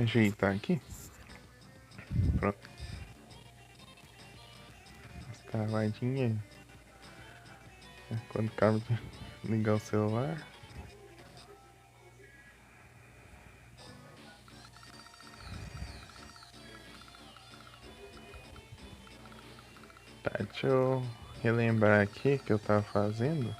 Ajeitar aqui. Pronto. Travadinha. Quando acaba de ligar o celular. Tá, deixa eu relembrar aqui o que eu tava fazendo.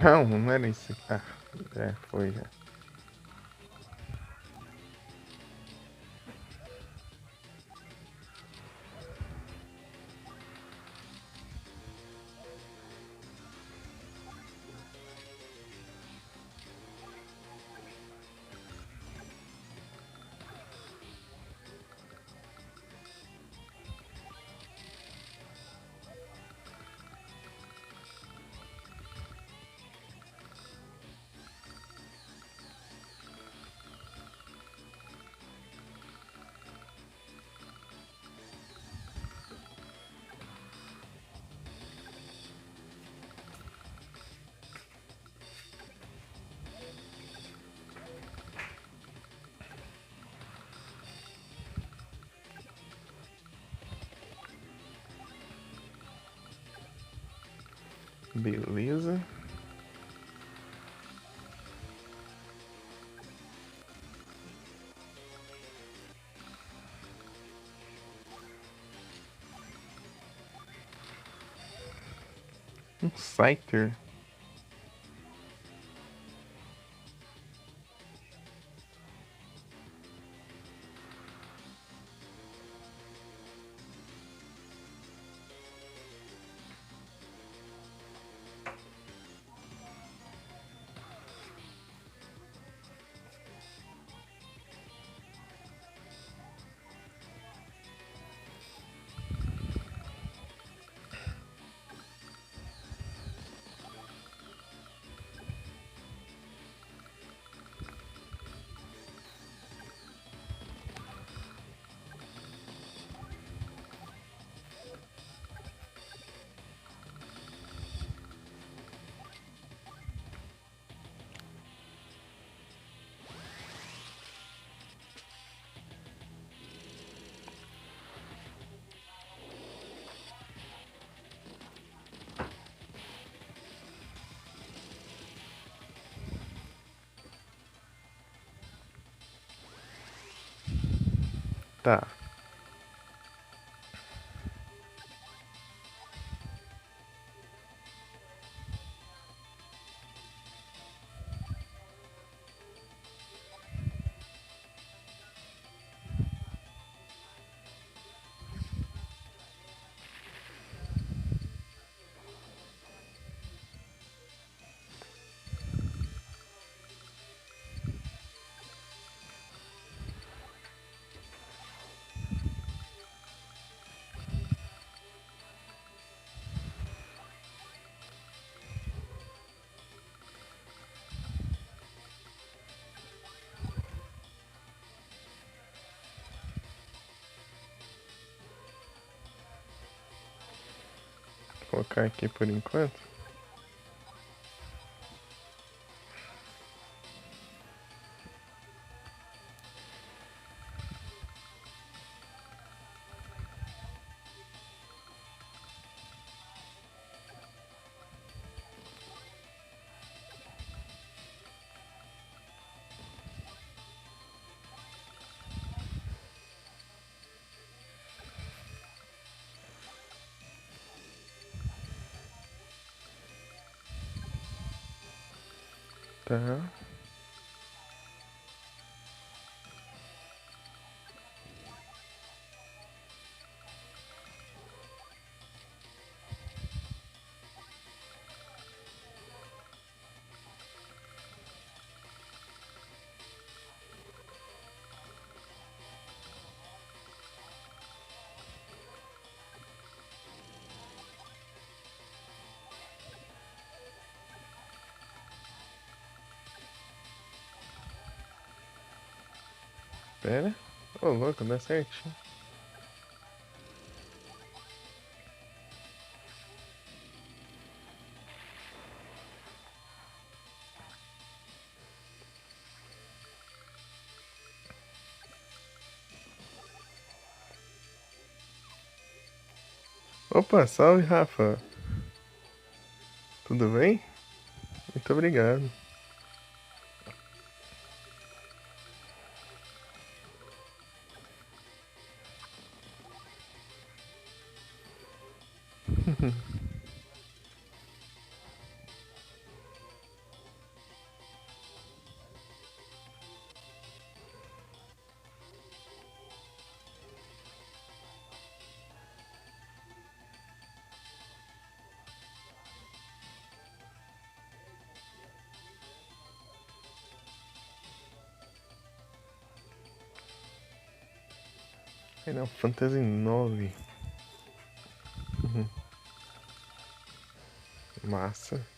Não, não era isso. Ah, já foi já. Beleza. Um Scyther. Tá. Vou colocar aqui por enquanto. Tá. Pera. Ô, louco, dá certinho. Opa, salve, Rafa. Tudo bem? Muito obrigado. Final Fantasy 9. Massa.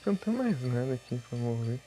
Não tem mais nada aqui pra mover.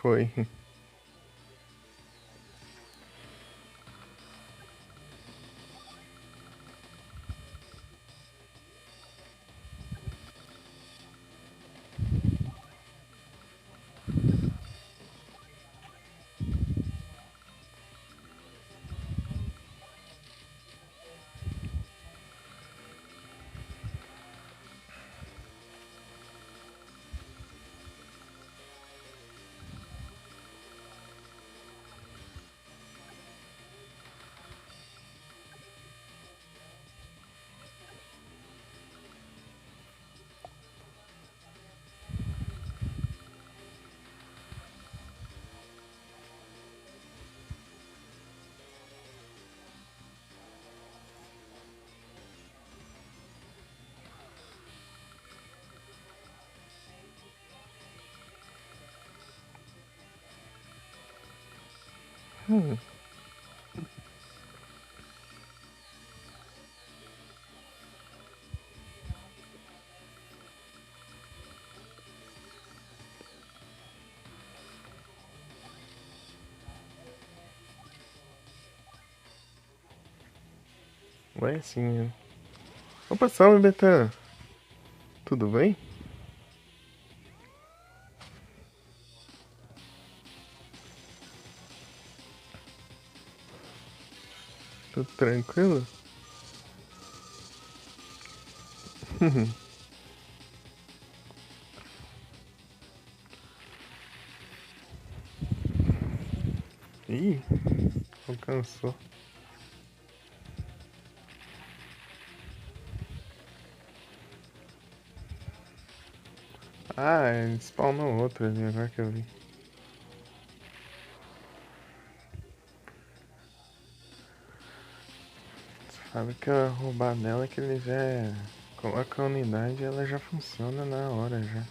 Foi. Vai assim, né? Opa, salve, Betã. Tudo bem? Tudo tranquilo? Ih, alcançou. Ah, spawnou outro ali, agora que eu vi. Sabe que a roubar dela é que ele já coloca a unidade e ela já funciona na hora já.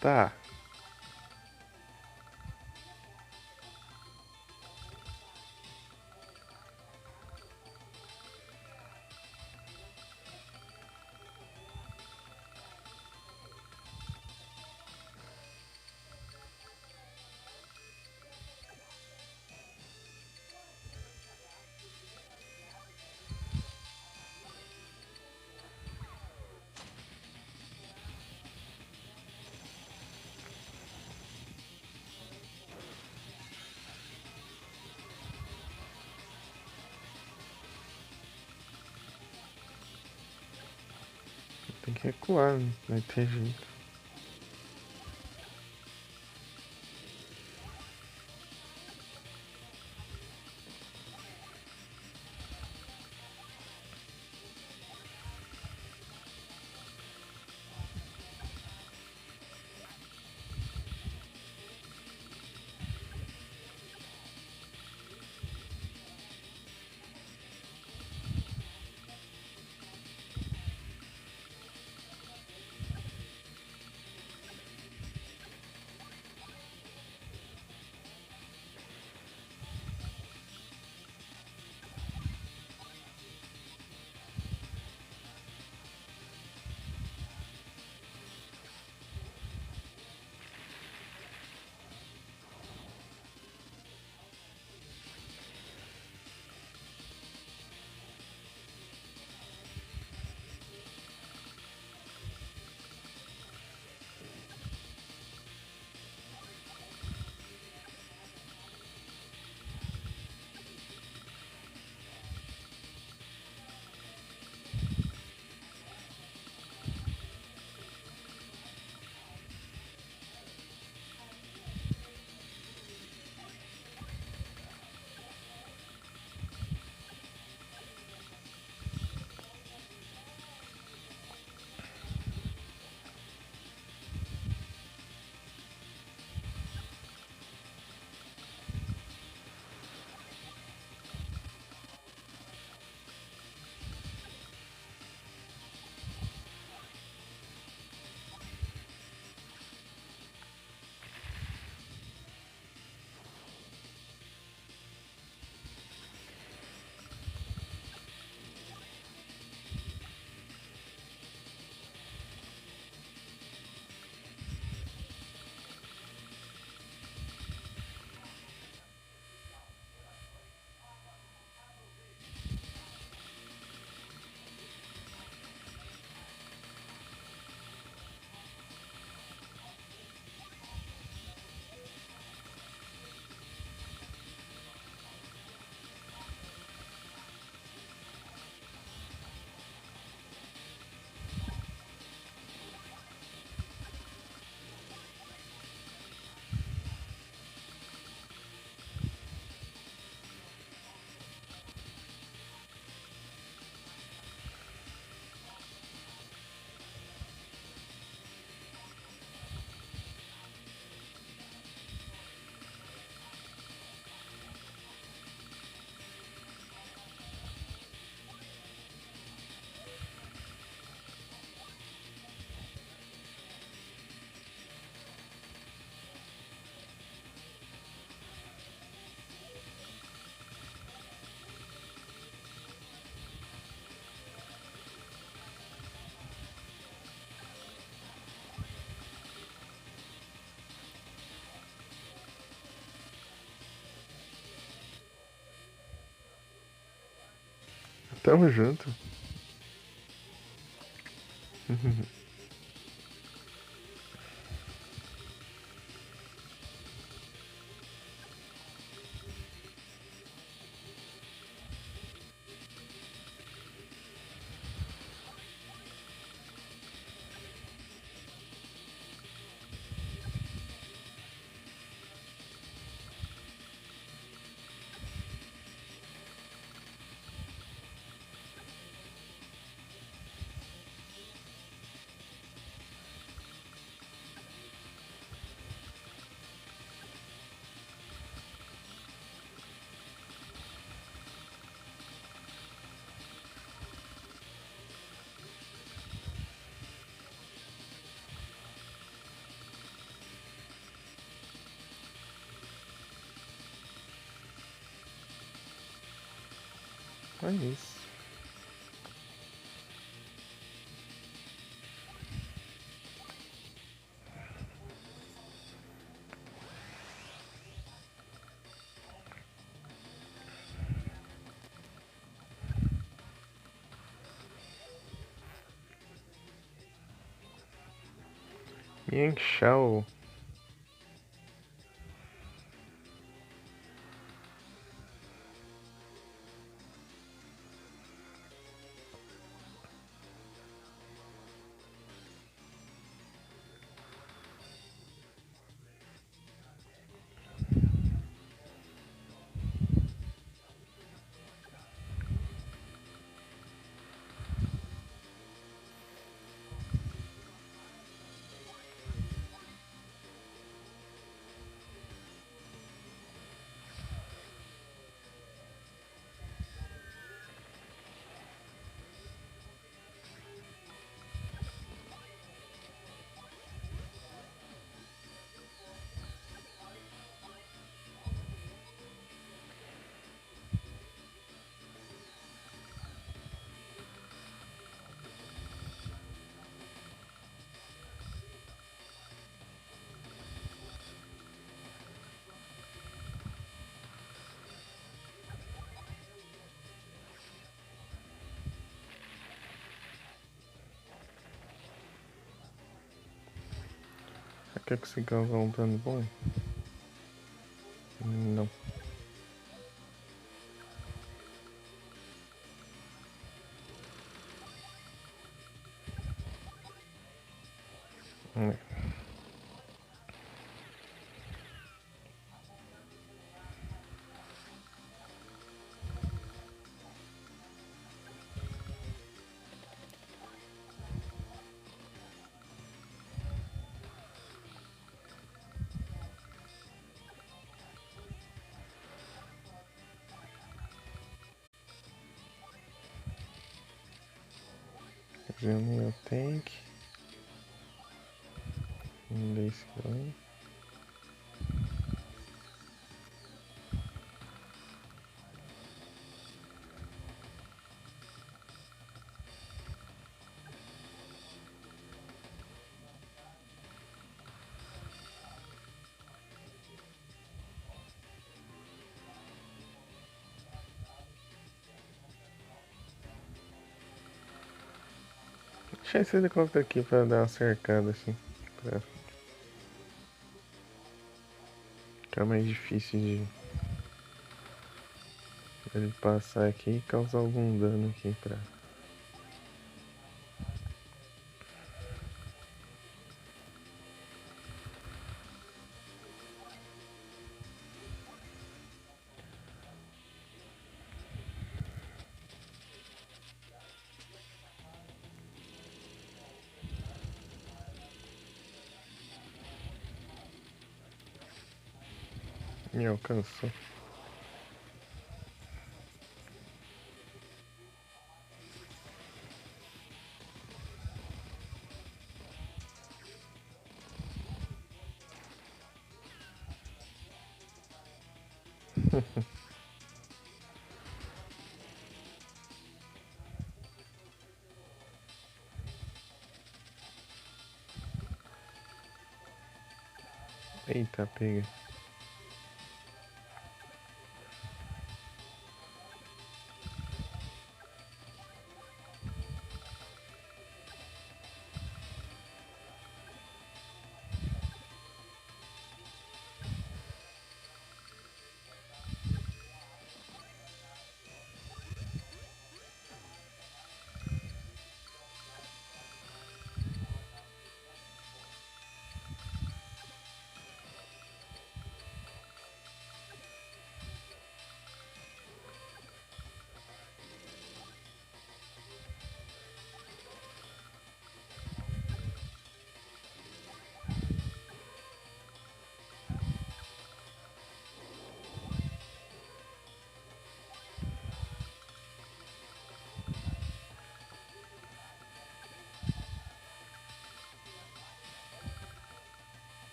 Tá. Tem que recuar, não vai ter jeito. Tamo junto. É isso. Yang Shao. Quer que se causar um dano bom? Não. É. Fazendo o tank. Desse aqui. Deixa esse helicóptero aqui pra dar uma cercada assim. Pra ficar mais difícil de ele passar aqui e causar algum dano aqui pra. Me alcançou. Eita, pega.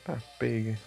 Tá, pega.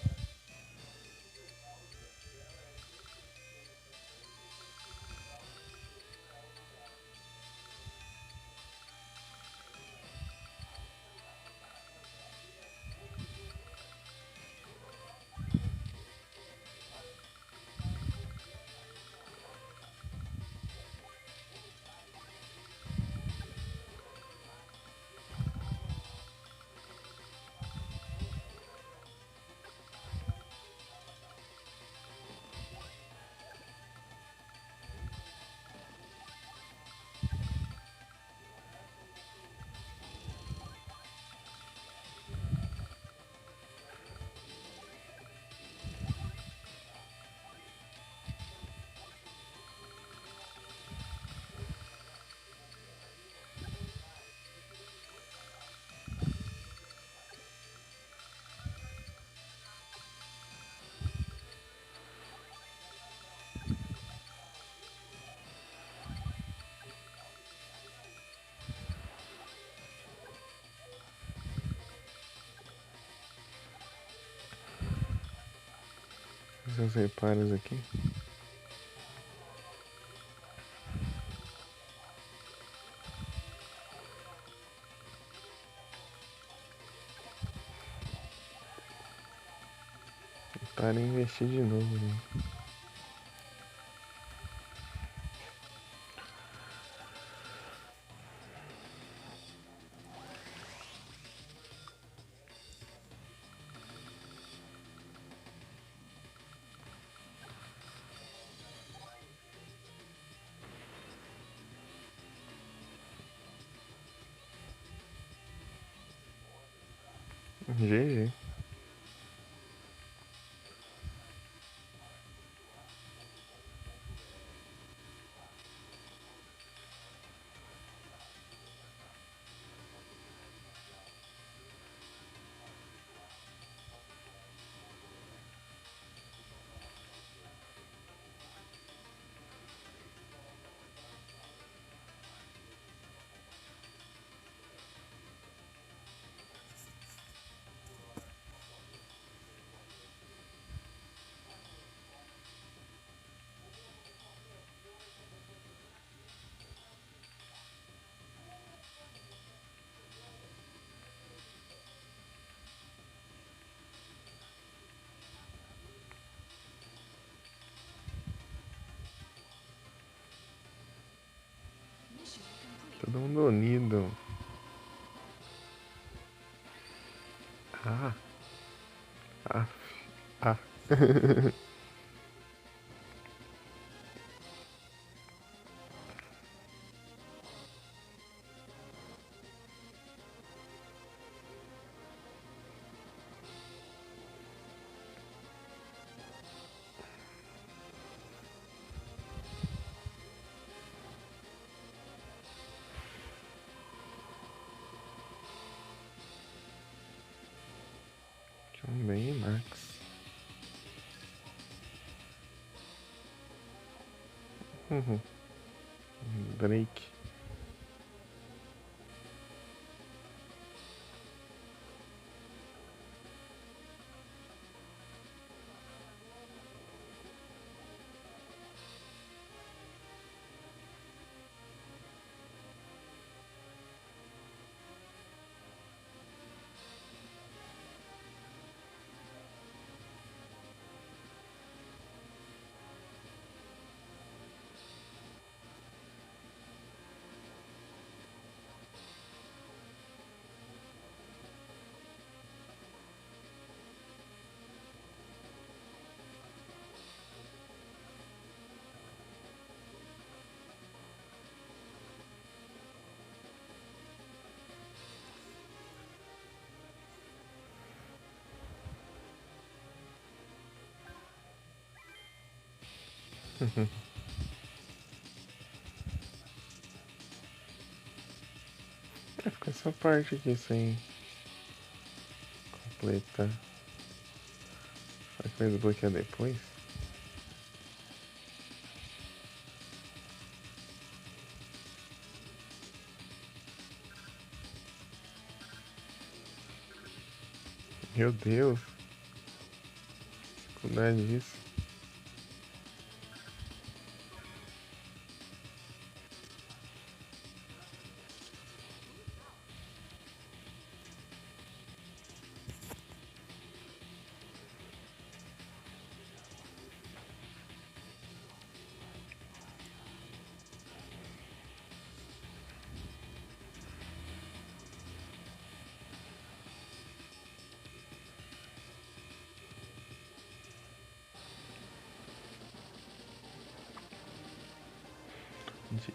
Esses reparos aqui. Para investir de novo, né? GG. Todo mundo unido. Ah, ah, ah. John Bay e Max. Drake. Fica essa parte aqui sem completar. Será que vai desbloquear depois? Meu Deus. dificuldade disso.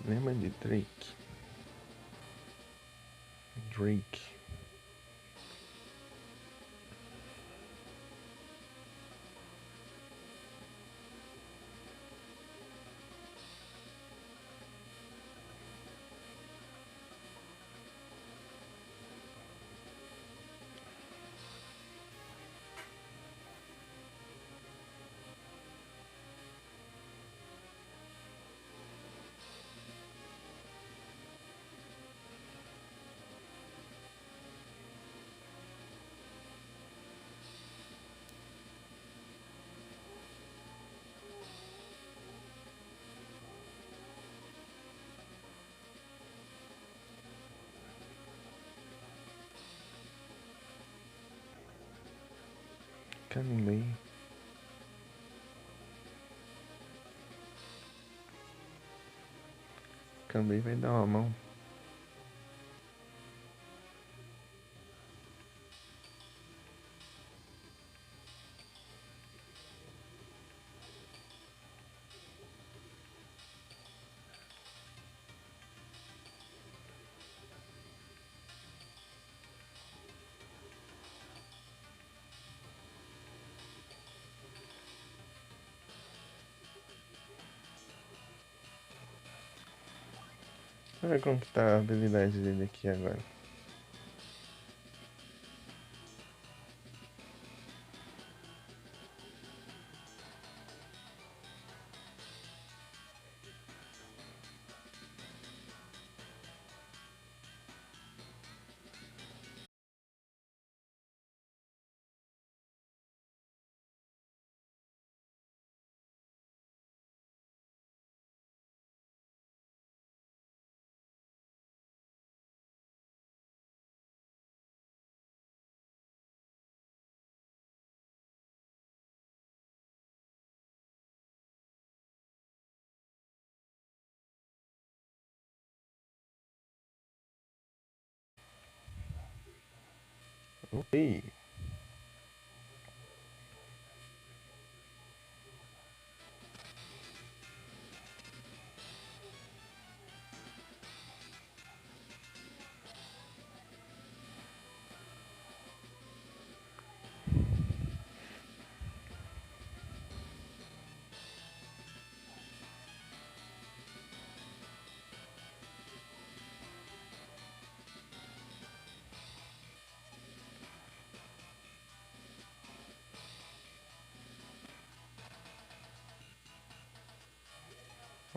Dilema de Drake. Drake. Canley. Canley vai dar uma mão. Deixa eu ver como que tá a habilidade dele aqui agora. Ok.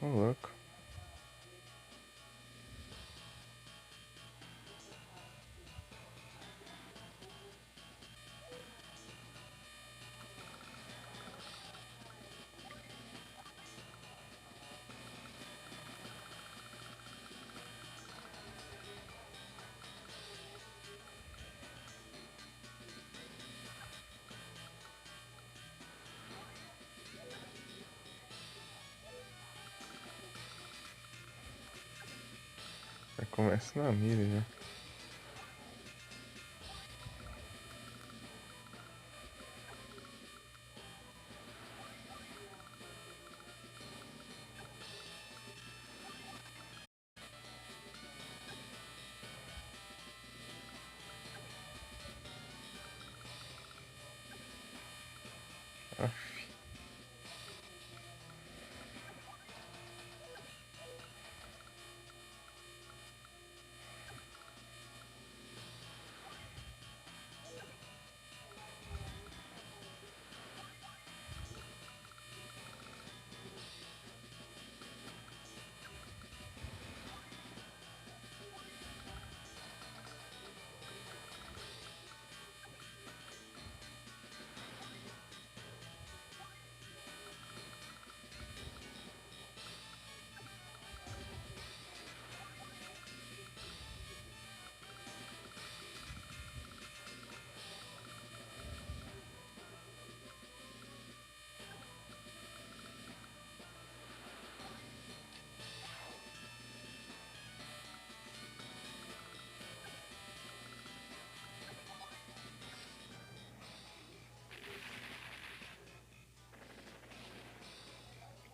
Ô, louco. Já começa na mira, né? Aff.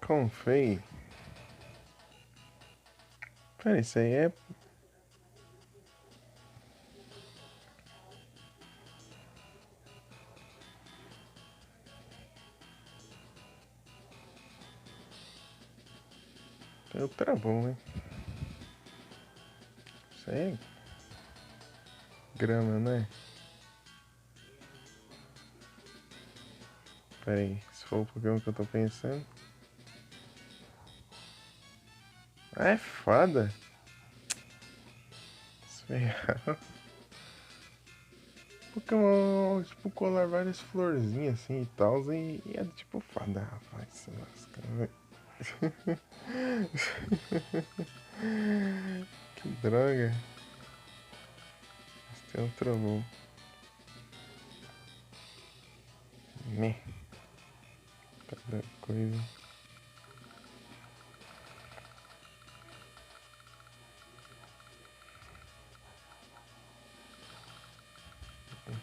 Confei. Pera, isso aí é. É ultra bom, hein? Isso aí é grama, né? Pera aí, se for o Pokémon que eu tô pensando. Ah, é fada? Isso é real. Pokémon, tipo, colar várias florzinhas assim e tal, e é tipo fada, rapaz. Se lasca, velho. Que droga. Mas tem um trovão. Né? Cada coisa.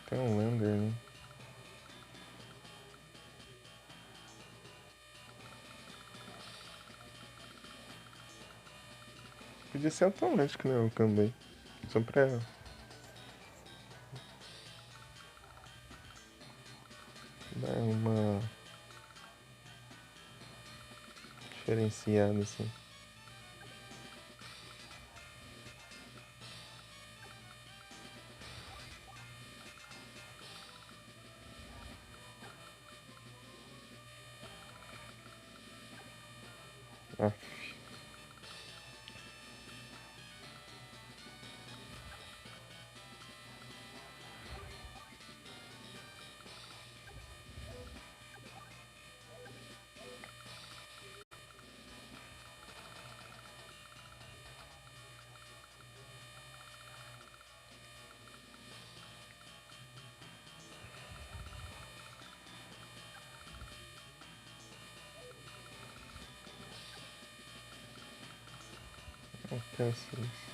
Tem um Lander, né? Podia ser automático, né? O Kambei. Só pra dar uma diferenciada assim. Ah, não penso isso.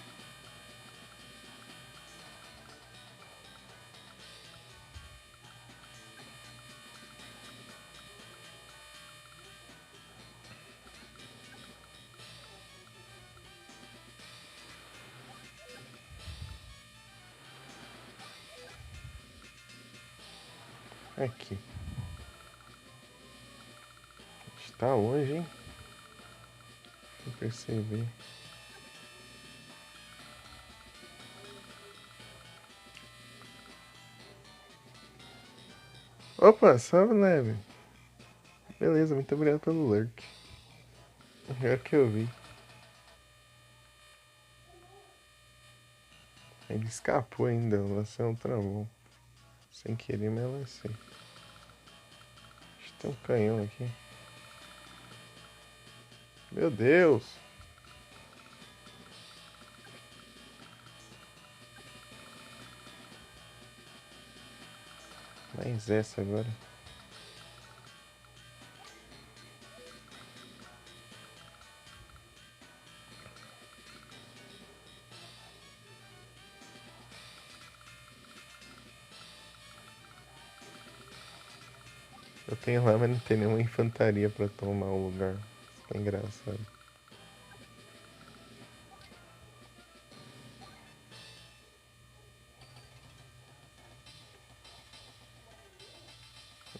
Aqui. Está hoje, hein? Eu percebi. Opa, salve, leve. Beleza, muito obrigado pelo lurk. Agora que eu vi. Ele escapou ainda, eu lancei um travão. Sem querer, mas eu lancei. Acho que tem um canhão aqui. Meu Deus! Mais essa agora. Eu tenho lá, mas não tem nenhuma infantaria pra tomar o lugar. Isso é engraçado.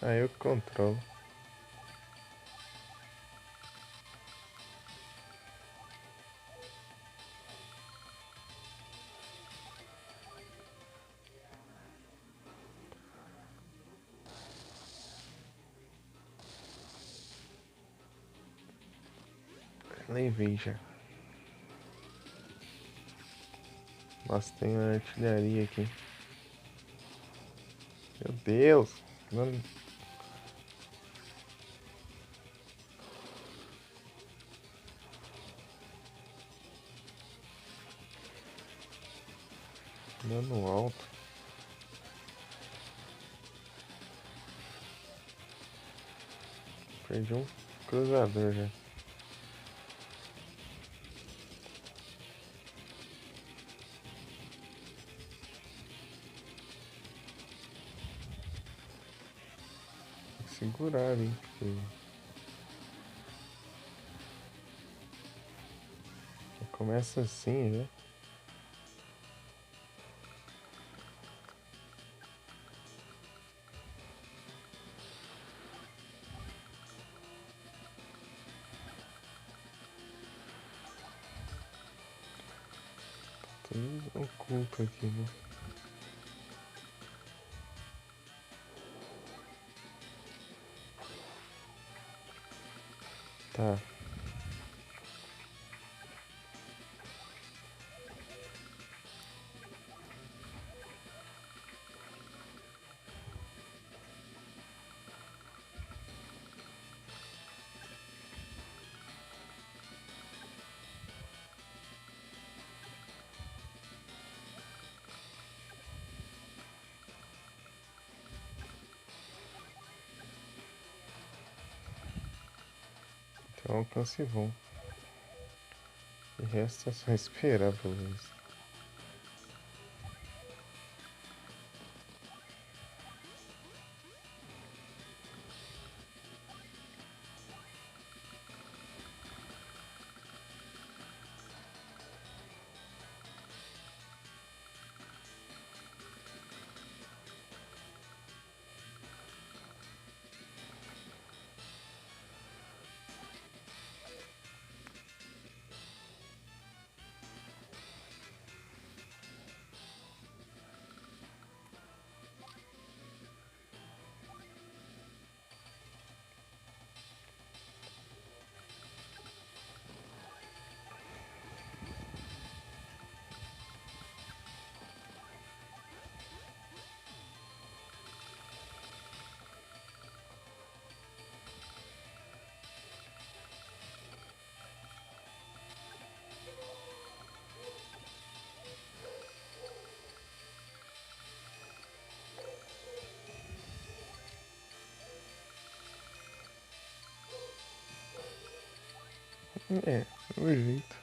Ah, eu que controlo. Levei já. Nossa, tem uma artilharia aqui. Meu Deus! Não... Dando alto. Perdi um cruzador já. Tem que segurar ali. Porque... Começa assim, né? Tudo oculto aqui, né? Tá. Tem um alcance bom. E resta só esperar pelo menos. É, o jeito.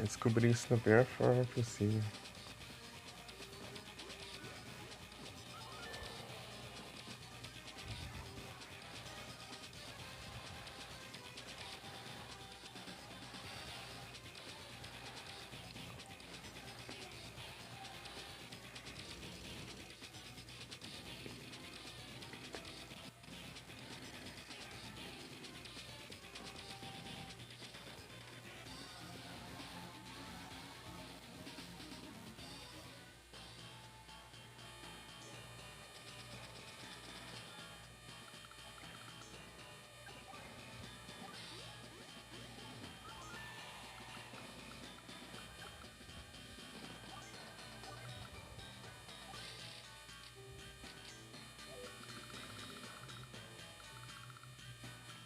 Descobri isso da pior forma possível.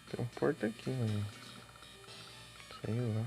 Tem um porta aqui, mano. Sei lá.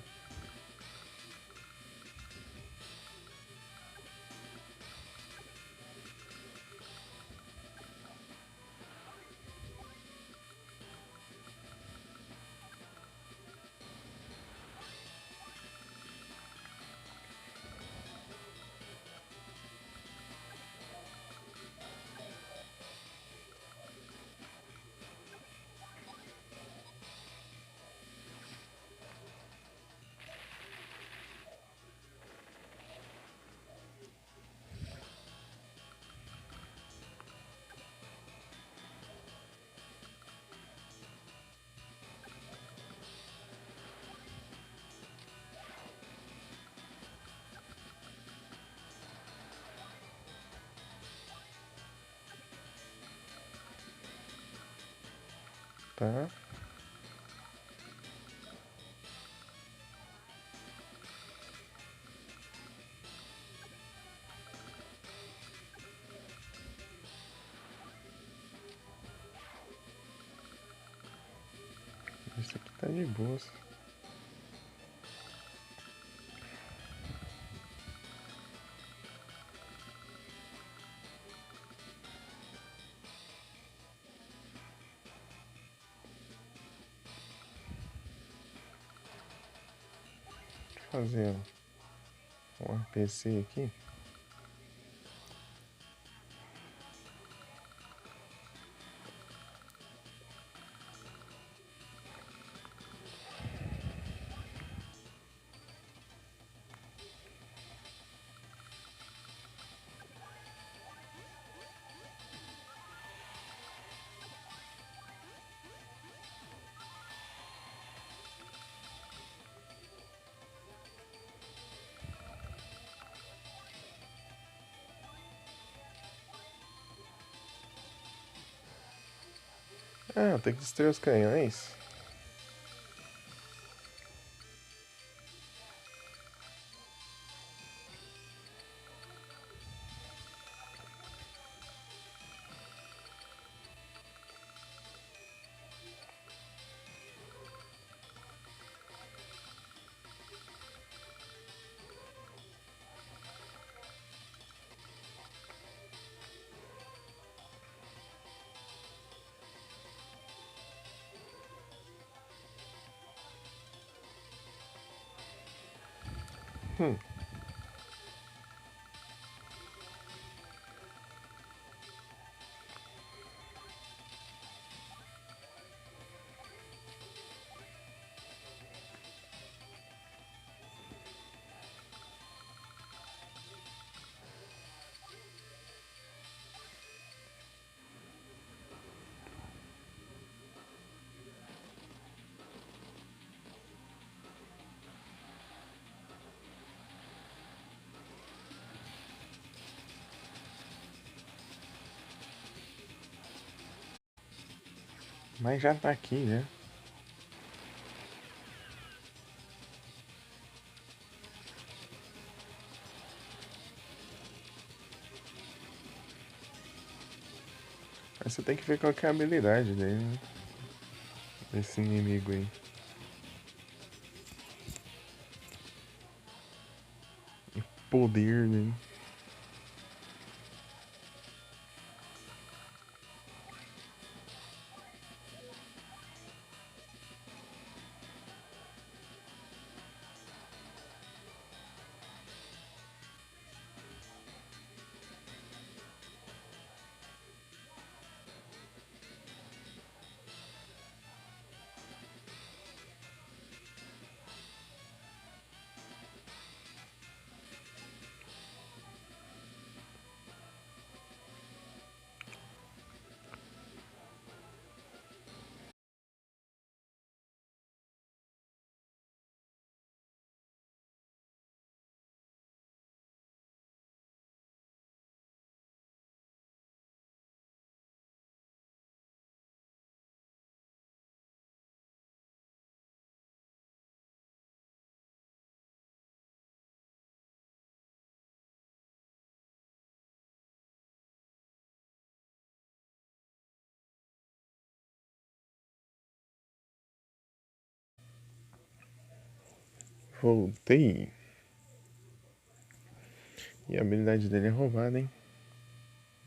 Tá? Isso aqui tá de boas. fazer um APC aqui. Ah, tem que destruir os canhões. Hum. Mas já tá aqui, né? Mas você tem que ver qual que é a habilidade dele, né? Desse inimigo aí. Poder dele. Voltei. E a habilidade dele é roubada, hein?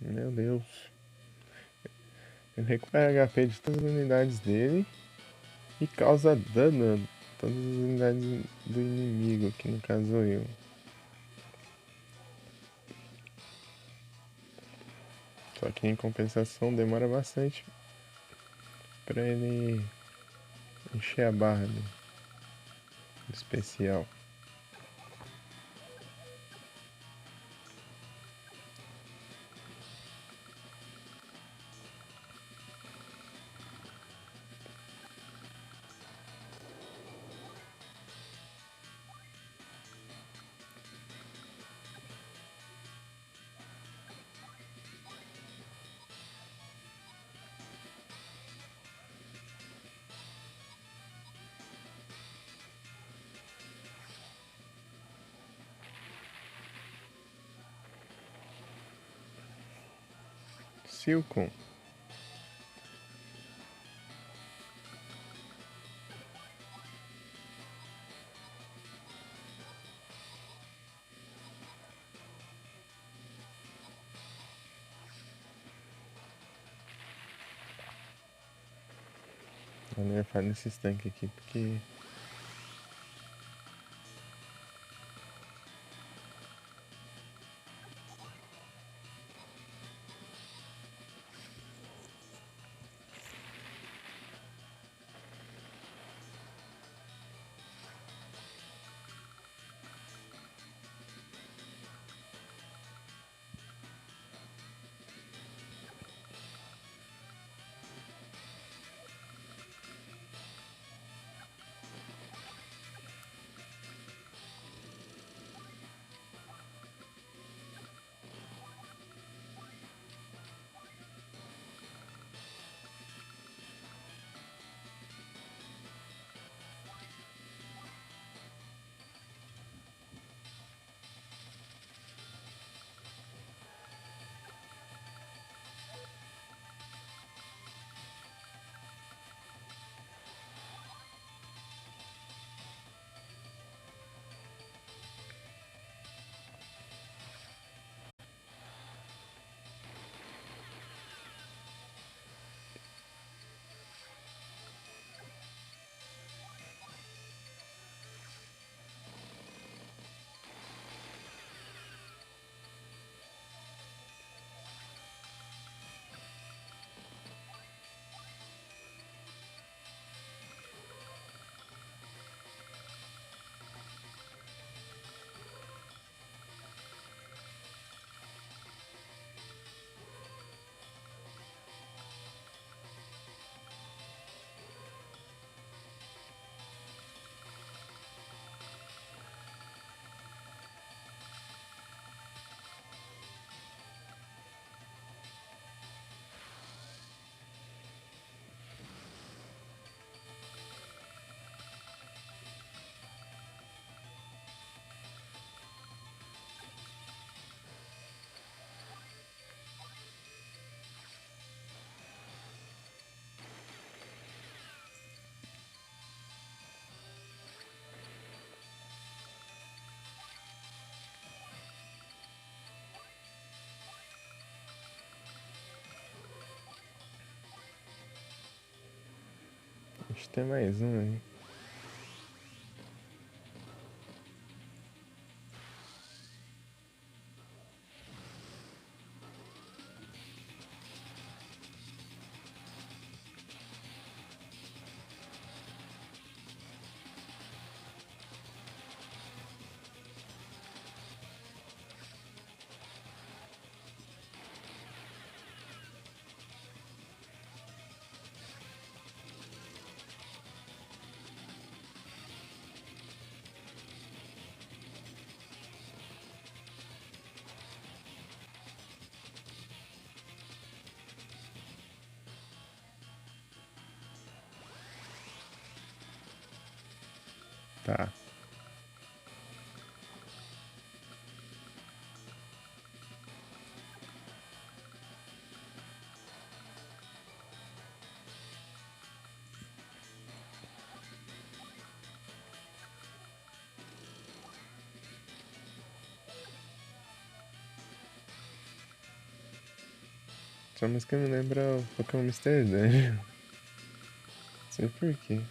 Meu Deus. Ele recupera HP de todas as unidades dele e causa dano a todas as unidades do inimigo, que no caso eu. Só que em compensação demora bastante pra ele encher a barra do especial. Silcon. Eu não ia falar nesses tanques aqui porque Acho que tem mais um aí. Tá. Essa música me lembra o Pokémon Mr. Dungeon. Não sei por quê.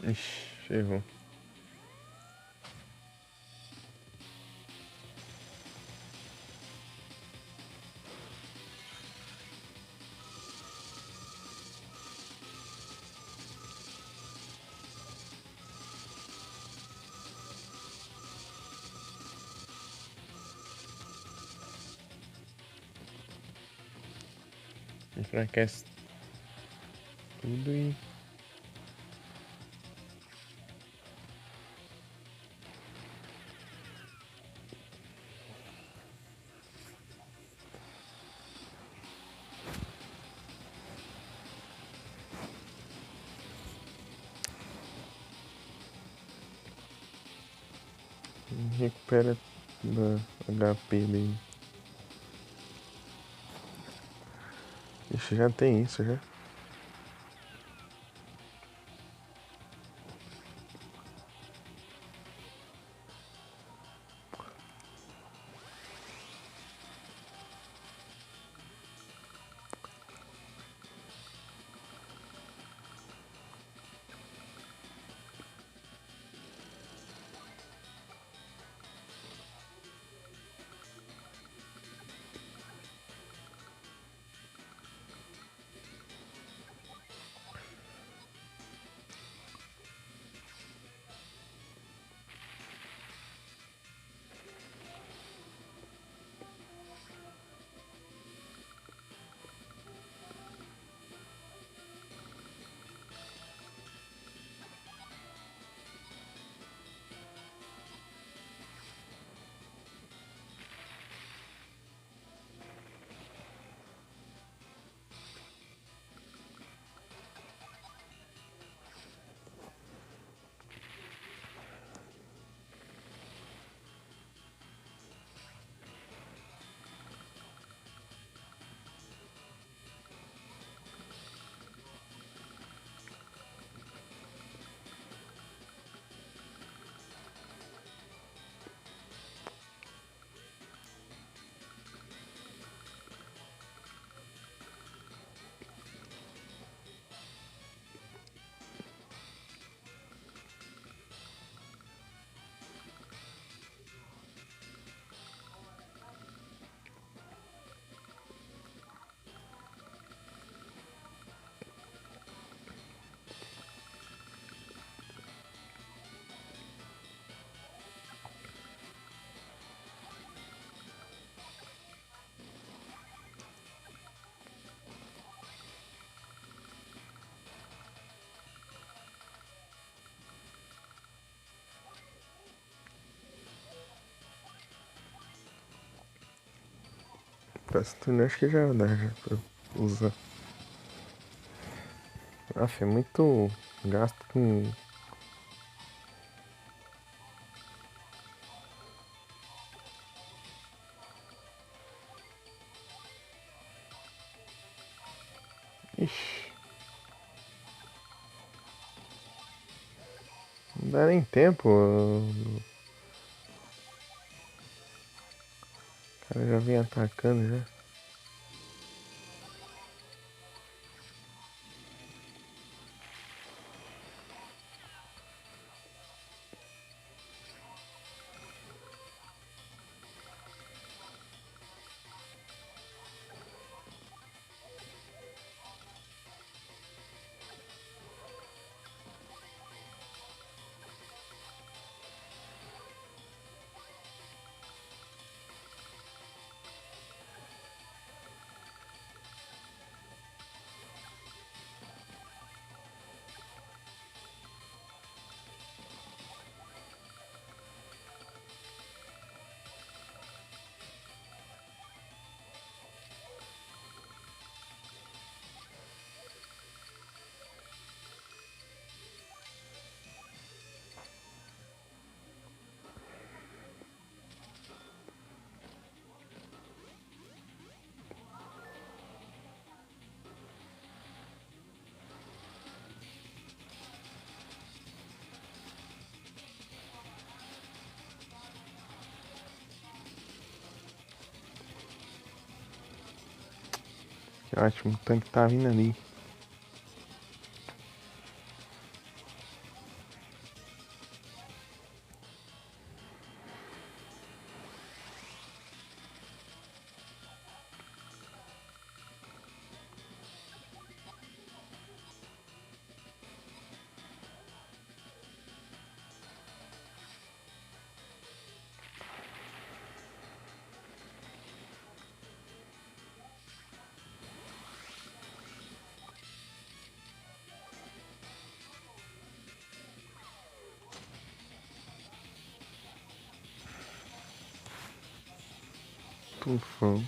Ixi, errou. Enfraquece tudo e... recupera da HP dele. Ixi, já tem isso já. Próximo turno acho que já dá já pra usar. Aff, é muito gasto com... Ixi. Não dá nem tempo. O cara já vem atacando já. Que ótimo, o tanque tá vindo ali. Ufão.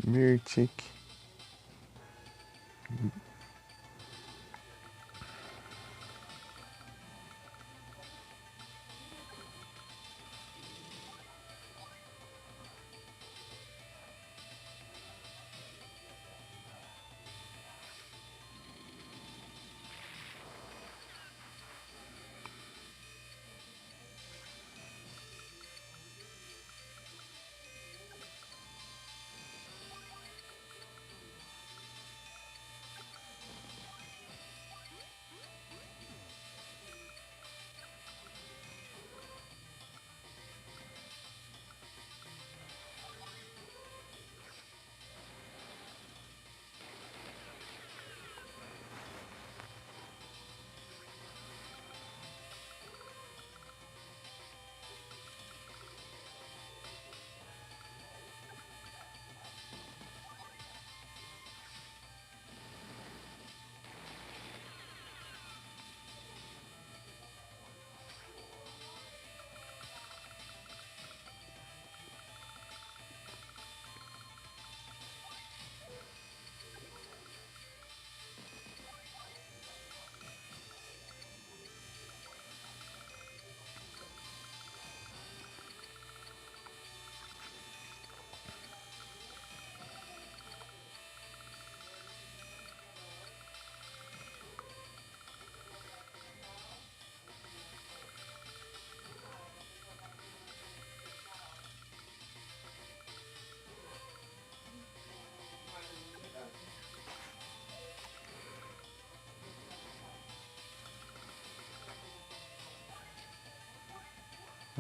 Mirtic.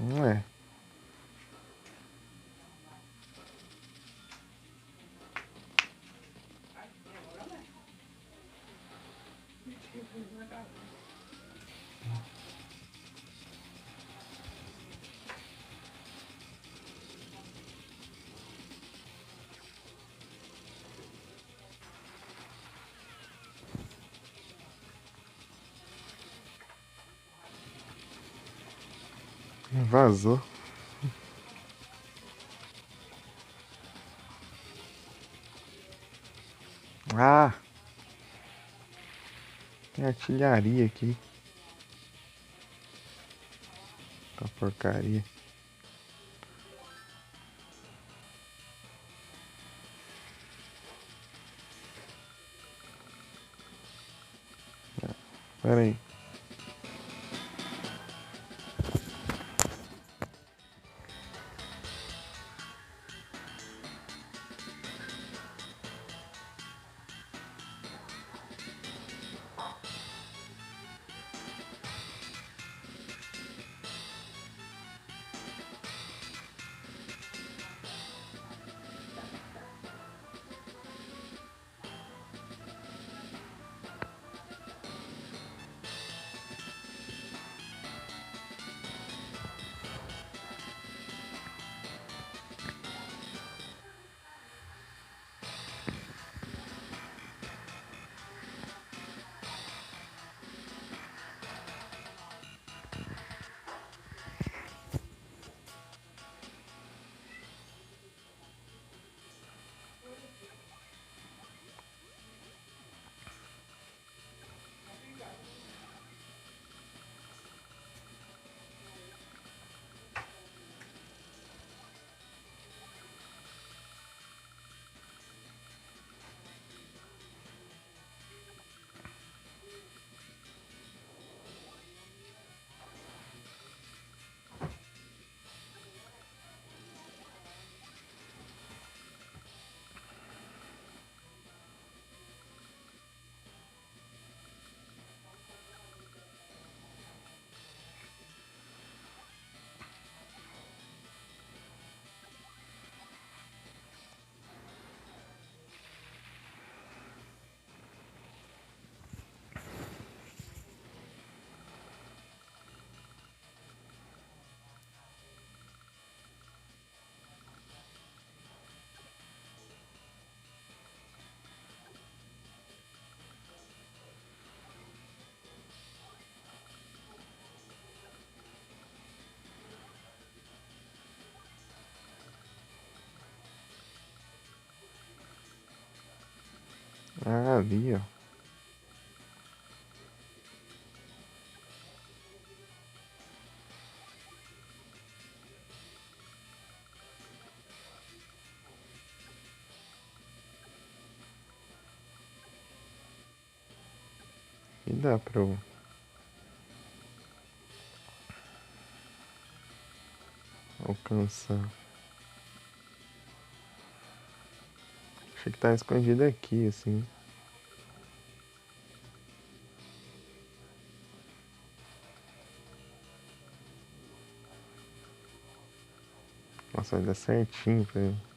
Não é. Vazou. Ah! Tem artilharia aqui. Tá porcaria. Pera aí. ali, ó. E dá pra eu alcançar. Achei que tá escondido aqui, assim. Nossa, vai dar certinho pra ele.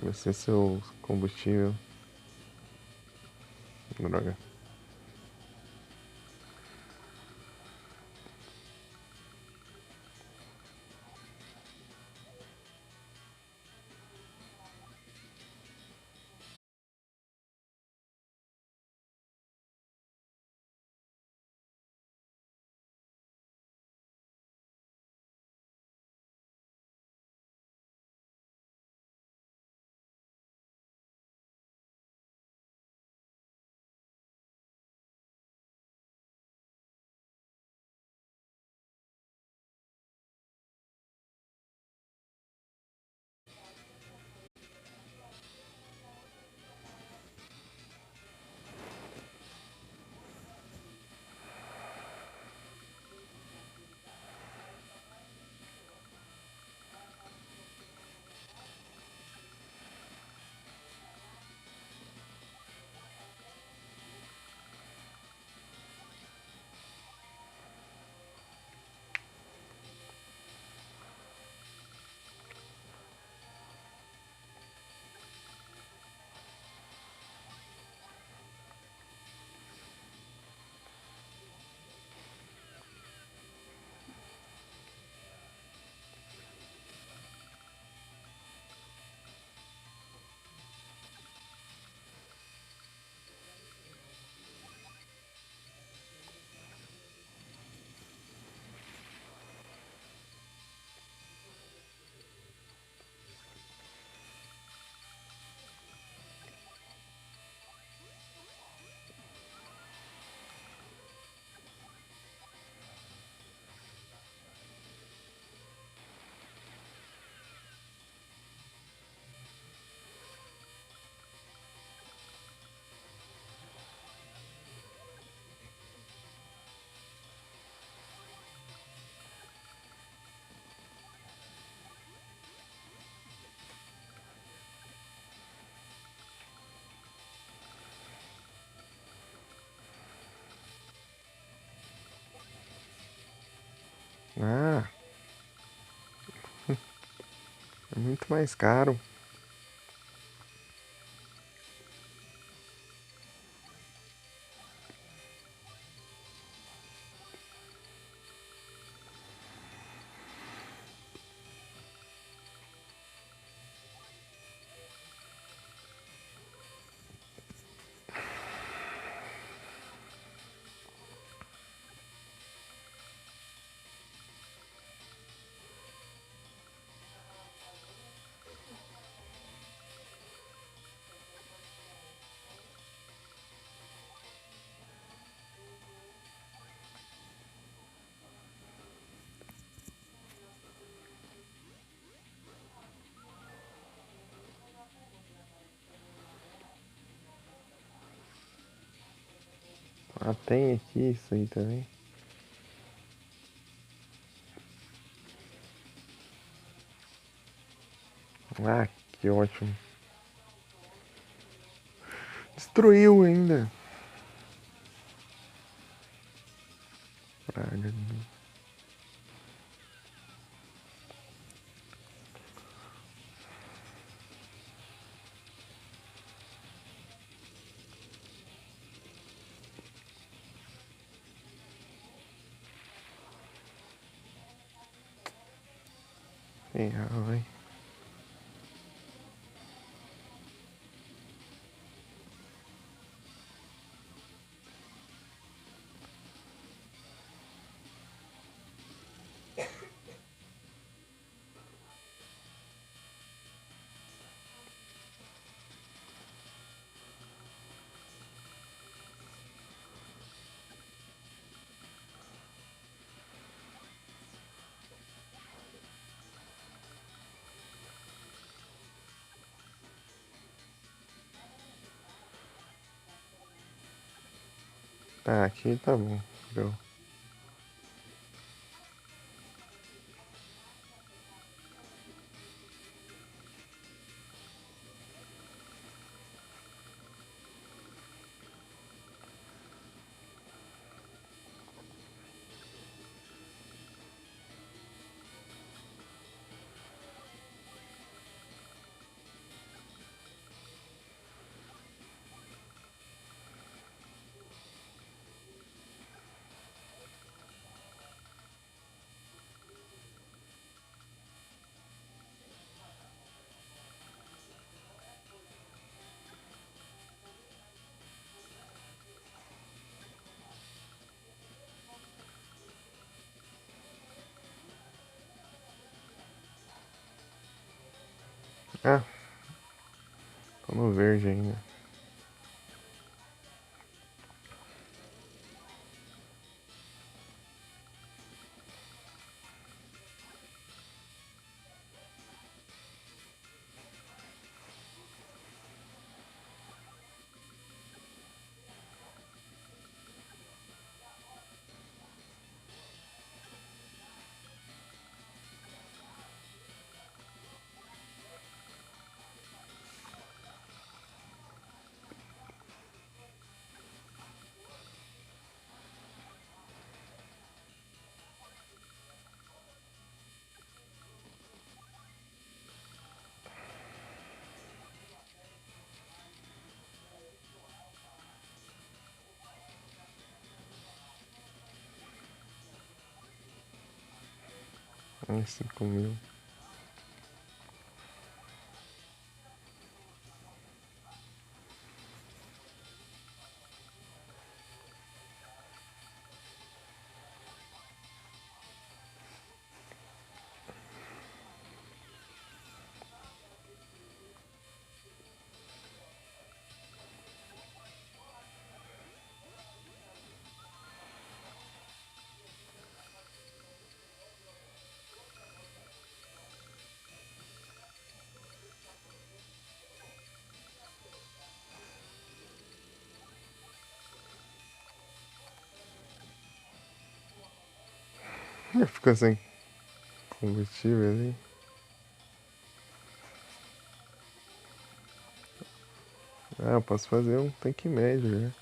Vai ser seu combustível. Droga. Ah, é muito mais caro. Ah, tem aqui isso aí também. Ah, que ótimo. Destruiu ainda. Praga. Ai. Tá, aqui tá bom. Deu. Ah, tô no verde ainda. Ai, 5.000. Fica sem combustível ali. Ah, eu posso fazer um tanque médio, né?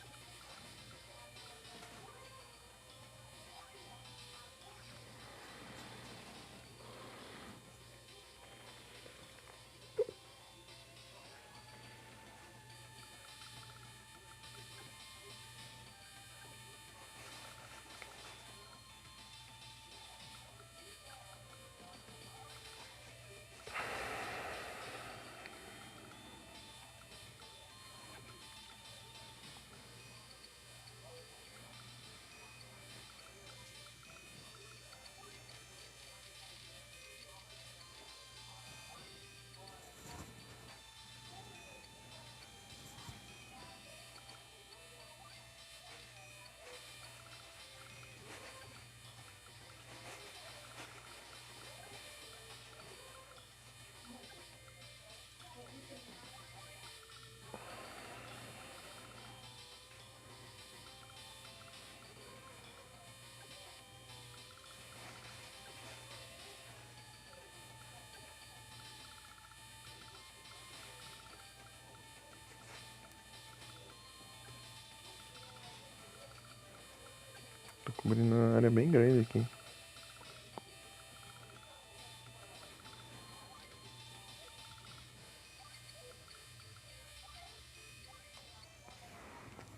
Tô cobrindo uma área bem grande aqui.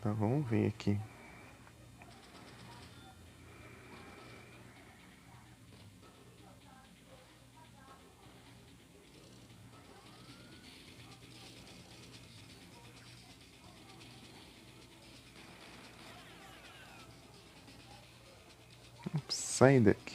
Tá, vamos ver aqui. Sai daqui.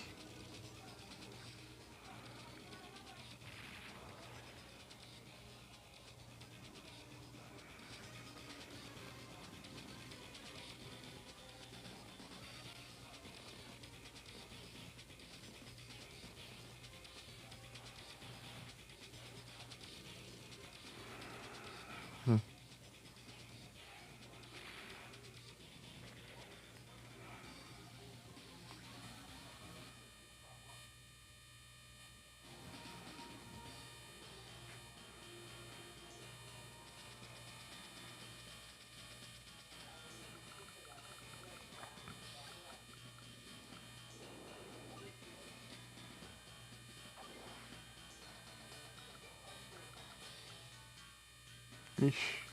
Ixi.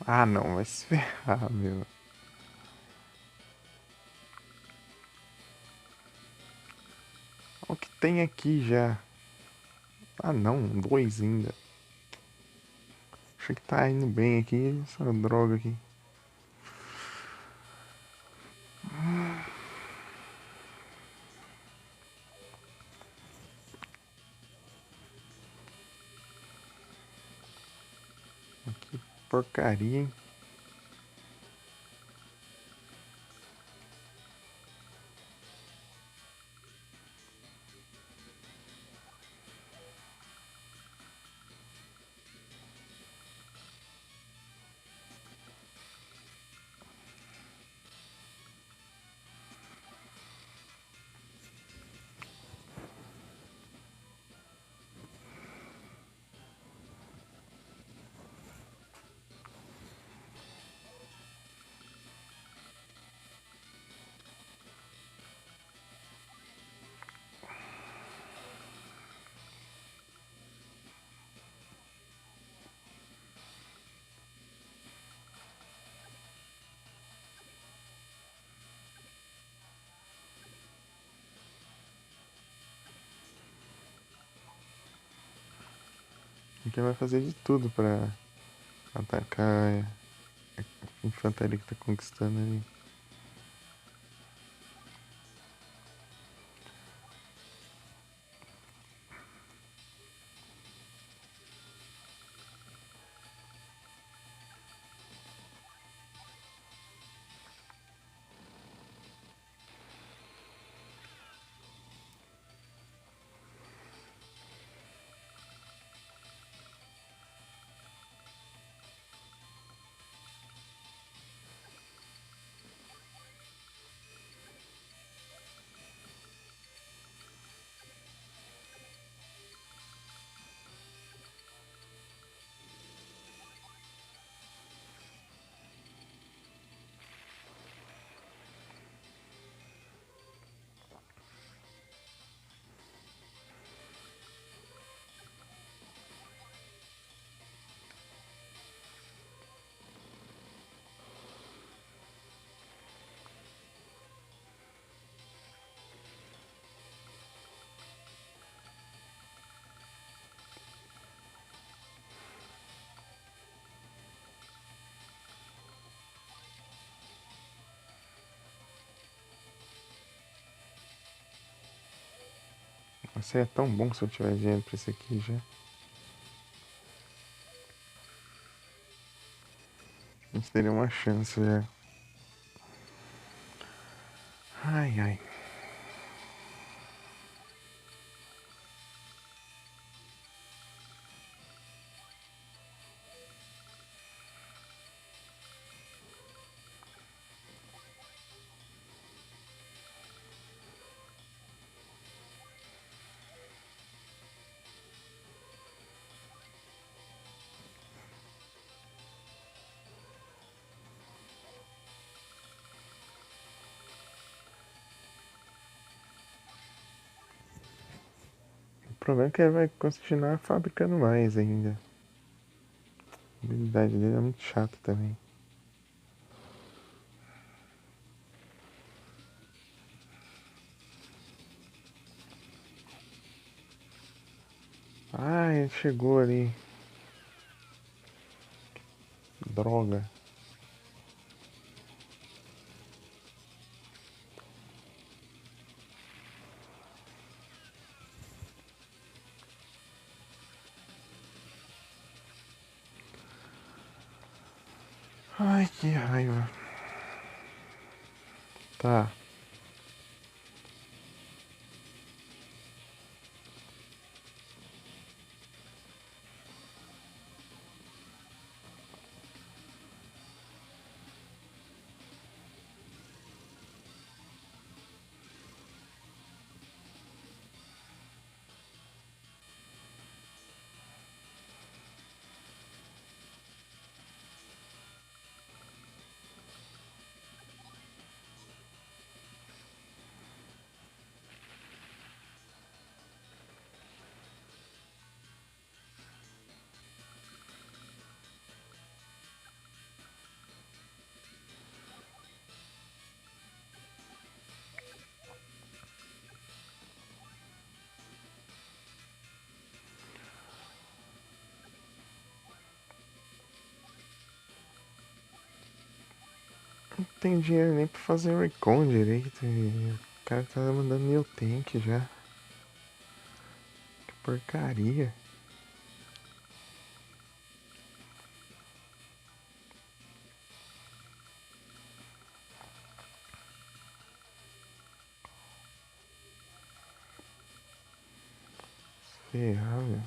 Ah, não, vai se ferrar, meu. Olha o que tem aqui já. Ah, não, dois ainda. Achei que tá indo bem aqui, essa droga aqui. Que porcaria, hein? Aqui vai fazer de tudo pra atacar a infantaria que tá conquistando ali. Nossa, é tão bom se eu tiver dinheiro pra esse aqui já. A gente teria uma chance já. Ai, ai. problema é que ele vai continuar fabricando mais ainda. A habilidade dele é muito chata também. Ah, ele chegou ali. Droga. Ai, que raiva. Tá. Não tem dinheiro nem pra fazer o recon direito. E o cara tá mandando meu tank já. Que porcaria. Ferrar, meu.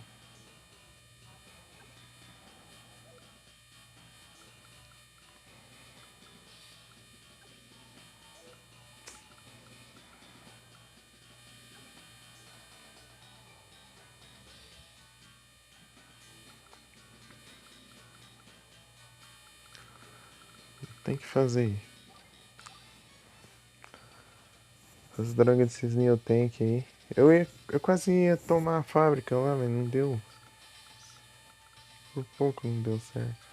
Tem que fazer. As drogas desses Neotank aí. Eu quase ia tomar a fábrica lá, mas não deu. Por pouco não deu certo.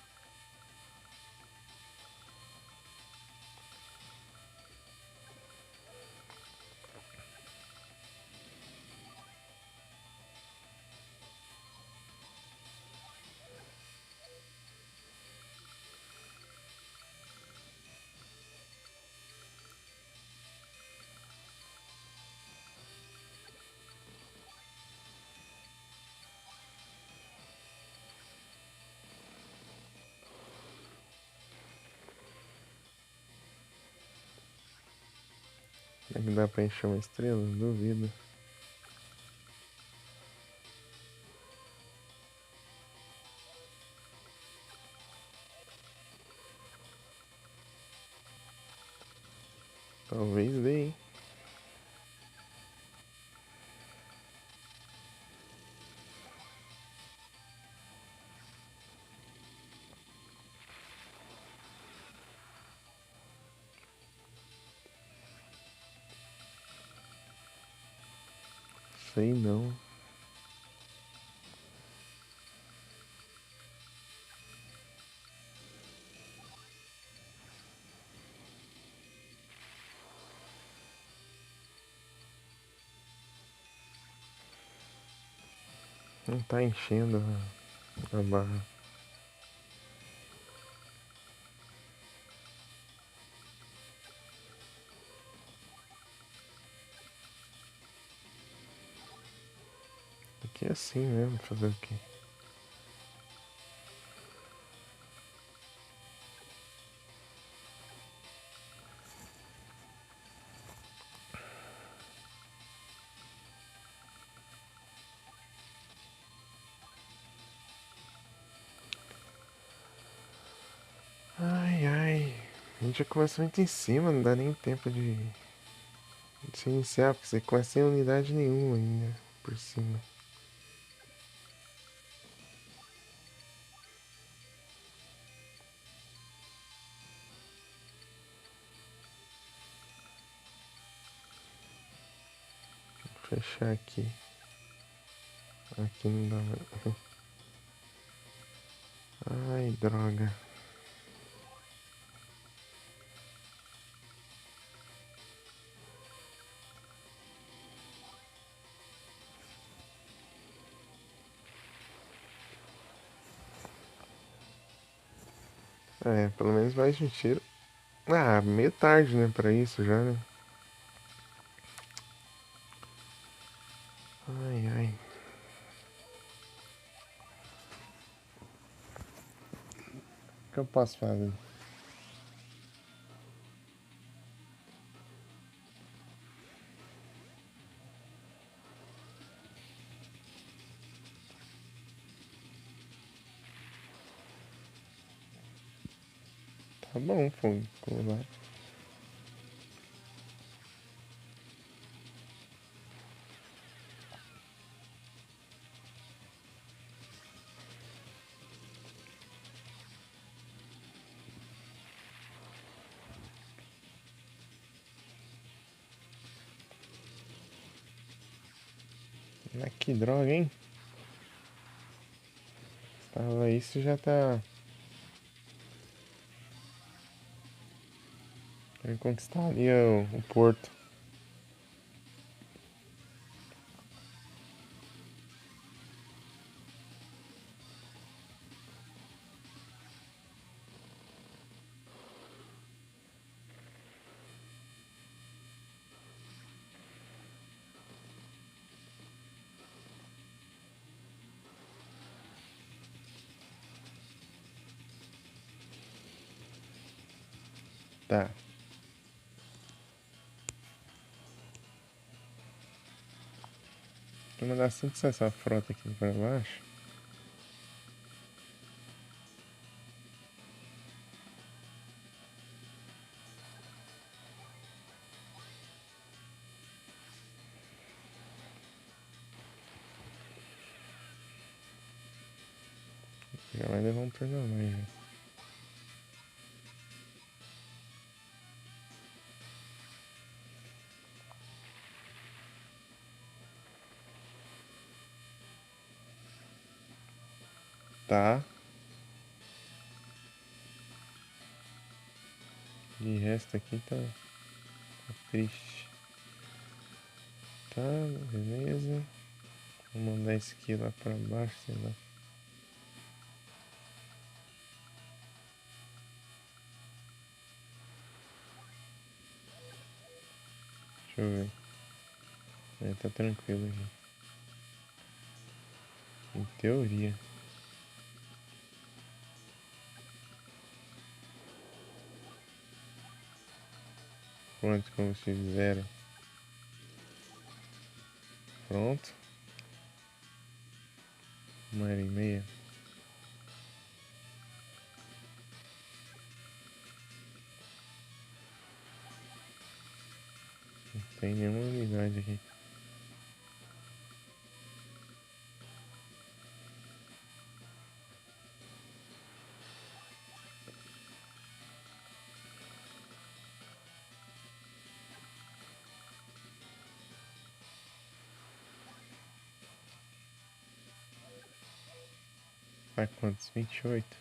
Será que dá pra encher uma estrela? Duvido. Talvez dê, hein? Sei não. Não tá enchendo a barra. Aqui é assim mesmo, fazer o quê? Ai, ai. A gente já começa muito em cima, não dá nem tempo de se iniciar, porque você começa sem unidade nenhuma ainda por cima. Vou fechar aqui. Aqui não dá mais. Ai, droga. É, pelo menos mais um tiro. Ah, meio tarde, né, pra isso já, né? Ai, ai. O que eu posso fazer? Tá bom, fogo. Vamos lá. Ah, que droga, hein? Tava isso já tá. Vai conquistar ali o porto. Tá. Vou mandar tanto essa frota aqui pra baixo. Já vai levar um turno a mais, já. Tá. De resto aqui tá triste. Tá, beleza. Vou mandar esse aqui lá pra baixo, sei lá. Deixa eu ver. É, tá tranquilo aqui. Em teoria. Quanto combustível? Zero. Pronto. 1h30. Não tem nenhuma unidade aqui. Tá quantos? 28.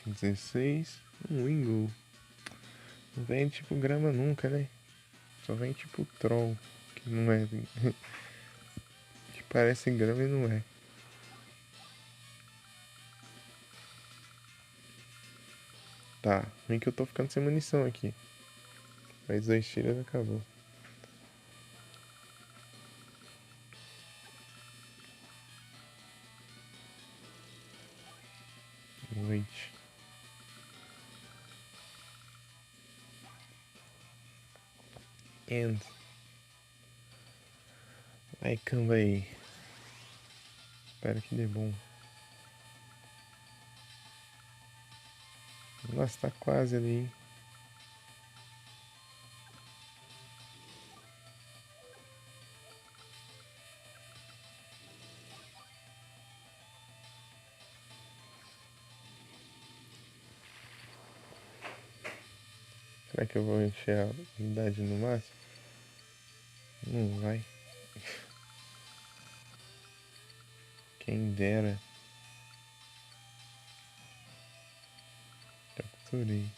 Dezesseis. Um Wingle. Não vem tipo grama nunca, né? Só vem tipo troll. Que não é. Que parece grama e não é. Tá. Vem que eu tô ficando sem munição aqui. Mais 2 tiros acabou. Noite. End. Ai, camba aí. Espero que dê bom. Nossa, tá quase ali, hein? Será que eu vou encher a unidade no máximo? Não vai. Quem dera. Capturei.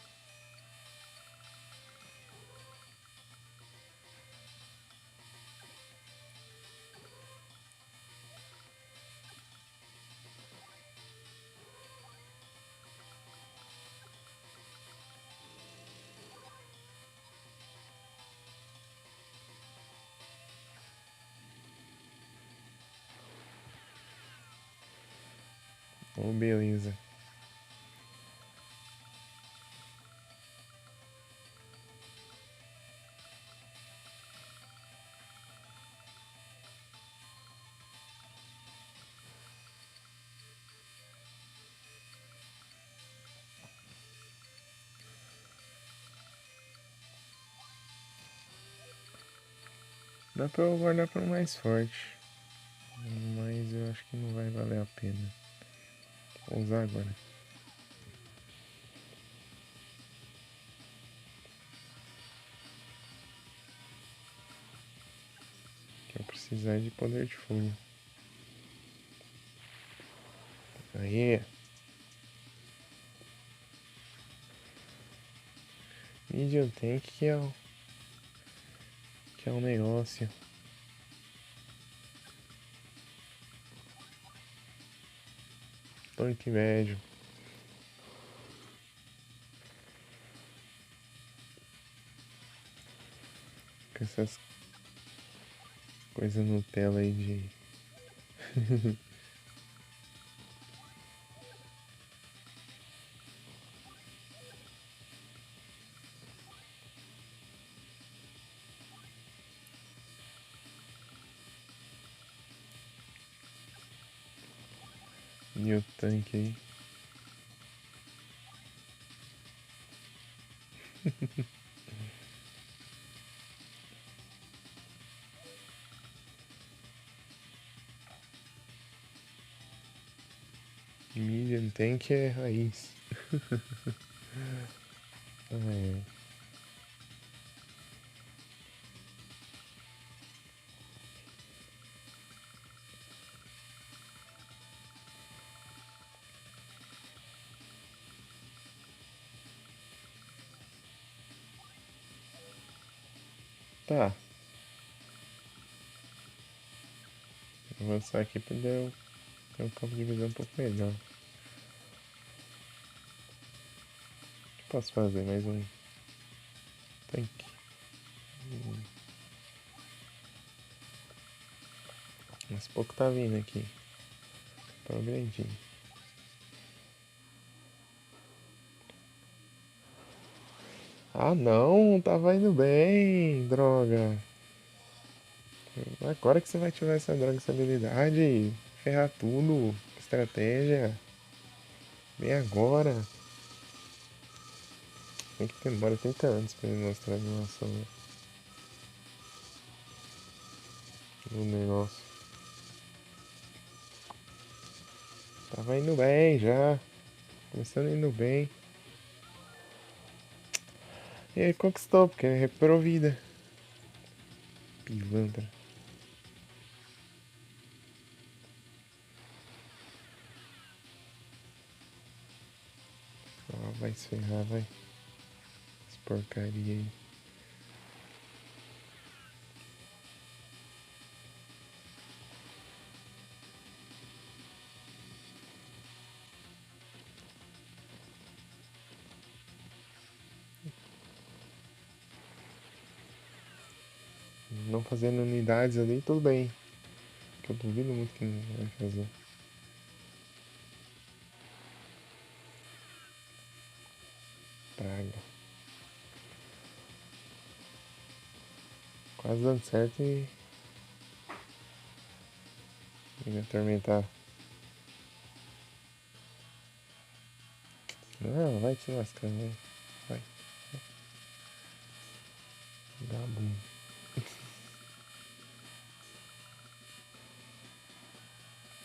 Oh, beleza. Dá pra eu guardar pra um mais forte. Mas eu acho que não vai valer a pena. Vou usar agora. Que eu precisar de poder de fogo. Aê! Medium Tank que é o negócio. Tanque médio. Com essas coisas Nutella aí de. New Tank aí. Medium Tank é raiz. É. Tá. Vou avançar aqui pra ter um campo de visão um pouco melhor. O que posso fazer? Mais um tanque. Mas pouco tá vindo aqui. Progredindo. Ah não, tava indo bem, droga. Agora que você vai ativar essa droga, essa habilidade, ferrar tudo, estratégia. Vem agora. Tem que demora 30 anos pra ele mostrar a animação do negócio. Tava indo bem já. Começando indo bem. E aí conquistou, porque recuperou vida. Pilantra. Ah, vai se ferrar, vai. Essa porcaria aí. Não fazendo unidades ali, tudo bem. Que eu duvido muito que não vai fazer. Praga. Quase dando certo e me atormentar. Não, vai te lascando, vai. Vai. Dá bom.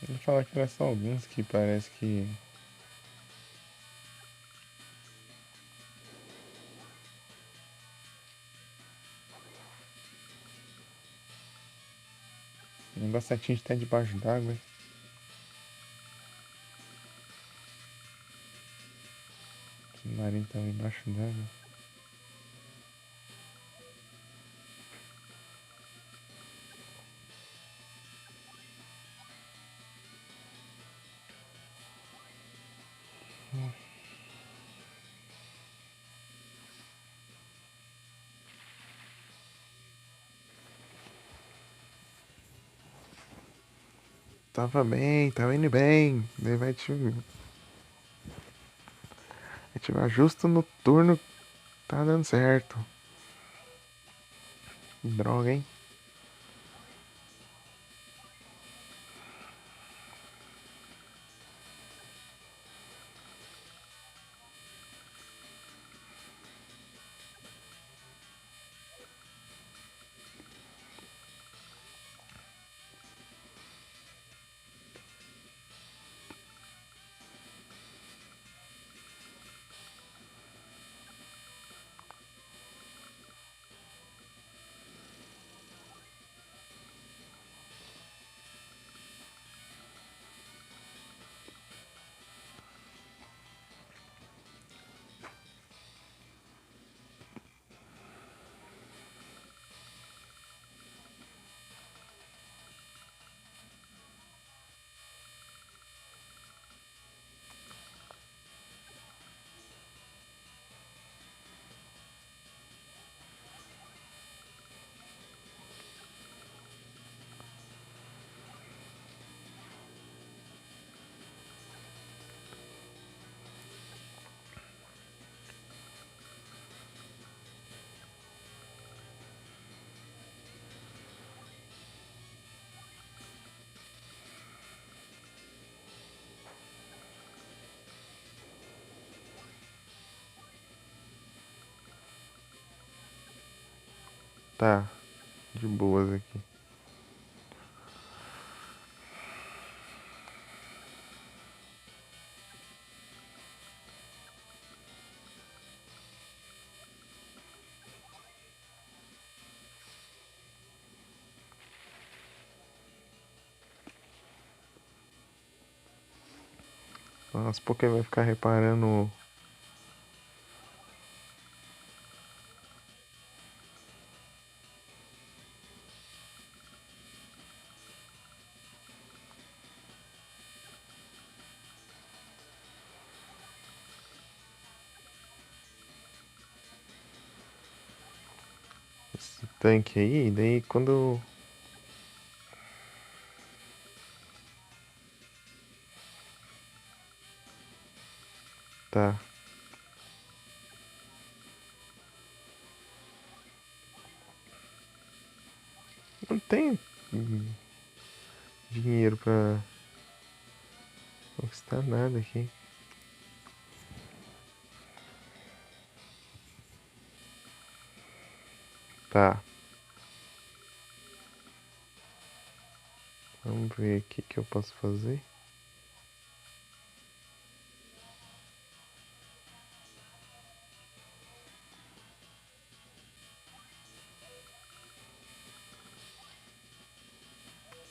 Vou falar que era só alguns que parece que. O negócio atinge até debaixo d'água, hein? O submarino tava embaixo d'água. Tava bem, tava indo bem. Daí vai ativar justo no turno. Tá dando certo. Droga, hein? Tá, de boas aqui. Nossa, por que vai ficar reparando? Esse tanque aí? Daí quando. Tá. Não tem dinheiro pra conquistar nada aqui. Tá. Vamos ver aqui o que eu posso fazer.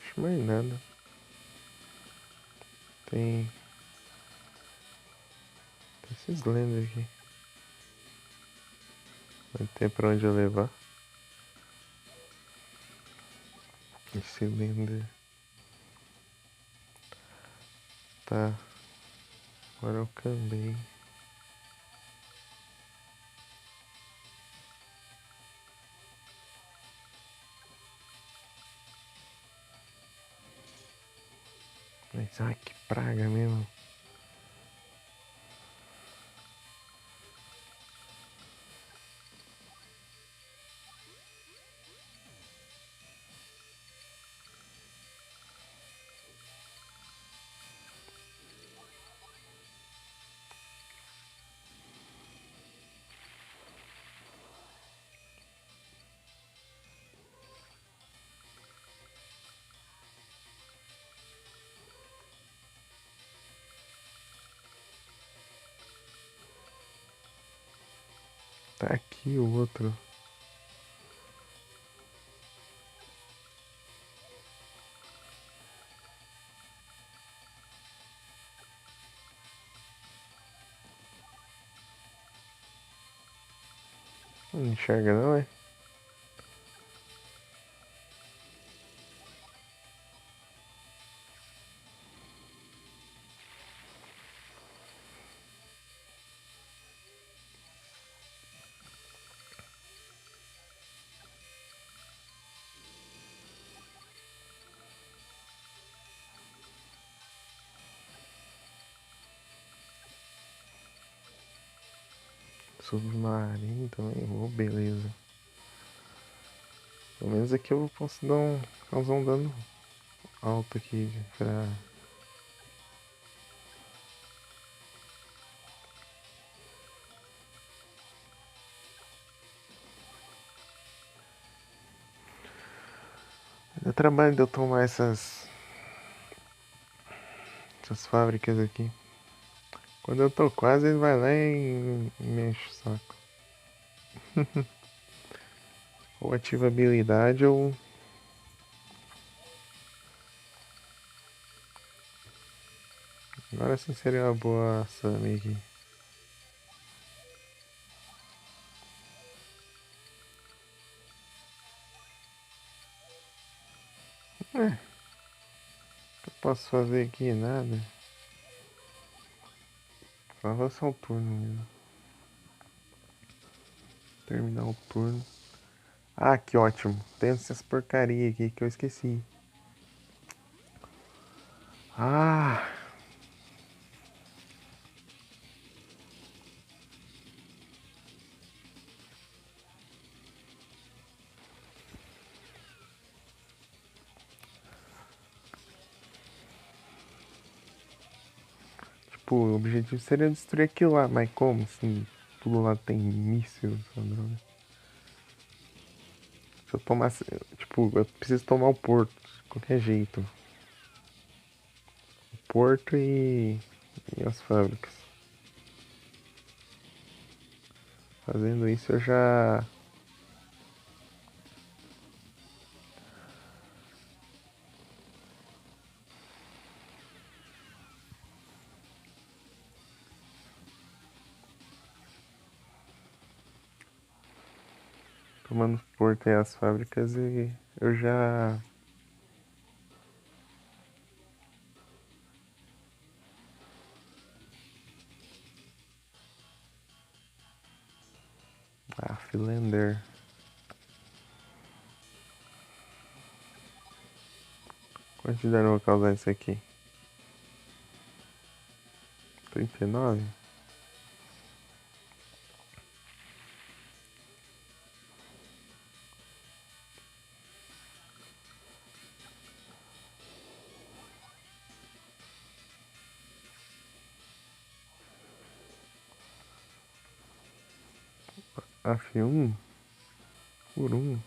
Acho mais nada. Tem. Tem esses lendas aqui. Vai ter pra onde eu levar. Esse lenda. Tá. Agora eu cambei. Mas ai, que praga mesmo. Tá aqui o outro. Não enxerga não, é? Submarino também, oh, beleza. Pelo menos aqui eu posso causar um dano alto aqui pra... Dá trabalho de eu tomar essas fábricas aqui. Quando eu tô quase, ele vai lá e me enche o saco. Ou ativa habilidade ou... Agora sim seria uma boa Sammy aqui. O que eu posso fazer aqui? Nada. Só avançar o turno mesmo. Terminar o turno. Ah, que ótimo. Tem essas porcaria aqui que eu esqueci. Ah! Tipo, o objetivo seria destruir aquilo lá, mas como assim? Tudo lá tem míssil, essa droga. Se eu tomasse. Tipo, eu preciso tomar o porto, de qualquer jeito. O porto e as fábricas. Fazendo isso eu já. Tomando o porto e as fábricas e eu já. Ah, Philander. Quanto de dano eu vou causar isso aqui? 39? F1 por 1.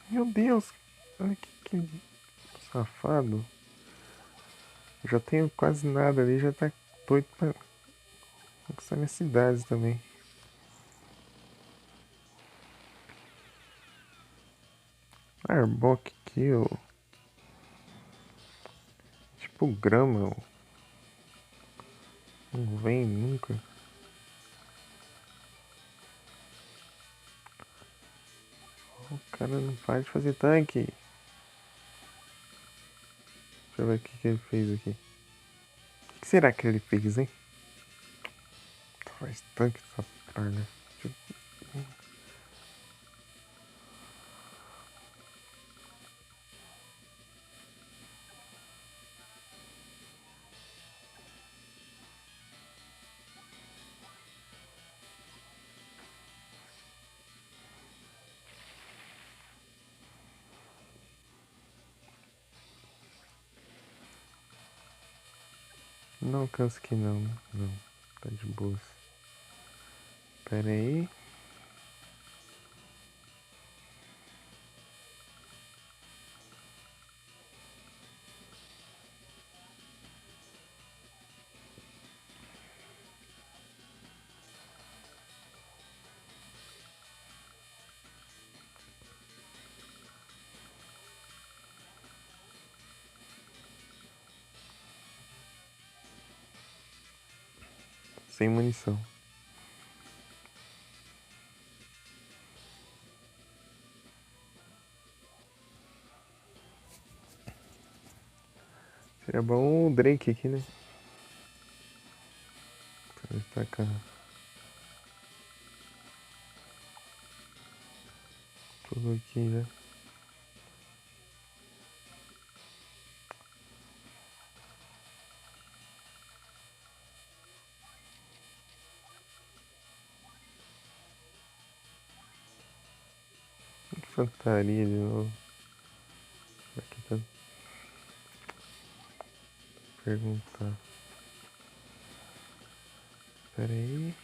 Meu Deus, olha que safado. Já tenho quase nada ali, já tá doido pra conquistar minhas cidades também. Arbok Kill. Tipo grama, não vem nunca. O cara não para de fazer tanque. Deixa eu ver o que ele fez aqui. O que será que ele fez, hein? Faz tanque essa praga. Não alcança aqui não, né? Não, tá de boas. Pera aí. sem munição. Seria bom o Drake aqui, né? Pra cá. Tudo aqui, né? Infantaria de novo. Aqui tá. Perguntar. Pera aí.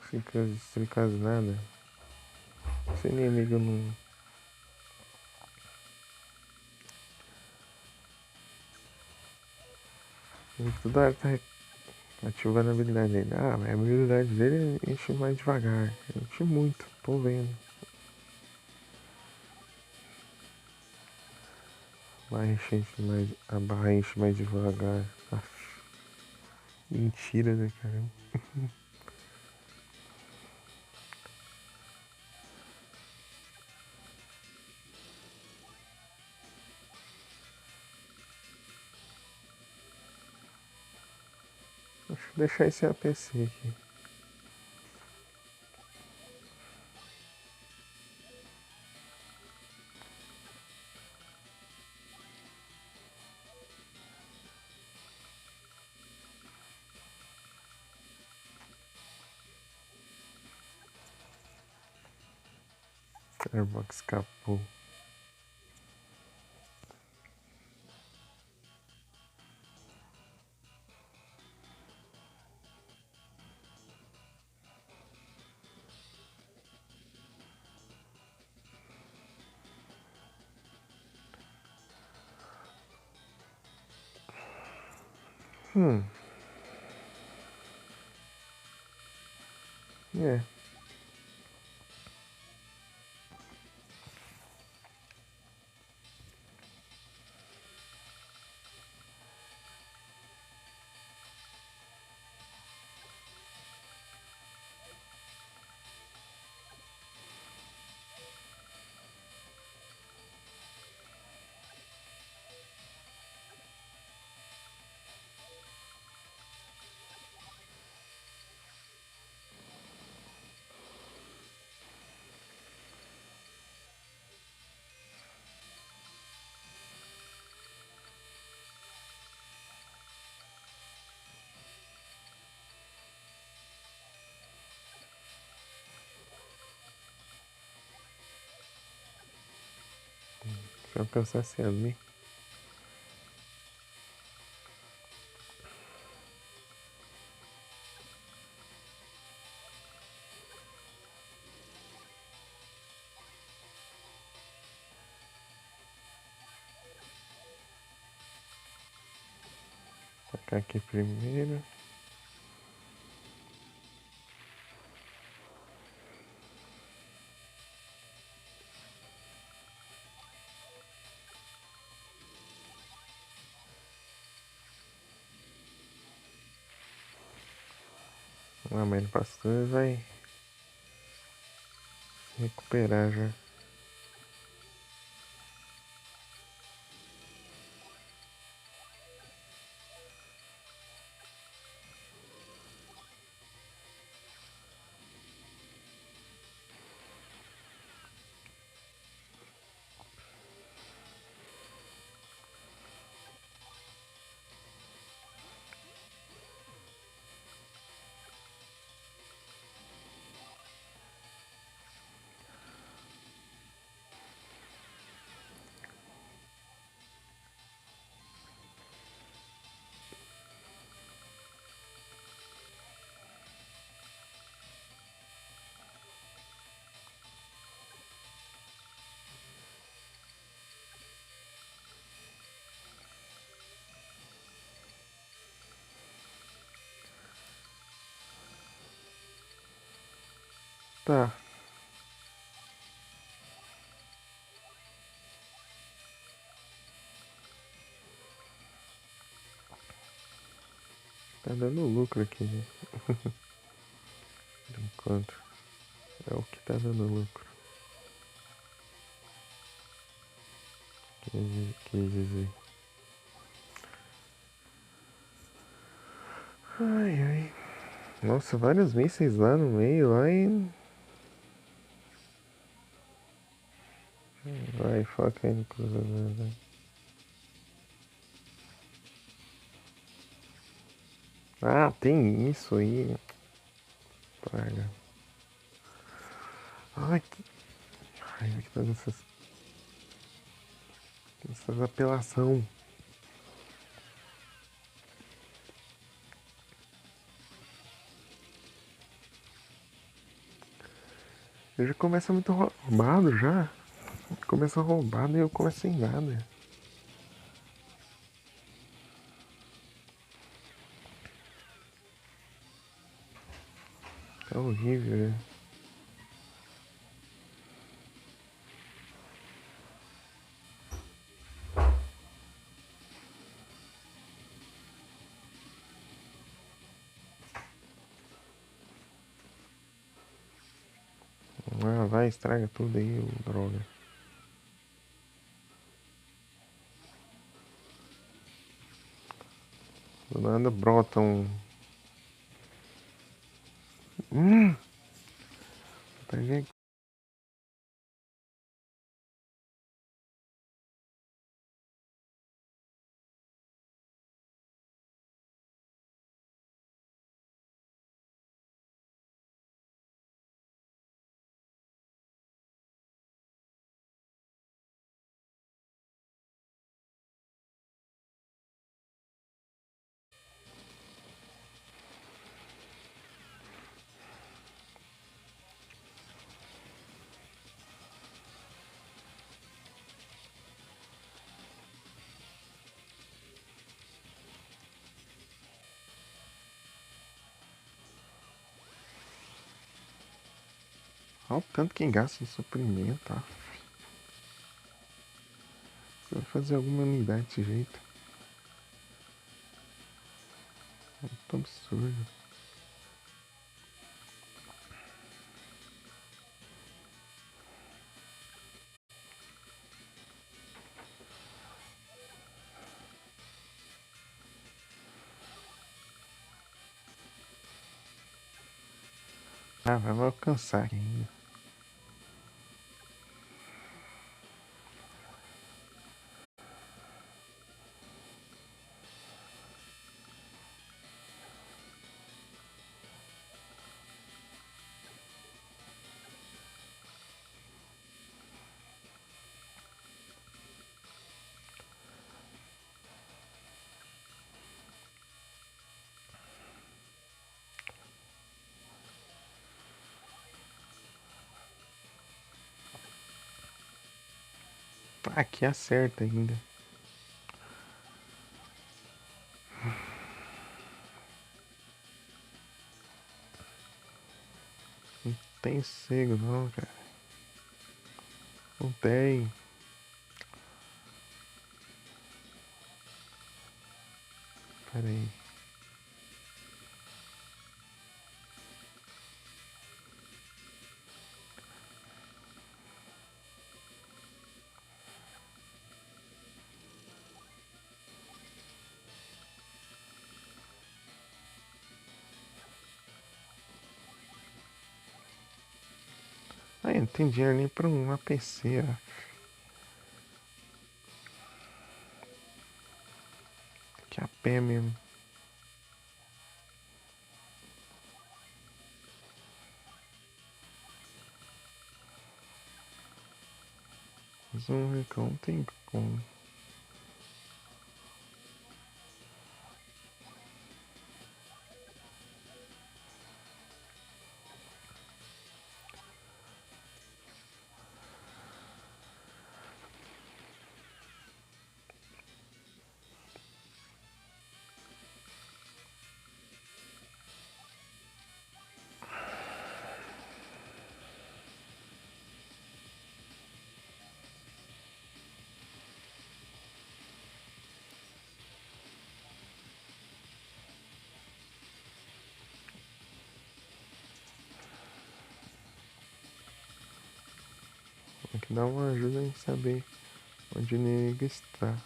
Fica explicar nada. Seu inimigo não. Toda hora tá ativando a habilidade dele. Ah, mas a habilidade dele enche mais devagar. Enche muito, tô vendo. A barra enche mais devagar. Aff, mentira, né, cara? Deixa eu deixar esse APC aqui. Airbox escapou. É. Se eu alcançasse ali. Tacar aqui primeiro. Ah, mas no pastor vai recuperar já. Tá. Tá dando lucro aqui, né? Por enquanto. É o que tá dando lucro. Quis dizer. Ai, ai. Nossa, vários mísseis lá no meio, lá e... Vai, foca aí no cruzador, vai. Ah, tem isso aí. Praga. Ai, que raiva que tá essas apelação. Eu já começa muito roubado já. Começa roubado e eu começo sem nada. É horrível, né? Ah, vai, estraga tudo aí, ô droga. Do nada brota um. Hum! Peguei. Olha o tanto que gasta em suprimento, tá? Você vai fazer alguma unidade desse jeito. Muito absurdo. Ah, vai alcançar aqui ainda. Aqui acerta ainda. Não tem sossego não, cara. Não tem. Pera aí. Ai, não tem dinheiro nem pra um APC, ó. Que a pé mesmo. Mas um recão não tem como. que dar uma ajuda em saber onde o inimigo está.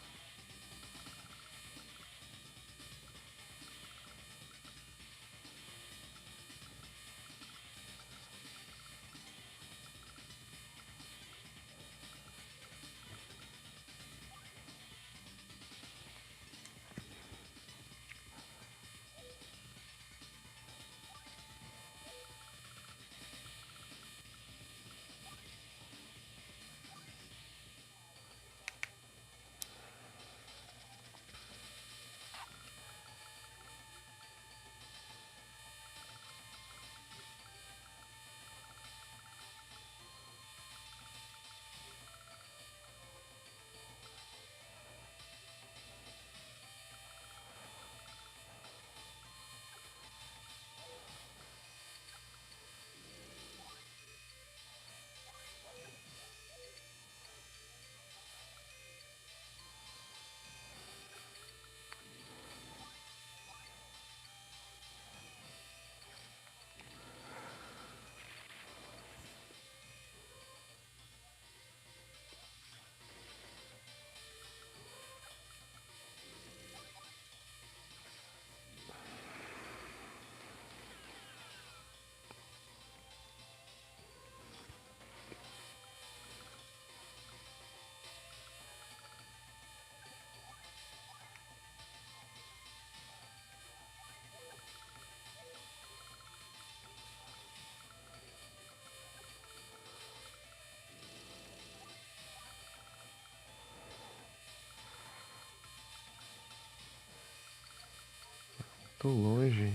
Tô longe.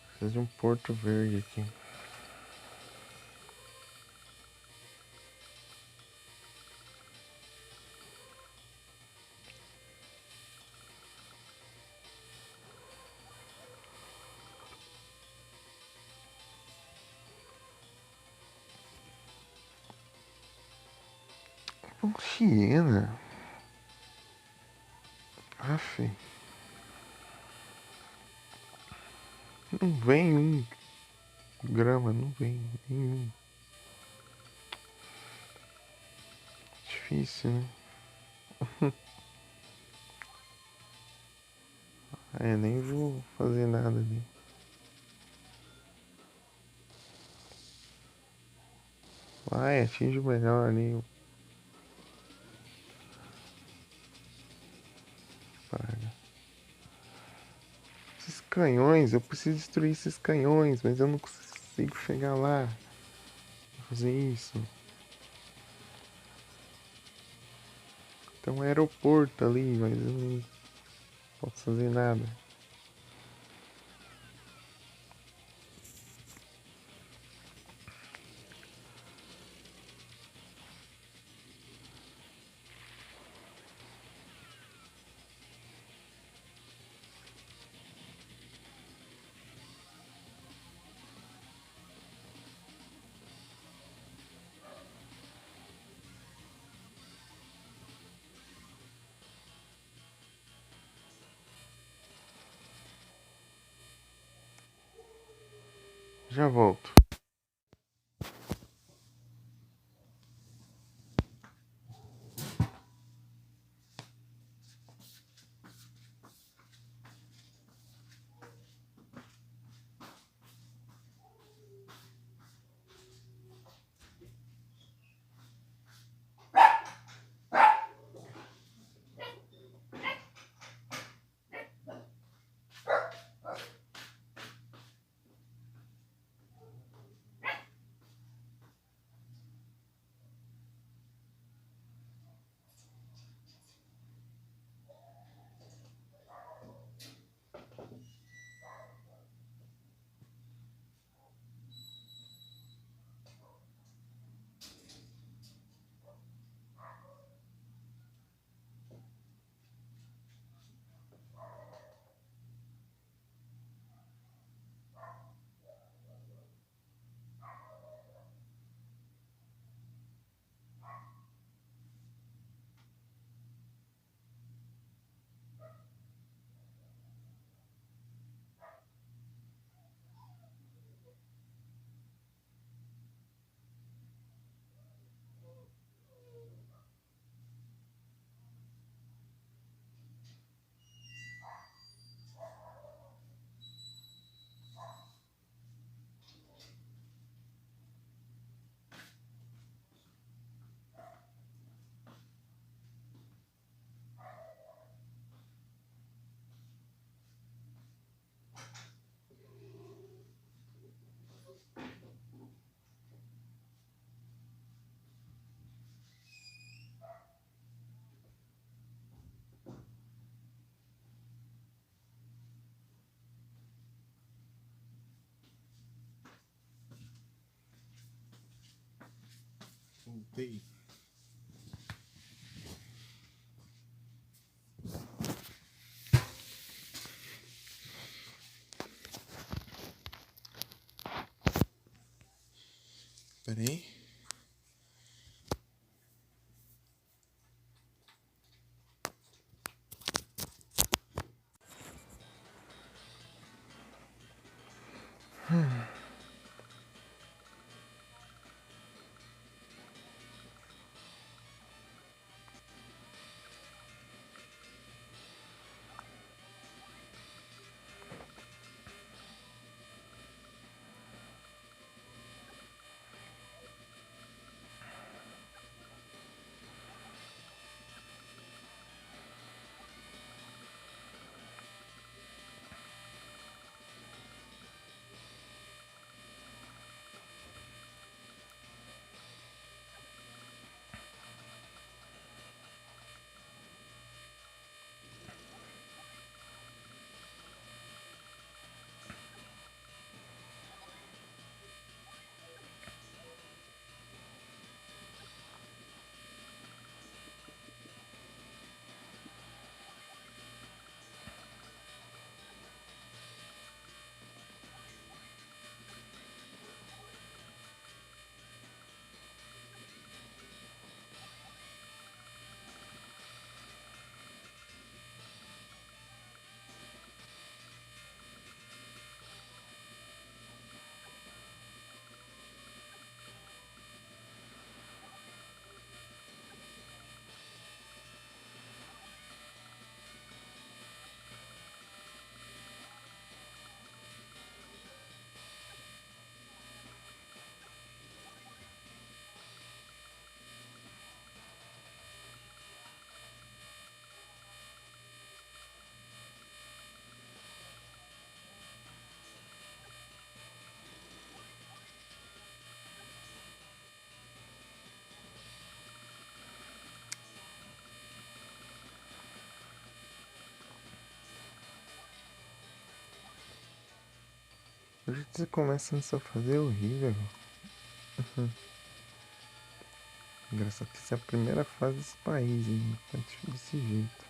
Preciso de um Porto Verde aqui. Ponchiena. Aff. Não vem 1 grama, não vem nenhum. Difícil, né? Nem vou fazer nada ali. Vai, atinge o melhor ali. Praga. Esses canhões, eu preciso destruir esses canhões, mas eu não consigo chegar lá. Vou fazer isso. Tem um aeroporto ali, mas eu não posso fazer nada. Já volto. Voltei. Pera aí. Hoje você começa a fazer horrível. Engraçado que essa é a primeira fase desse país, hein? Tá desse jeito.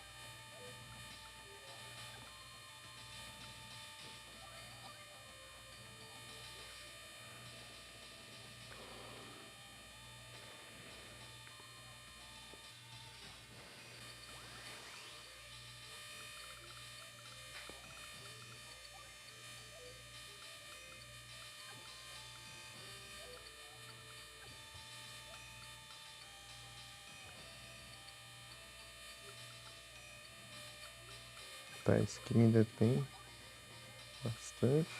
Tá, esse aqui ainda tem bastante.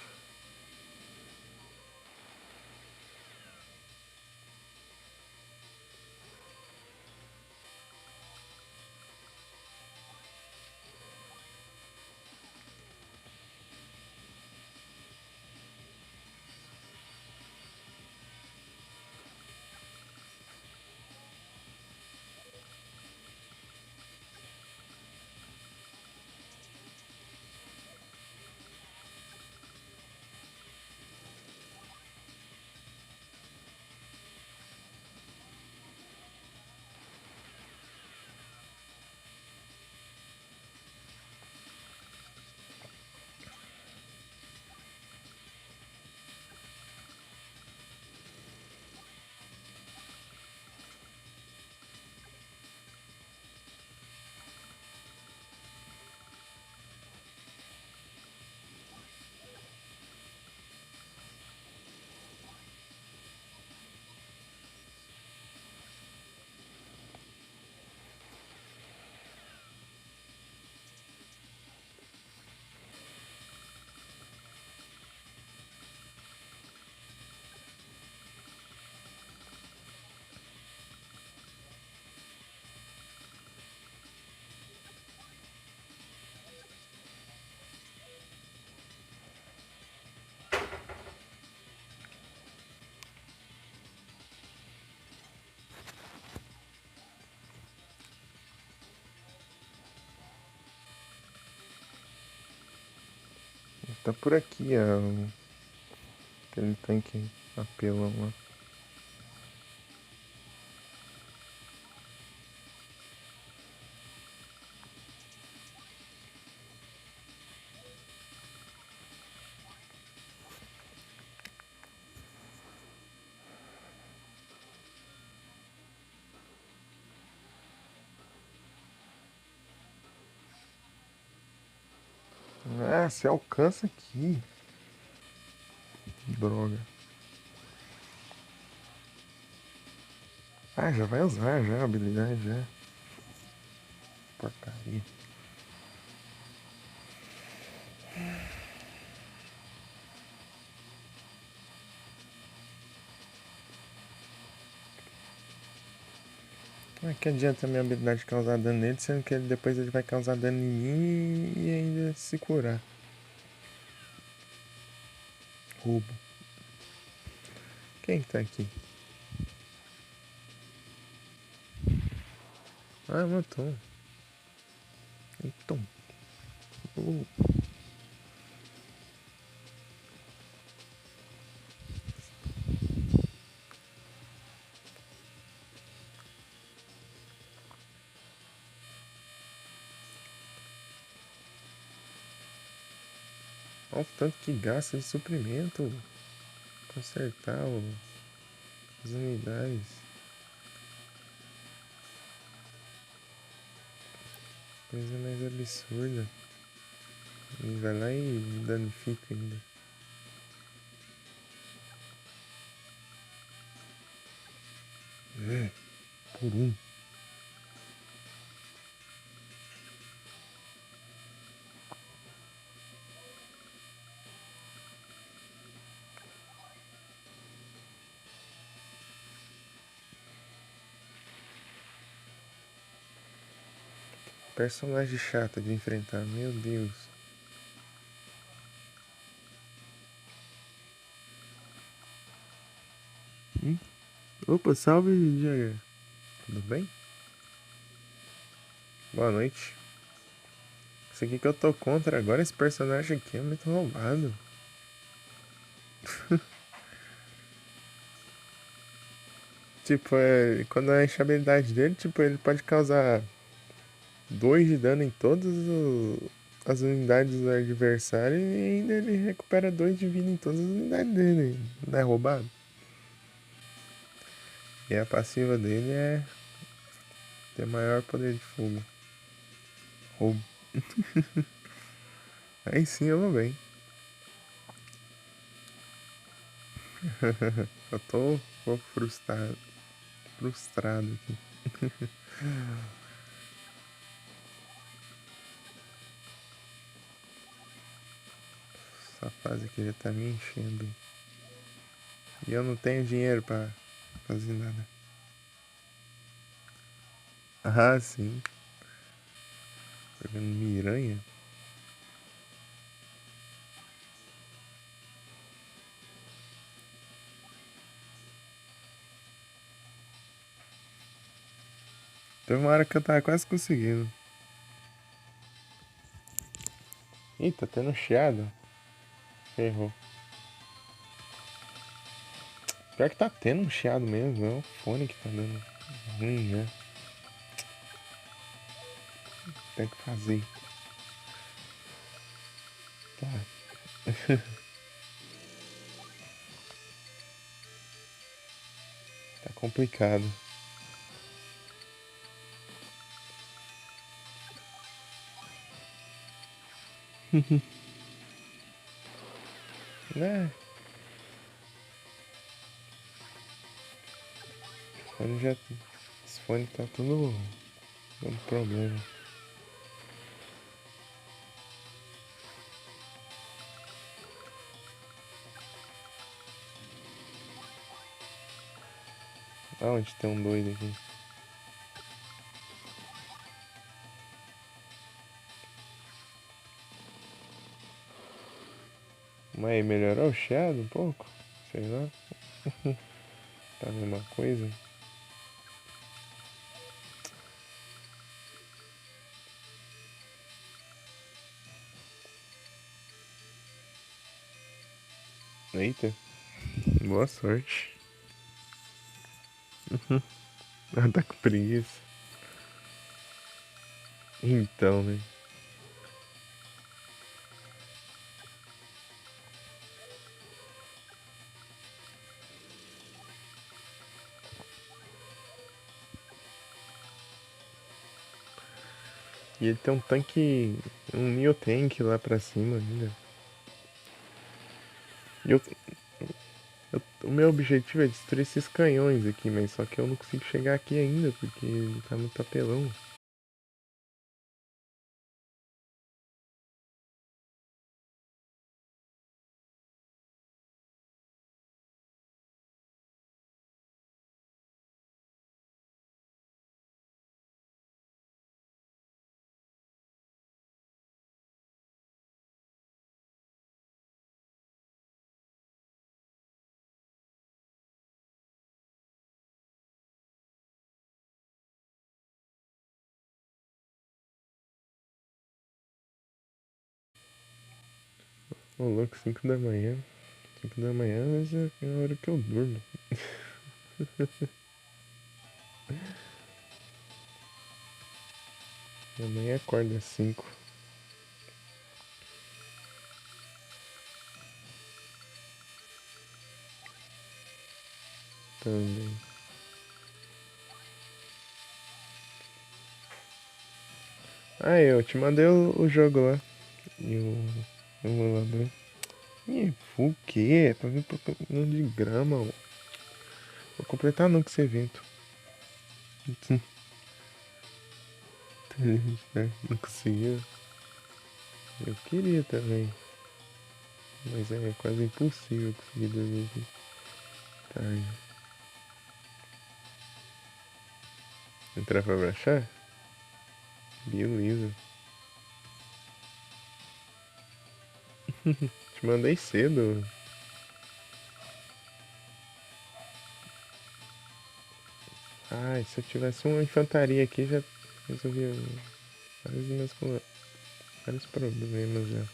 Tá por aqui, aquele tanque apelão lá. Ah, você alcança aqui. Droga. Ah, já vai usar já a habilidade já. Porcaria. Ah, que adianta a minha habilidade causar dano nele, sendo que depois ele vai causar dano em mim e ainda se curar. Roubo. Quem que tá aqui? Ah, matou. Então. Olha o tanto que gasta de suprimento. Consertar as unidades. Coisa mais absurda. E vai lá e danifica ainda. Por um. Personagem chato de enfrentar, meu Deus. Opa, salve, Jagger. Tudo bem? Boa noite. Esse aqui que eu tô contra agora, esse personagem aqui é muito roubado. Tipo, quando a habilidade dele, tipo, ele pode causar 2 de dano em todas as unidades do adversário e ainda ele recupera 2 de vida em todas as unidades dele. Não é roubado? E a passiva dele é ter maior poder de fogo. Roubo. Aí sim eu vou bem. Eu tô frustrado. Frustrado aqui. Essa fase aqui já tá me enchendo. E eu não tenho dinheiro pra fazer nada. Ah, sim. Jogando miranha. Teve uma hora que eu tava quase conseguindo. Ih, tá tendo chiado. Ferrou. Pior que tá tendo um chiado mesmo. É o fone que tá dando ruim, né? Tem que fazer. Tá. Tá complicado. Né? O fone já. Esse fone tá tudo dando problema. Aonde tem um doido aqui? Mas aí melhorou o chiado um pouco? Sei lá. Tá a mesma coisa? Eita. Boa sorte. Ah, tá com preguiça. Então, né? E ele tem um tanque, um Neo Tank lá pra cima ainda. E o meu objetivo é destruir esses canhões aqui, mas só que eu não consigo chegar aqui ainda, porque ele tá muito apelão. Ô louco, 5 da manhã. 5 da manhã, mas é a hora que eu durmo. Minha mãe acorda às 5 também. Ah, eu te mandei o jogo lá. E o emulador. Ih, o quê? É pra vir pro caminhão de grama, ó. Vou completar nunca esse evento. Não conseguiu. Eu queria também. Mas é quase impossível conseguir dormir aqui tarde. Entrar pra baixar? Beleza. Te mandei cedo. Ai, se eu tivesse uma infantaria aqui já resolvia vários problemas já.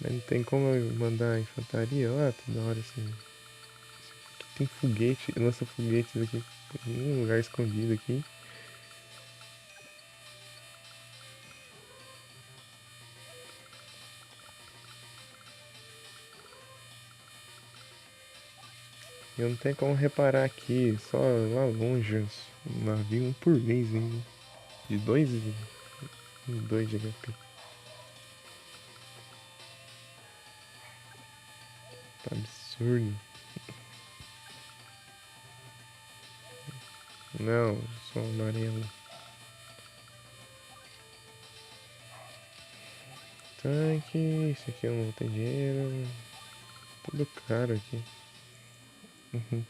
Mas não tem como eu mandar a infantaria lá toda hora assim. Tem foguete, lança foguetes aqui em um lugar escondido aqui. E eu não tenho como reparar aqui, só lá longe, um navio um por vez ainda. De 2 de HP. Tá absurdo. Não, só amarelo. Tanque, isso aqui eu não tenho dinheiro. Tudo caro aqui. Uhum.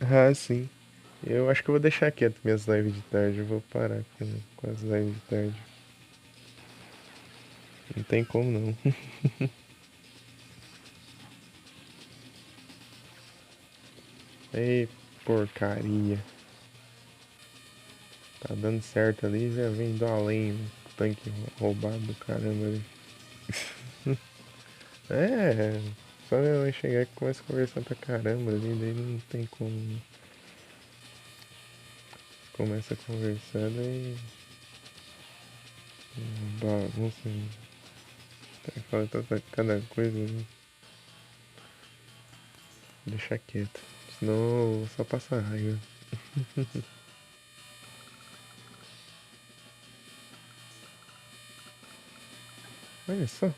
Ah, sim. Eu acho que eu vou deixar quieto minhas lives de tarde. Eu vou parar com as lives de tarde. Não tem como não. Ei, porcaria. Tá dando certo ali, já vem do além. Tanque roubado do caramba ali. É, só minha mãe chegar e começa a conversar pra caramba ali, daí não tem como. Né? Começa a conversar, daí. Bagunça. Fala tanta cada coisa, né? Deixa quieto. Senão só passa raiva. Olha só.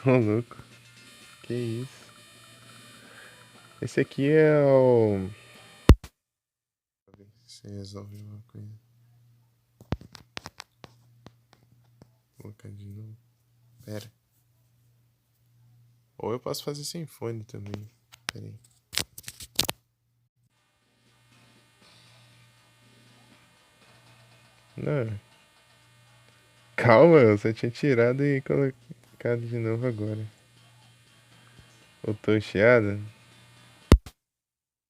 Ô louco. Que isso. Esse aqui é o. Pra ver se resolve uma coisa. Vou colocar de novo. Pera. Ou eu posso fazer sem fone também. Pera aí. Não. Calma, eu só tinha tirado e colocado de novo agora. Eu tô chiado?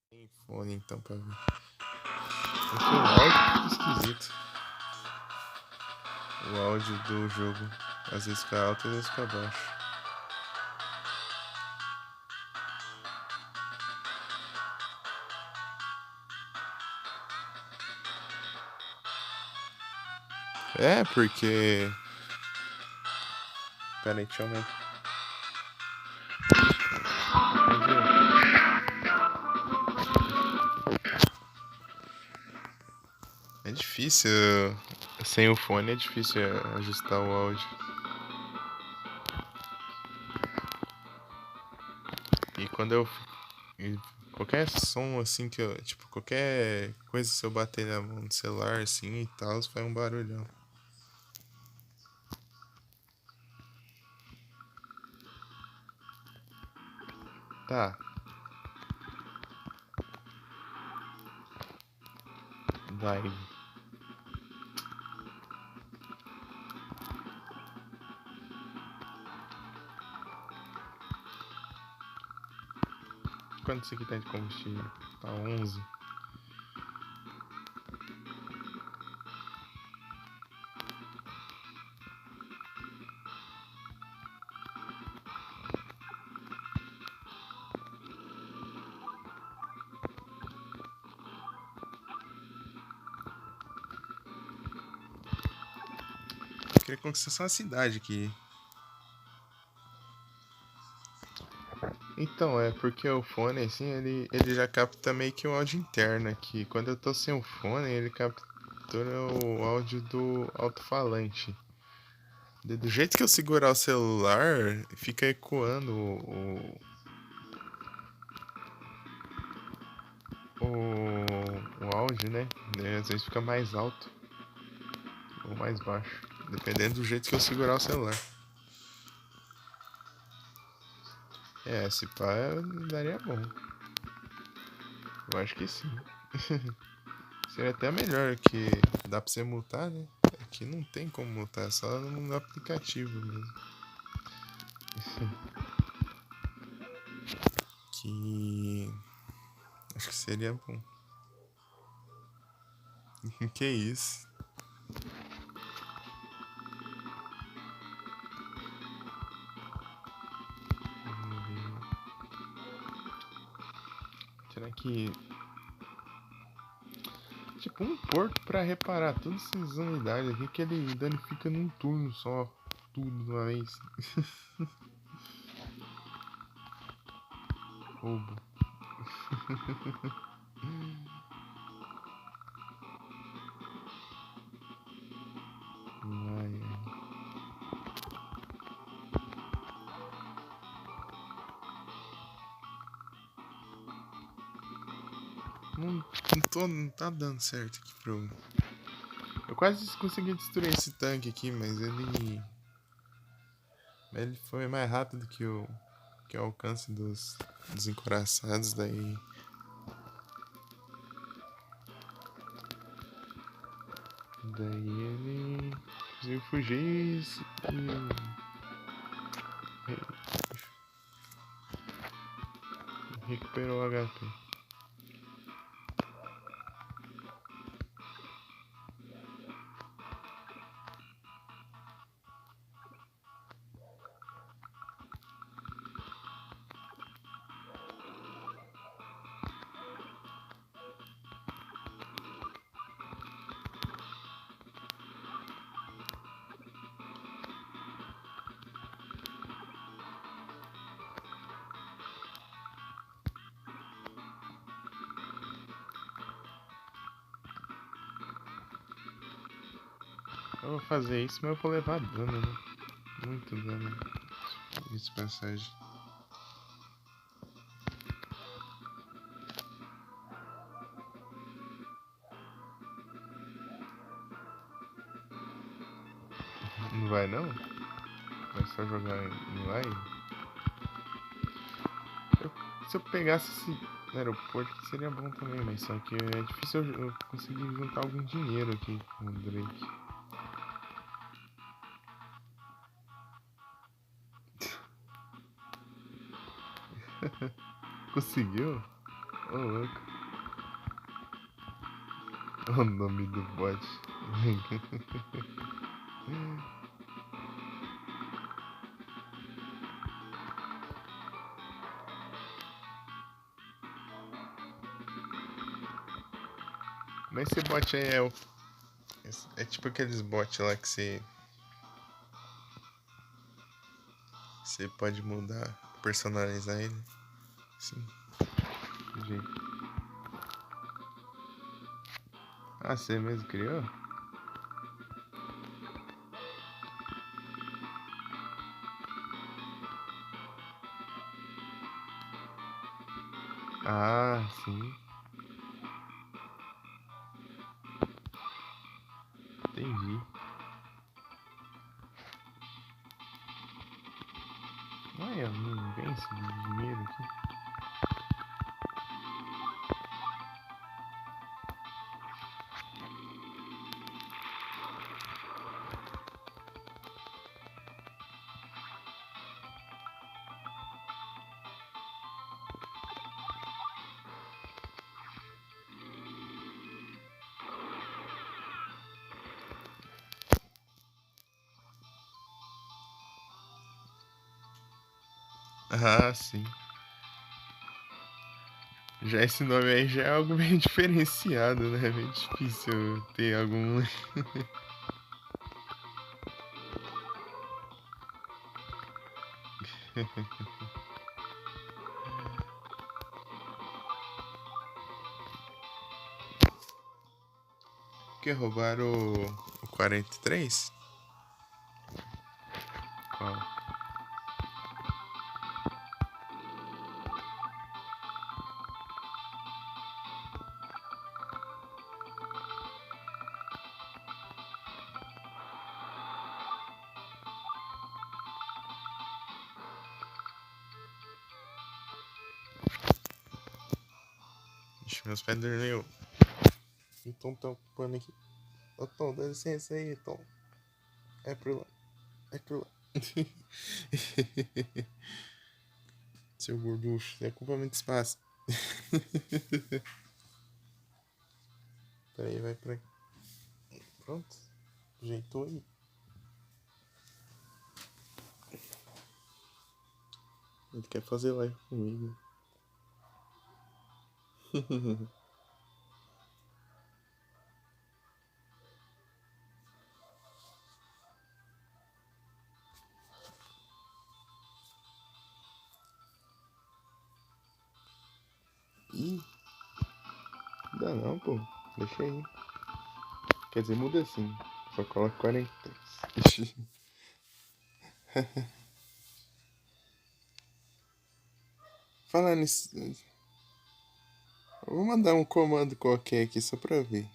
Sem fone então pra ver. Enfim, o áudio fica esquisito. O áudio do jogo. Às vezes fica alto, às vezes fica baixo. É, porque. Pera aí, deixa eu ver. É difícil. Sem o fone é difícil ajustar o áudio. E quando eu. e Qualquer som assim que eu. Tipo, qualquer coisa se eu bater na mão no celular assim e tal, faz um barulhão. Tá, vai. Quanto isso aqui tá de combustível? Tá 11. Eu queria conquistar só a cidade aqui. Então, é porque o fone, assim, ele já capta meio que o áudio interno aqui. Quando eu tô sem o fone, ele captura o áudio do alto-falante. Do jeito que eu segurar o celular, fica ecoando o áudio, né? Às vezes fica mais alto ou mais baixo, dependendo do jeito que eu segurar o celular. É, se pá, daria bom. Eu acho que sim. Seria até melhor que dá pra você multar, né? Aqui não tem como multar, só no aplicativo mesmo. Que acho que seria bom. Que isso? Será que tipo um porto pra reparar todas essas unidades aqui que ele danifica num turno só, tudo de uma vez? Roubo. Ai, ai. Não tá dando certo aqui pro. Eu quase consegui destruir esse tanque aqui, mas ele foi mais rápido que o alcance dos encoraçados, daí ele conseguiu fugir e recuperou o HP. Eu vou fazer isso, mas eu vou levar dano, né? Muito dano. Isso, passagem. Não vai não? Vai só jogar em vai? Se eu pegasse esse aeroporto aqui seria bom também, mas só que é difícil eu conseguir juntar algum dinheiro aqui com o Drake. Conseguiu? Ô louco. O nome do bot. Mas esse bot aí É tipo aqueles bots lá que você pode mudar, personalizar ele. Sim. Jeito. Ah, você mesmo criou? Ah, sim. Entendi. Olha, não vem esse dinheiro aqui. Ah, sim. Já esse nome aí já é algo bem diferenciado, né? É bem difícil ter algum. Que roubaram o 43? Qual? Ixi, meus pés dormiu. O Tom tá ocupando aqui. Ô Tom, dá licença aí, Tom. É pro lá. É pro lá. Seu gorducho, você ocupa muito espaço. Peraí, vai pra aí. Pronto. Ajeitou aí. Ele quer fazer live comigo. Ih, dá não, pô. Deixa aí. Quer dizer, muda assim. Só coloca 43. Falar nisso. Vou mandar um comando qualquer aqui só pra ver.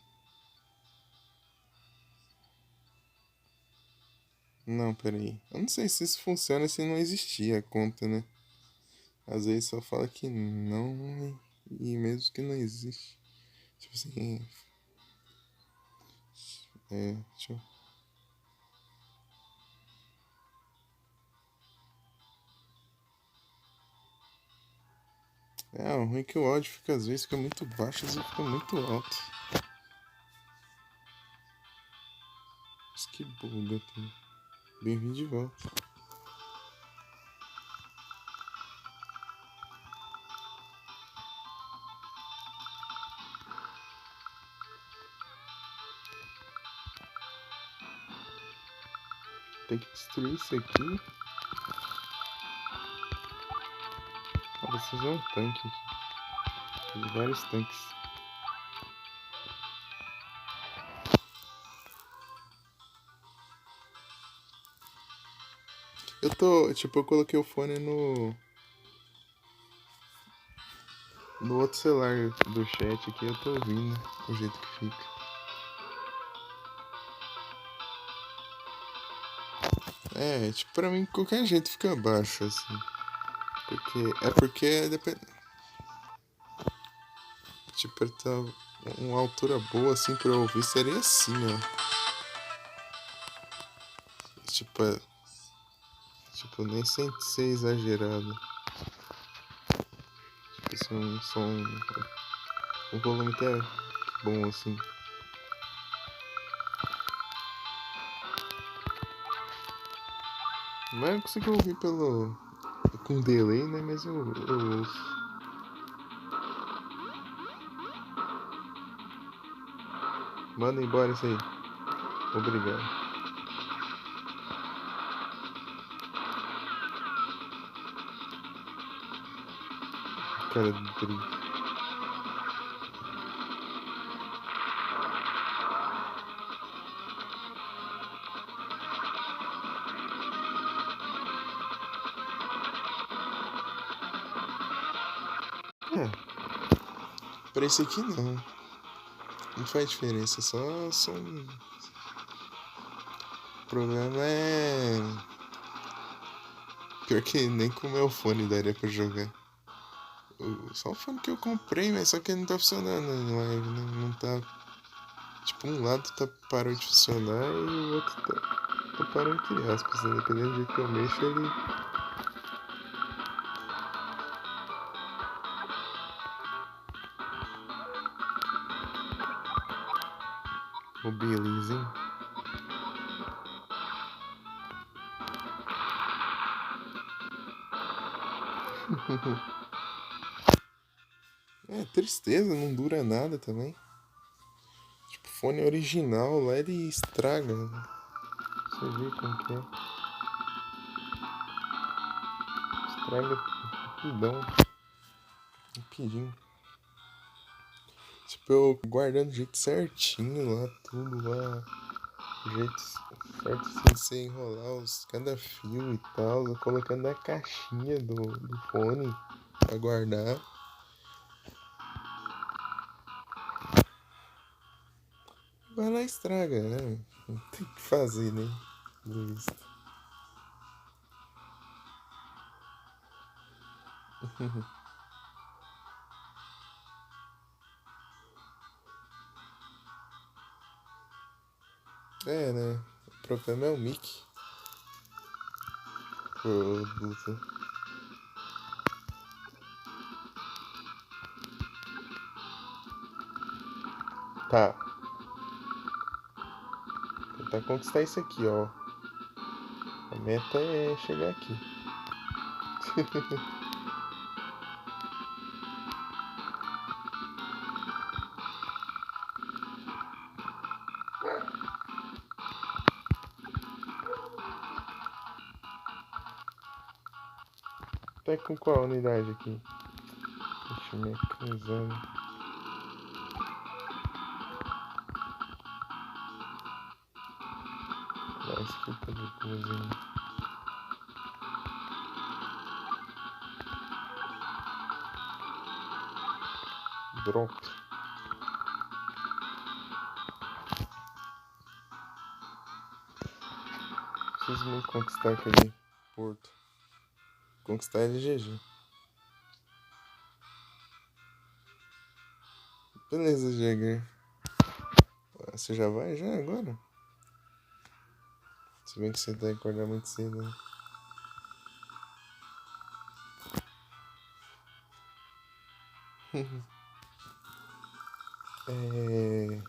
Não, peraí. Eu não sei se isso funciona se não existir a conta, né? Às vezes só fala que não e mesmo que não existe. Tipo assim. Deixa eu. O ruim é que o áudio fica às vezes fica muito baixo, às vezes fica muito alto. Mas que buga, pô. Bem-vindo de volta. Tem que destruir isso aqui. Ah, vou fazer um tanque aqui. Fazer vários tanques. Eu tô. Tipo, eu coloquei o fone no outro celular do chat aqui. Eu tô ouvindo o jeito que fica. Tipo, pra mim qualquer jeito fica baixo, assim. Porque tipo, pra tá uma altura boa, assim, pra eu ouvir seria assim, ó. Tipo, nem sem ser exagerado. Tipo, assim, um som. Um volume até bom, assim. Vai conseguir ouvir com delay, né? Mas eu ouço. Manda embora isso aí. Obrigado. Cara do Tri. Pra esse aqui não. Não faz diferença, só são. O problema é. Pior que nem com o meu fone daria pra jogar. Só o fone que eu comprei, mas só que ele não tá funcionando em live, né? Não tá. Tipo, um lado tá parou de funcionar e o outro tá parando entre aspas, né? Dependendo do jeito que eu mexo, ele. Mobiliza, hein? É, tristeza, não dura nada também. Tipo, fone original lá ele estraga. Você vê como que é. Estraga rapidão. Rapidinho. Tipo, eu guardando do jeito certinho lá, tudo lá. Do jeito certo assim, você enrolar cada fio e tal. Eu colocando na caixinha do fone pra guardar. Vai lá e estraga, né? Não tem o que fazer, né? Isso. É, né? O problema é o mic. O Bluetooth. Tá. Tentar conquistar isso aqui, ó. A meta é chegar aqui. Tá com qual unidade aqui? Deixa eu mecanizando. Esse aqui tá de boazinha. Drop. Preciso me conquistar aquele porto. Conquistar LGG. Beleza, Jagger. Você já vai já agora? Se bem que você deve acordar muito cedo, né? É...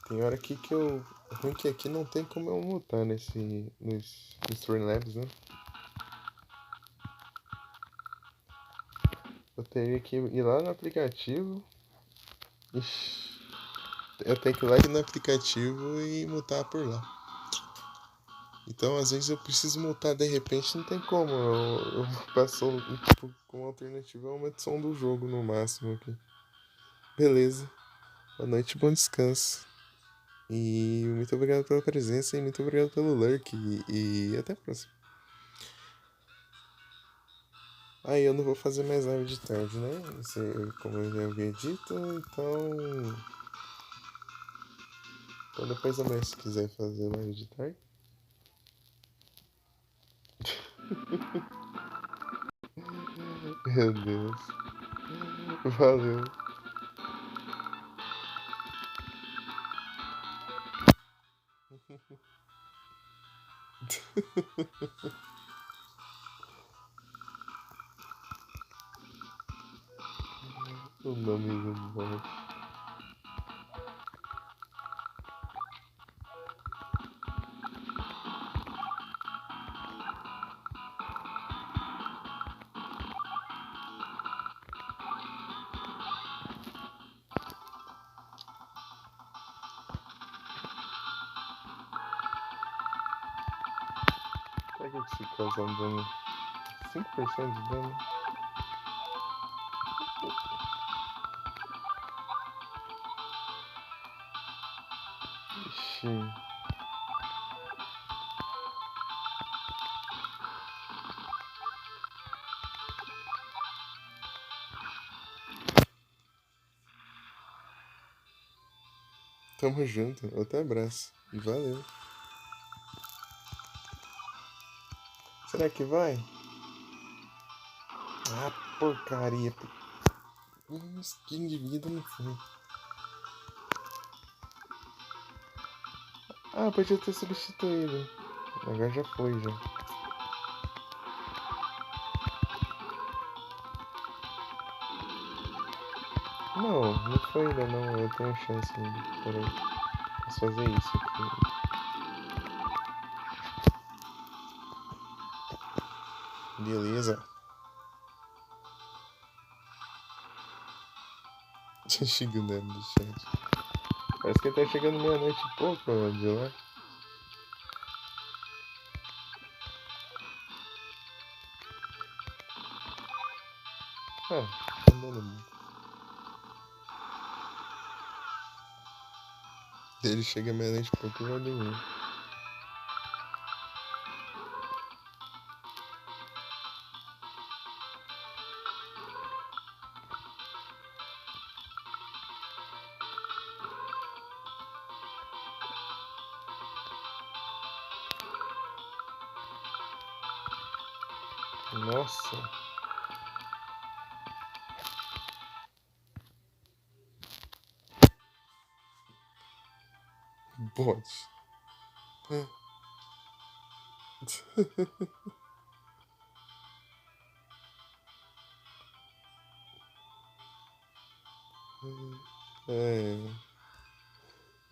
Tem hora aqui que eu. Ruim que aqui não tem como eu mutar nos Streamlabs, né? Eu teria que ir lá no aplicativo. Ixi, eu tenho que ir lá no aplicativo e mutar por lá. Então, às vezes eu preciso mutar de repente, não tem como. Eu passo, tipo, como alternativa, é uma edição do jogo no máximo aqui. Beleza. Boa noite, bom descanso. E muito obrigado pela presença e muito obrigado pelo lurk. E até a próxima. Aí eu não vou fazer mais live de tarde, né? Como eu já havia dito, então depois da manhã se quiser fazer live de tarde. Meu Deus. Valeu. O nome do bom. ver se causa um dano. 5% de dano. Ixi. Tamo junto, outro abraço. E valeu. Será que vai? Ah, porcaria. Um skin de vida não foi. Ah, podia ter substituído. Agora já foi, já. Não, não foi ainda não. Eu tenho chance ainda. Peraí. Posso fazer isso aqui. Beleza. Chegando no chat. Parece que tá chegando meia-noite e pouco de lá. Ah, tá andando muito. Ele chega meia-noite e pouco e vai dormir. Nossa. Bot. É.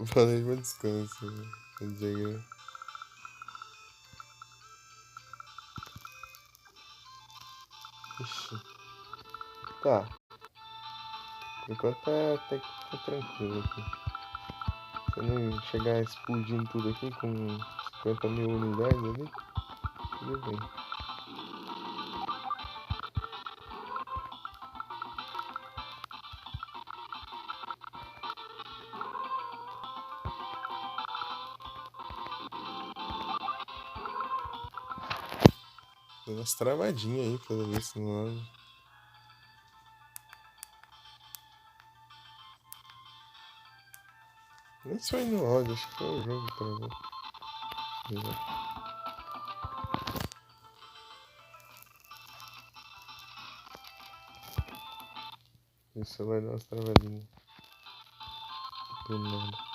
Falei meu descanso, Diego. Ixi. Tá. Por enquanto tá até que tá tranquilo aqui. Se eu não chegar explodindo tudo aqui com 50 mil unidades ali, tudo bem. Tem umas travadinhas aí, pelo visto, no lado. Nem foi no áudio, acho que foi o jogo que travou. Isso vai dar umas travadinhas. Do nada.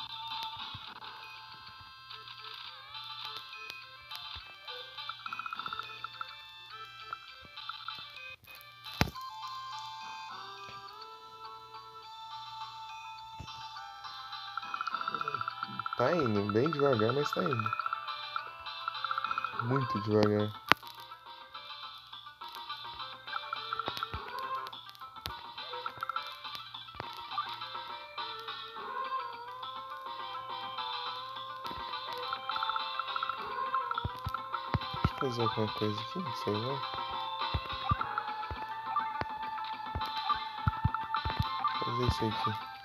Tá indo, bem devagar, mas tá indo. Muito devagar. Deixa eu fazer alguma coisa aqui, não sei lá. Fazer isso aqui.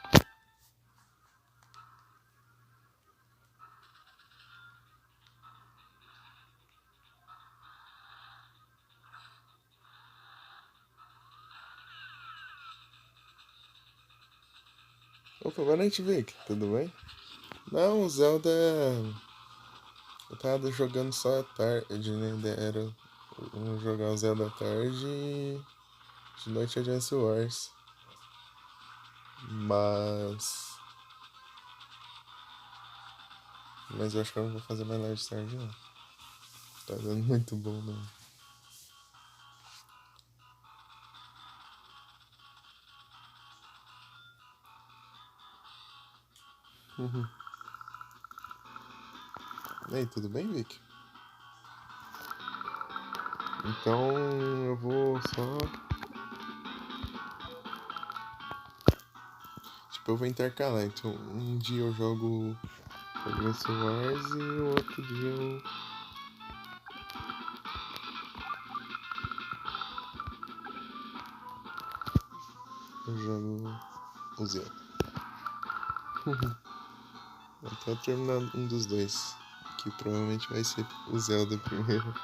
Opa, boa noite, Vic. Tudo bem? Não, o Zelda. Eu tava jogando só à tarde, né? Era. Vamos jogar o Zelda à tarde e. De noite é Advance Wars. Mas. Mas eu acho que eu não vou fazer mais live de tarde, não. Tá dando muito bom, não. E aí, tudo bem, Vic? Então eu vou só. Tipo, eu vou intercalar. Então, um dia eu jogo Advance Wars e o outro dia eu eu jogo o Zelda. Até eu terminar um dos dois, que provavelmente vai ser o Zelda primeiro.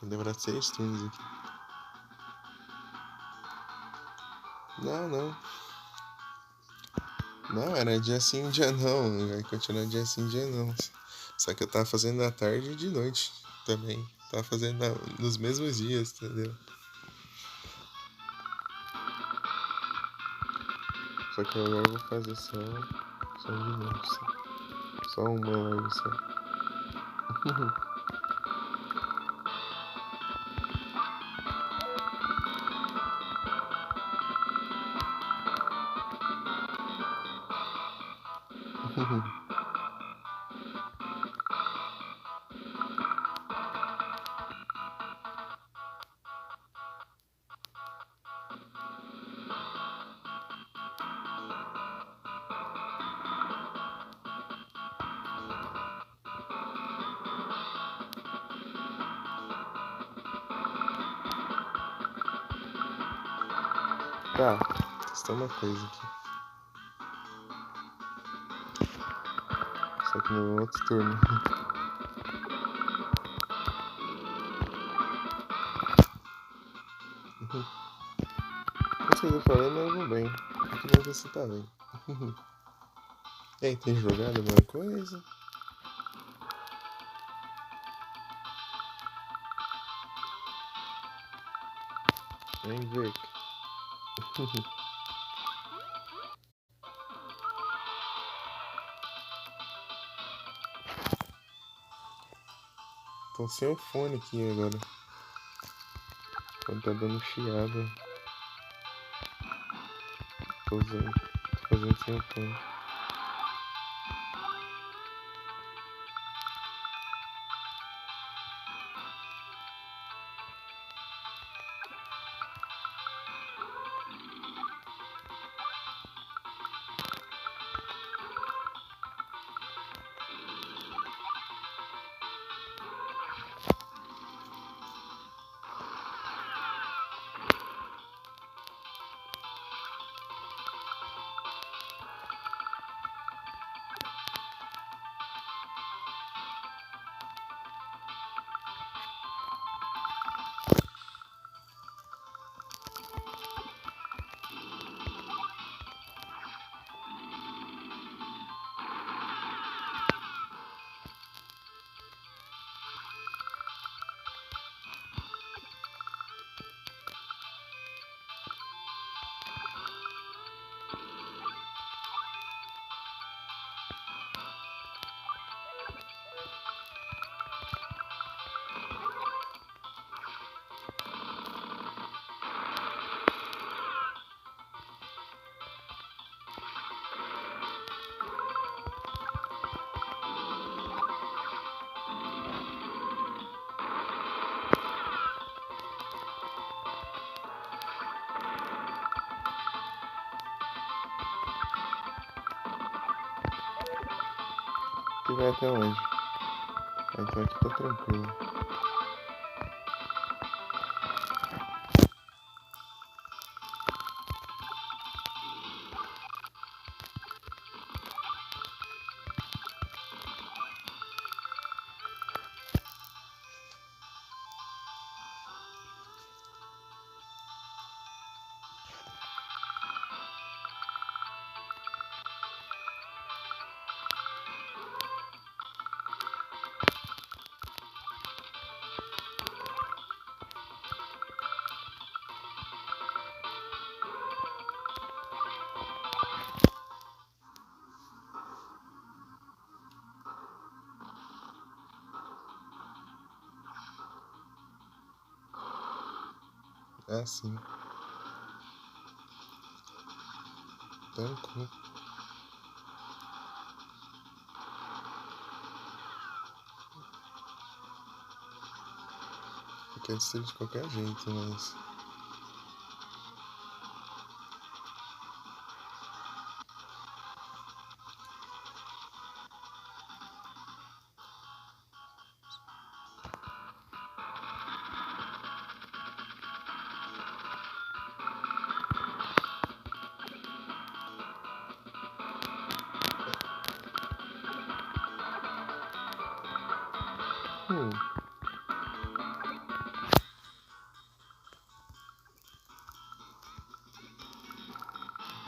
Vai demorar 6 turnos aqui. Não. Não, era dia sim, dia não. Vai continuar dia sim, dia não. Só que eu tava fazendo na tarde e de noite também. Tava fazendo nos mesmos dias, entendeu? Só que agora eu vou fazer só de novo, só uma live só. Tá, testar uma coisa aqui. Só que no outro turno. Não sei se eu falei, mas eu vou bem. Que bom que você tá bem. E aí, tem jogado alguma coisa? Vem ver. Tô sem o fone aqui agora. Quando tá dando chiado. Tô fazendo sem o fone. Que vai até onde? Então aqui tá tranquilo. Ah, sim. Tranquilo. quer ser de qualquer jeito, mas...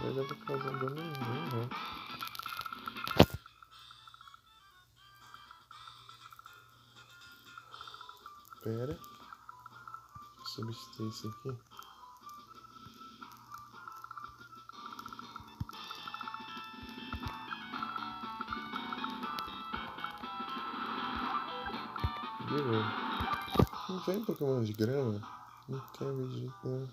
Vai dar pra causar dano nenhum, né? Pera. Substituir isso aqui. Virou. Não vem Pokémon de grama? Não quer ver de jeito nenhum.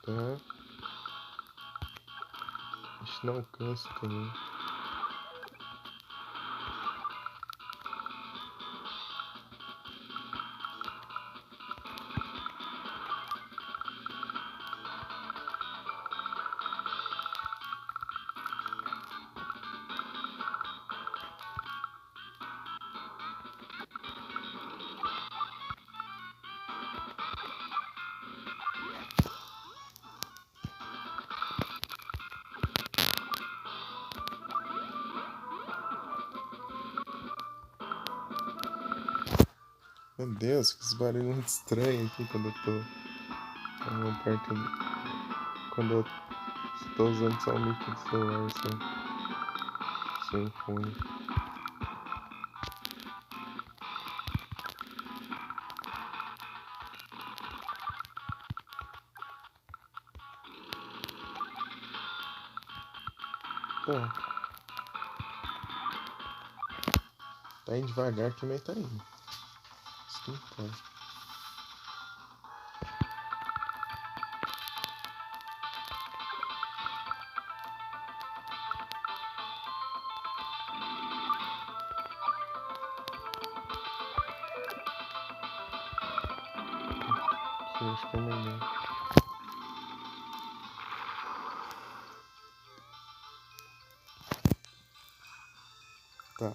Tá. Acho que não alcança também. Meu Deus, que esse barulho muito estranho aqui quando eu tô perto quando eu estou usando só o mic do celular sem fone. Bom, tá indo devagar aqui, mas tá indo. Isso não importa. Aqui acho que é melhor. Tá.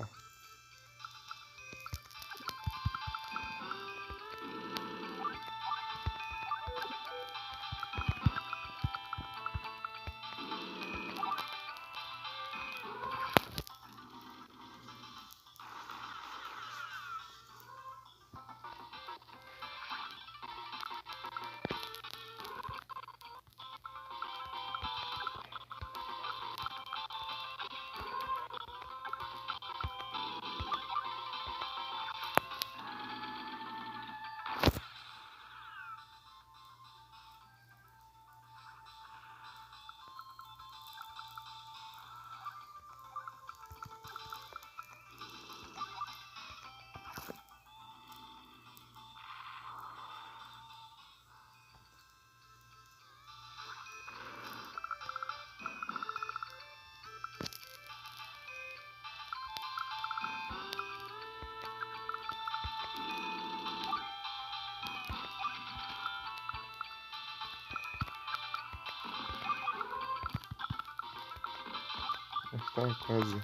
Tá quase.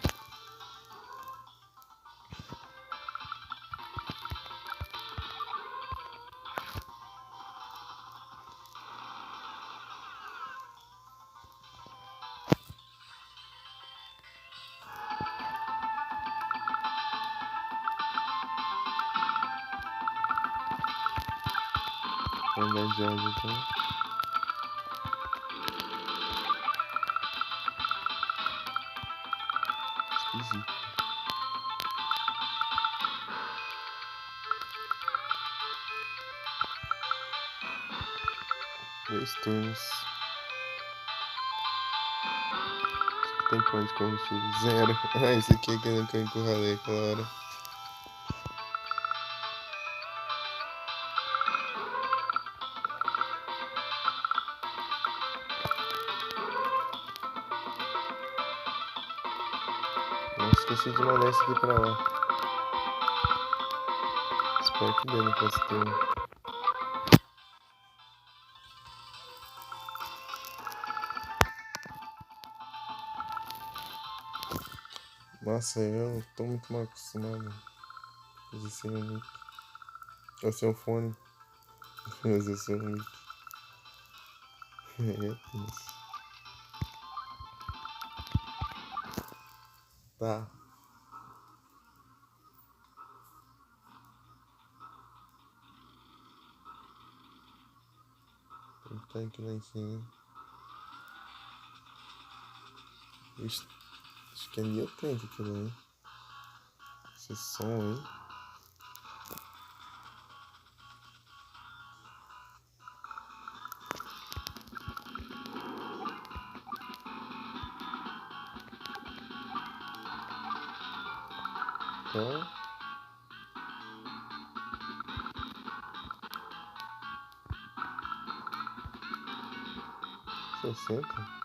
Andar de asa, então. Esquisito. 2 turnos. Tem quanto de combustível? 0. Ah, esse aqui é aquele que eu encurralei aquela hora. esqueci de mandar esse aqui pra lá. Espero que dê no próximo turno. Nossa, eu tô muito mal acostumado a fazer sem o mic. Ou sem o fone. Fazer sem o mic. É tenso. Tá. Tem tanque lá em cima. Ixi, acho que ali eu tenho aquilo aí. Esse som aí. Então. 60.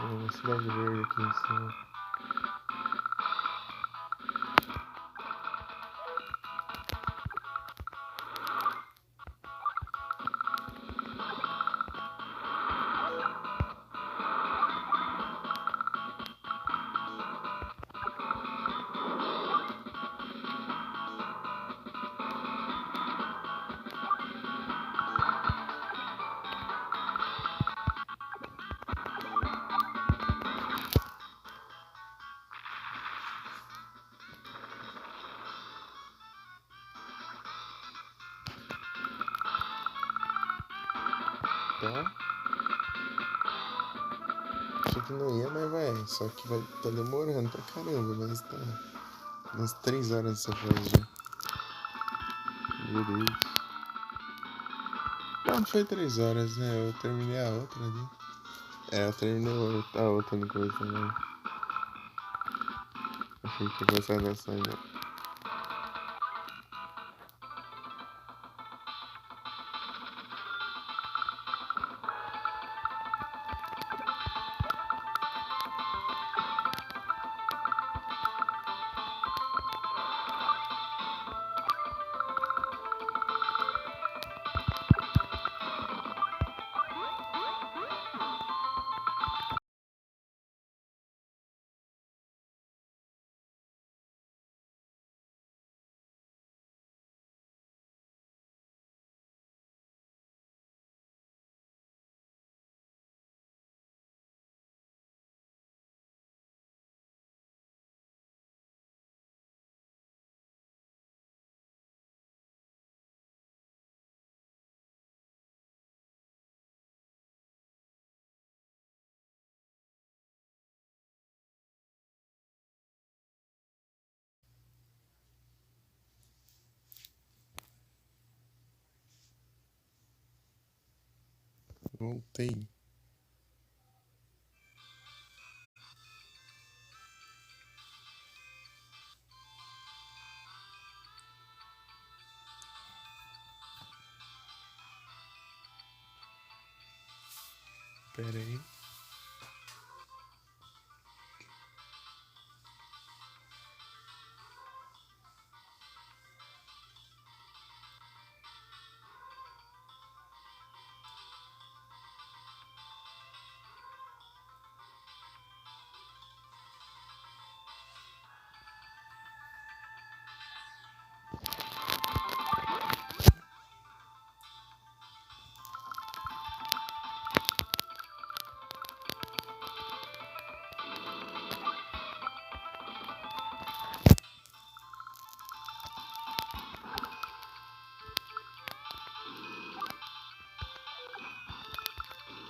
Uma cidade verde aqui em cima. Tá? Achei que não ia, mas vai. Só que vai tá demorando pra caramba, mas tá umas 3 horas essa fase já. Meu Deus. Não foi 3 horas, né? Eu terminei a outra ali. É, eu terminei a outra no começo também. Achei que tinha começado nessa aí, não. Voltei. Pera aí.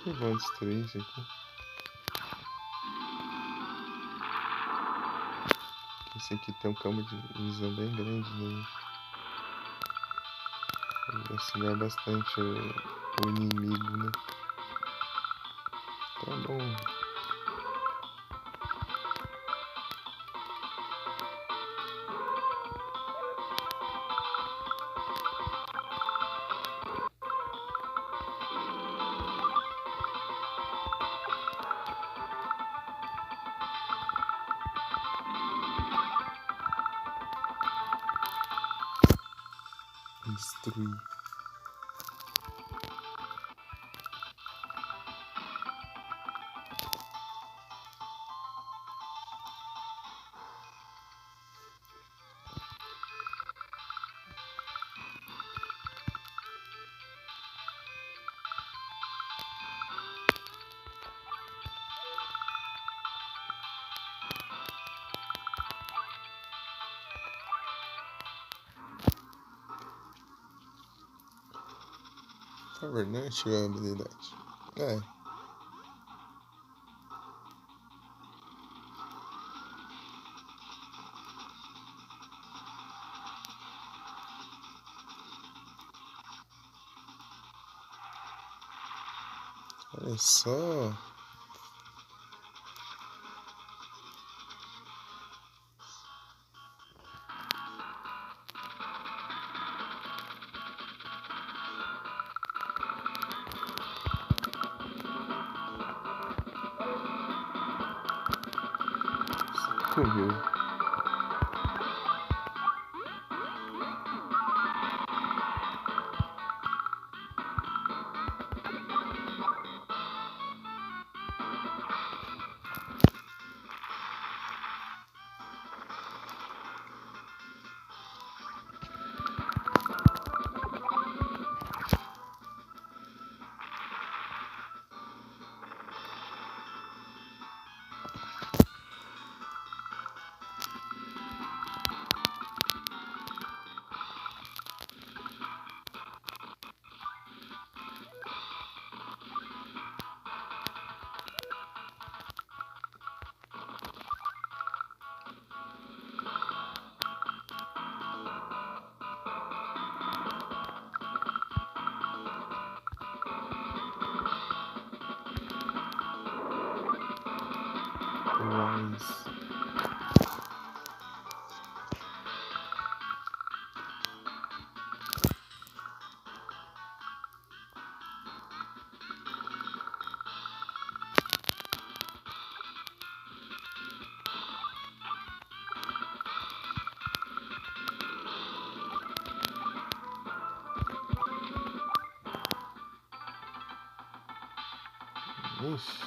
Eu vou destruir isso aqui. Esse aqui tem um campo de visão bem grande, né? auxiliar bastante o inimigo, né? Tá bom. Destruir. Por favor, não ative a habilidade. É. Olha só. Sumiu. Mas... Ixi.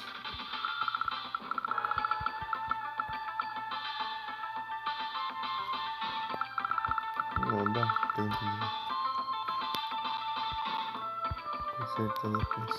Não dá tempo de acertar depois.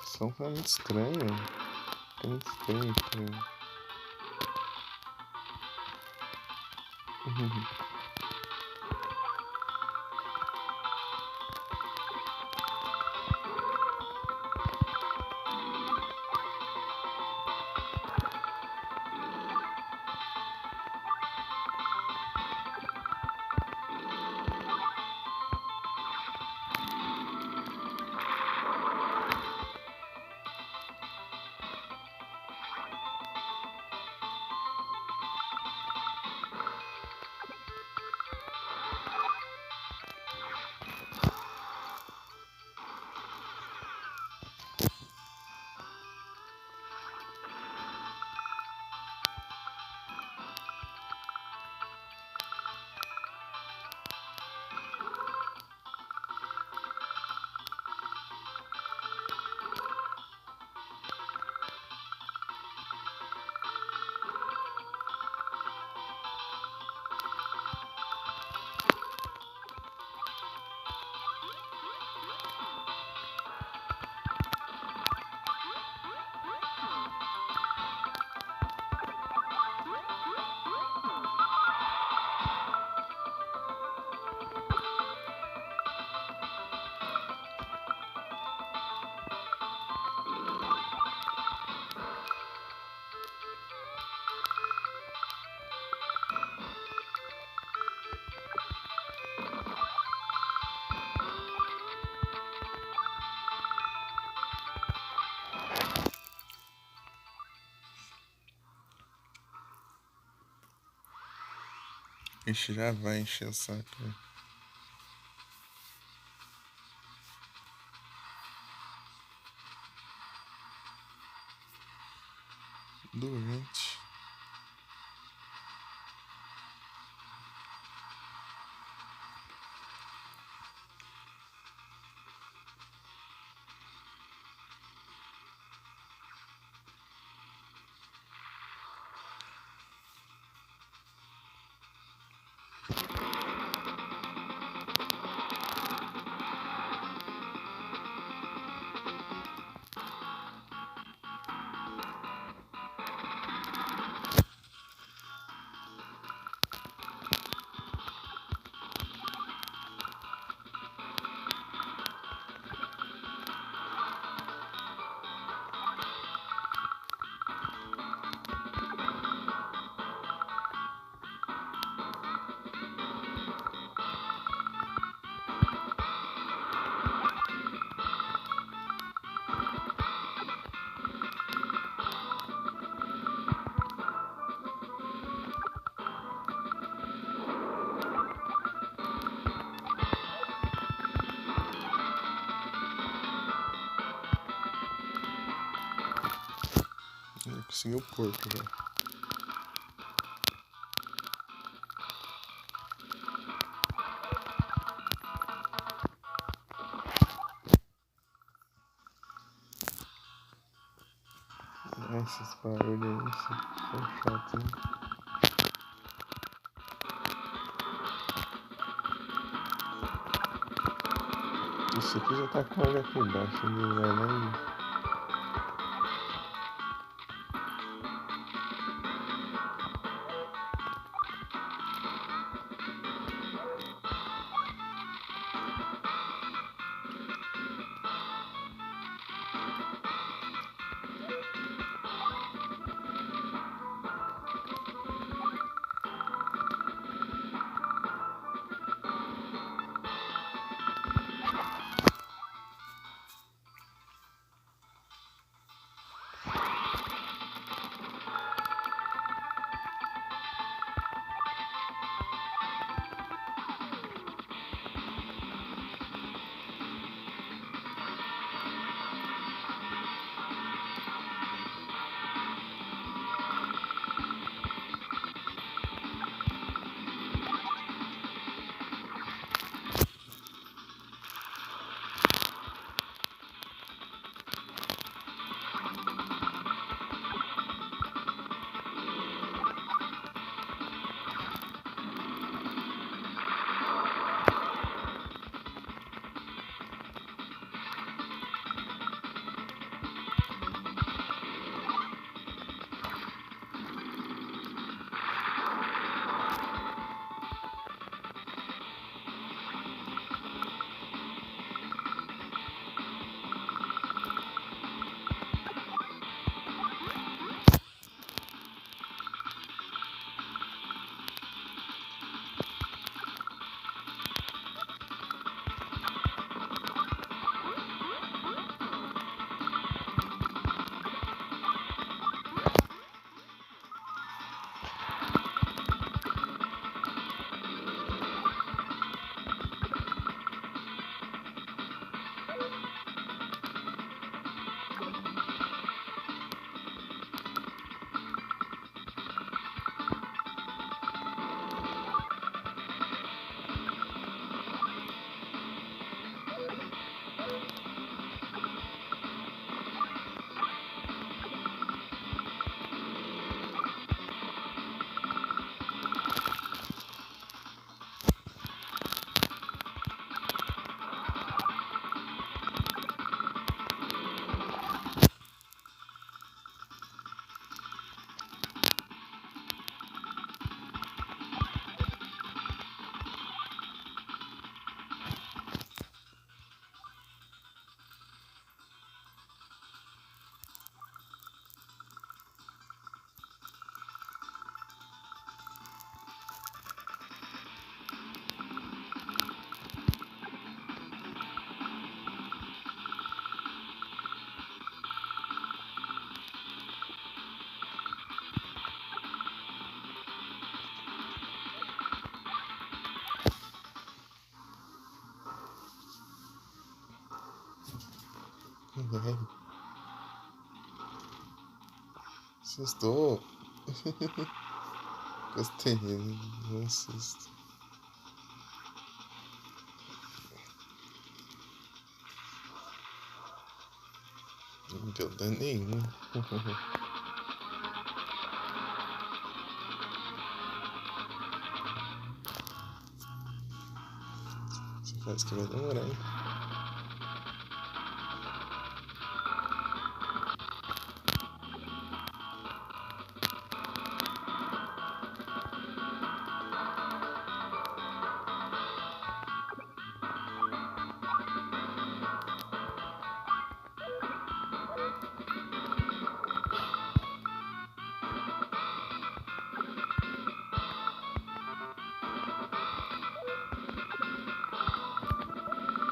O som tá muito estranho. Tá muito estranho, cara. Ixi, já vai encher o saco, né? Doente. Eu consegui o porco já. Esses barulhos aí são chatos, hein? Isso aqui já tá com água aqui embaixo, não vai nem. Ai, assustou. Gostei, não assusta. Não deu dano nenhum. Você faz que vai demorar, hein?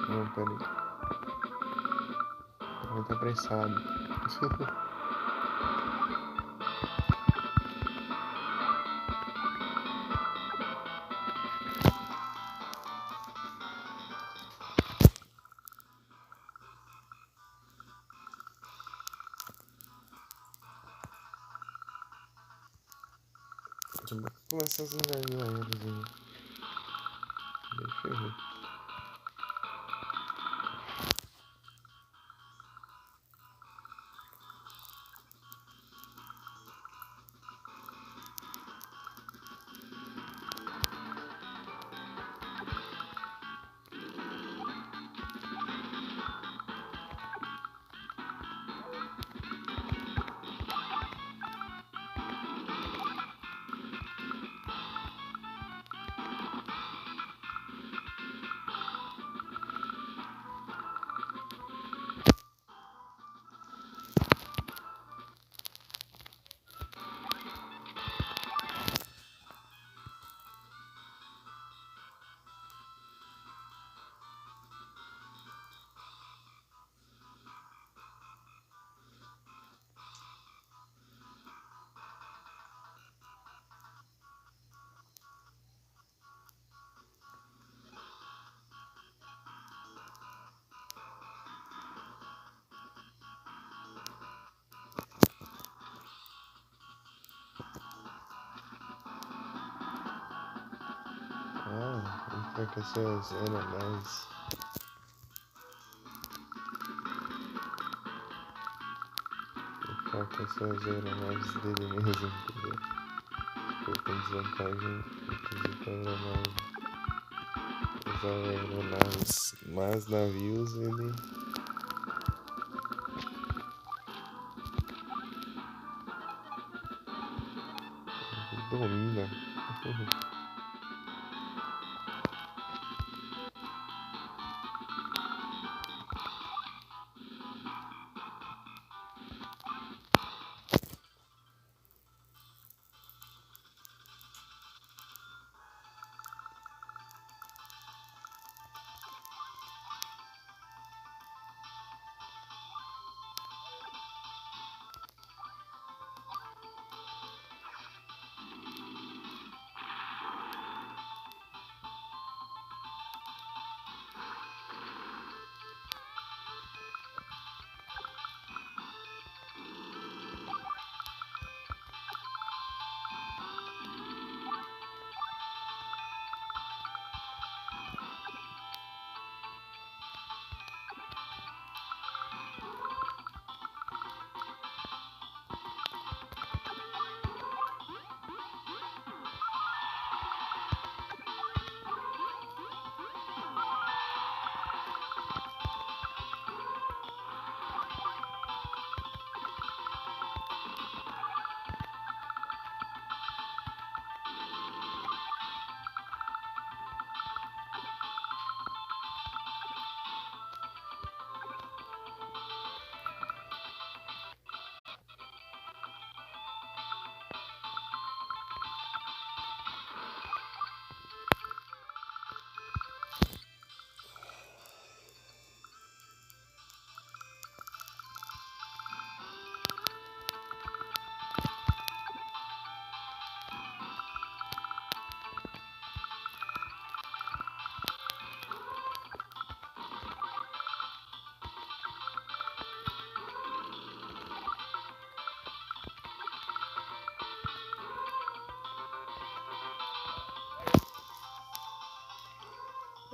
Não, peraí. Vai estar apressado. Vou começar a desenhar eles aí. Bem ferrou. Ah, enfraqueceu a zona mais. Enfraqueceu a zona mais dele mesmo, entendeu? Ficou com desvantagem, inclusive para aeronaves. Usar aeronaves, mas navios ele domina.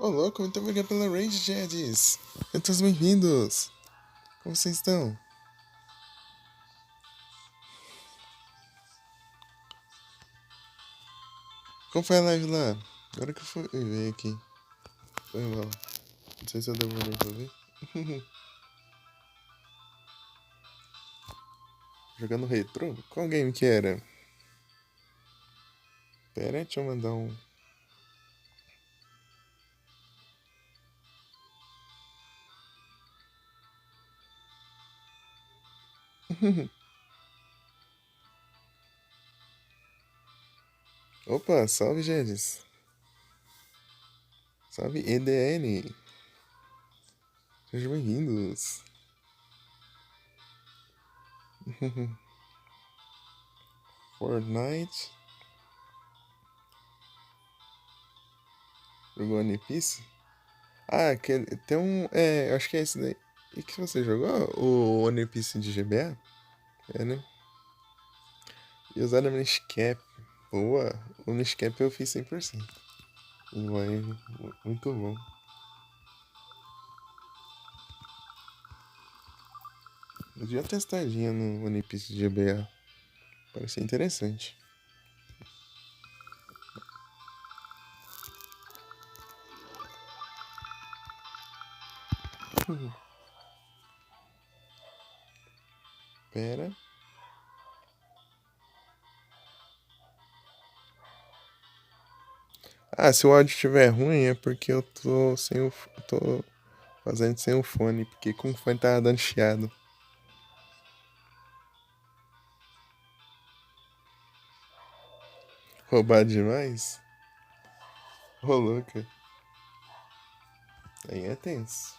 Ô, louco, muito obrigado pela raid, Jedis. Todos bem-vindos. Como vocês estão? Como foi a live lá? Agora que eu fui ver aqui. Foi mal. Não sei se eu demorei pra ver. Jogando retro? Qual game que era? Pera aí, deixa eu mandar um. Opa, salve, Jedis. Salve, EDN. Sejam bem-vindos. Fortnite. Jogou One Piece? Ah, aquele, tem um. É, eu acho que é esse daí. E que você jogou? O One Piece de GBA? É, né? E usaram a Miniscap. Boa. O Miniscap eu fiz 100%. Vai, muito bom. Eu dei uma testadinha no One Piece de GBA. Parecia interessante. Pera. Ah, se o áudio estiver ruim é porque eu tô sem o. Tô fazendo sem o fone, porque com o fone tava dando chiado. Roubado demais? Ô, louca. Aí é tenso.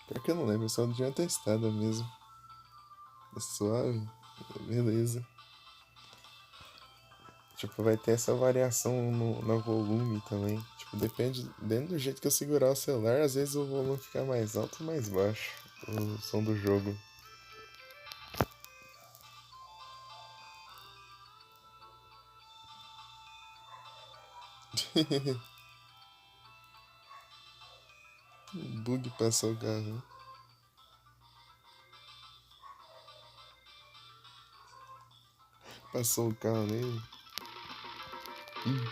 Pior que eu não lembro, eu só de uma testada mesmo. É suave. Beleza. Tipo, vai ter essa variação no volume também. Tipo, depende, dentro do jeito que eu segurar o celular, às vezes o volume fica mais alto ou mais baixo. O som do jogo. Bug passou o carro. Passou o carro nele. Ih,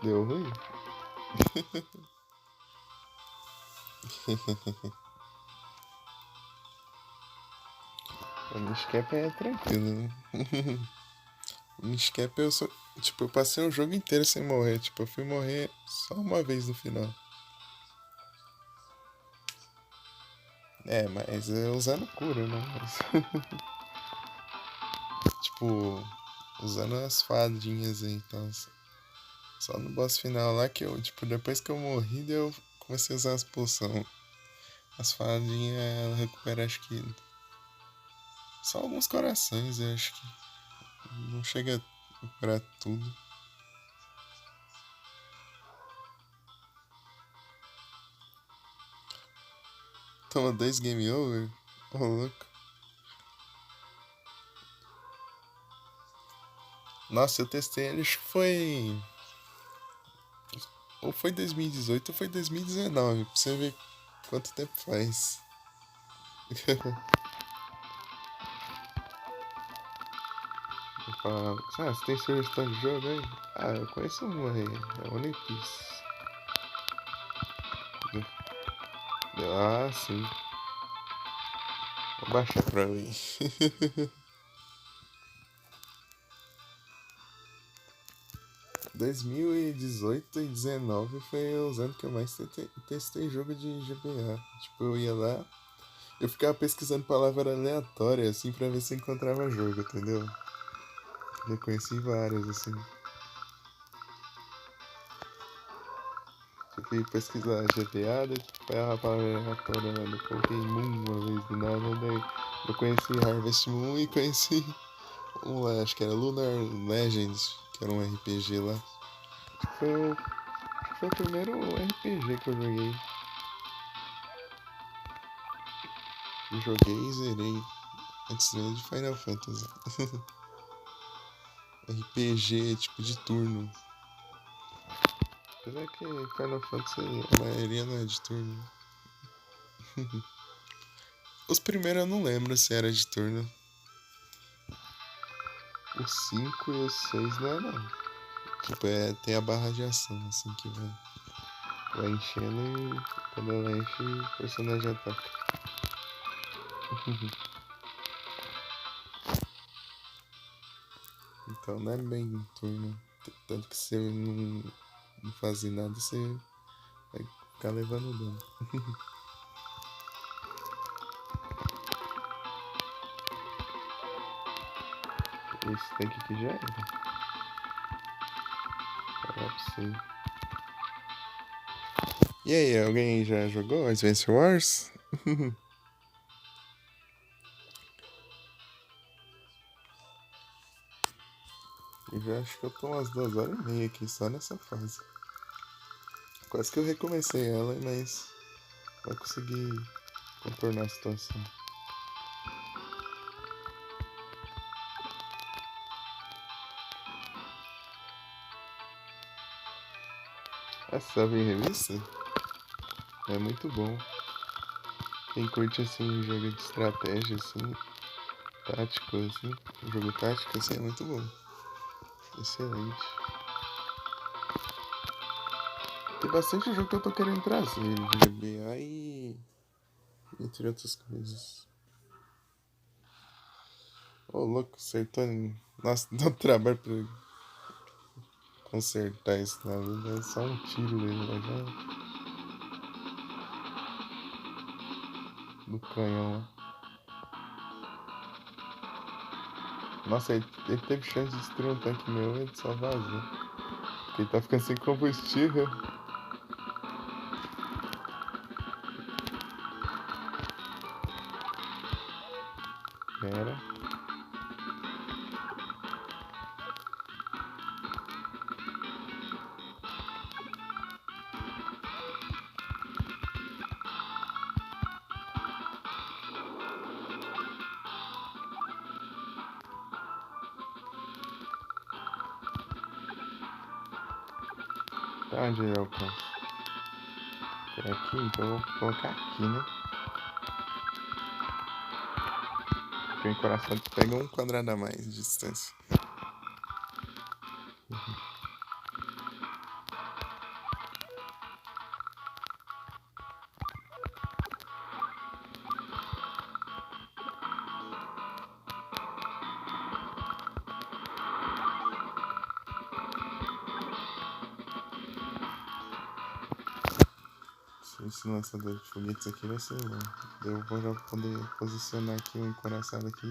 deu ruim? O Niscap é tranquilo, né? O Niscap eu só. Tipo, eu passei o jogo inteiro sem morrer. Tipo, eu fui morrer só uma vez no final. É, mas é usando cura, né? Tipo, usando as fadinhas aí, então. Só no boss final lá que eu, tipo, depois que eu morri, eu comecei a usar as poções. As fadinhas, ela recupera, acho que. Só alguns corações, eu acho que. Não chega a recuperar tudo. Toma 2 game over? Ô, louco. Nossa, eu testei ele, acho que foi. Ou foi 2018 ou foi 2019, pra você ver quanto tempo faz. Eu falava, ah, você tem sugestão de jogo aí? Ah, eu conheço uma aí, é One Piece. Ah, sim. Vou baixar pra mim. 2018 e 2019 foi os anos que eu mais testei jogo de GBA. Tipo, eu ia lá, eu ficava pesquisando palavra aleatória, assim, pra ver se encontrava jogo, entendeu? Eu conheci vários, assim. Eu fui pesquisar GTA, daí foi a palavra aleatória lá, eu coloquei Moon uma vez do nada, daí eu conheci Harvest Moon e conheci um lá, acho que era Lunar Legends, que era um RPG lá. Foi, foi o primeiro RPG que eu joguei. Eu joguei e zerei antes mesmo de Final Fantasy. RPG tipo de turno. Apesar que Final Fantasy, a maioria não é de turno. Os primeiros eu não lembro se era de turno. Os 5 e os 6 não é não. Tipo, tem a barra de ação, assim, que vai enchendo e quando ela enche, o personagem ataca. Então não é bem turno. Tanto que se eu não fazer nada, você vai ficar levando dano. Esse tanque aqui já era. Falar pra você. E aí, alguém já jogou Advance Wars? Eu já acho que eu tô umas 2 horas e meia aqui só nessa fase. Quase que eu recomecei ela, mas vai conseguir contornar a situação. Essa em revista é muito bom. Quem curte assim jogo de estratégia assim, tático assim, jogo tático assim é muito bom. Excelente. Tem bastante jogo que eu tô querendo trazer de GBA e entre outras coisas. Ô louco, acertou em. Nossa, dá um trabalho pra consertar isso na vida. É só um tiro dele lá já. Do canhão lá. Nossa, ele teve chance de destruir um tanque meu, ele só vazou. Porque ele tá ficando sem combustível. Era. Tá onde ele alcança? É aqui, então eu vou colocar aqui, né? Porque o encoraçado pega 1 quadrado a mais de distância. Esse lançador de foguetes aqui vai ser bom. Eu vou já poder posicionar aqui o encoraçado aqui.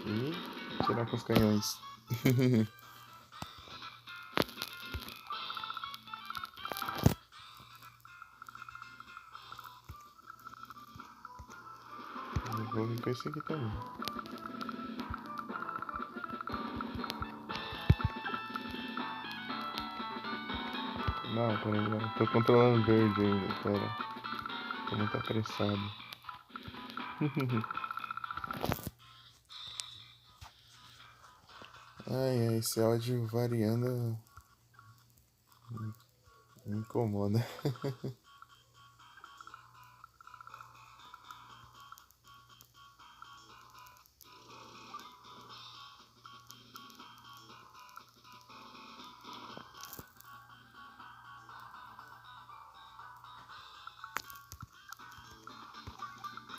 E tirar com os canhões. Eu vou vir com esse aqui também. Não, peraí, não. Tô controlando verde ainda, pera. Tô muito apressado. Ai, ai, esse áudio variando me incomoda.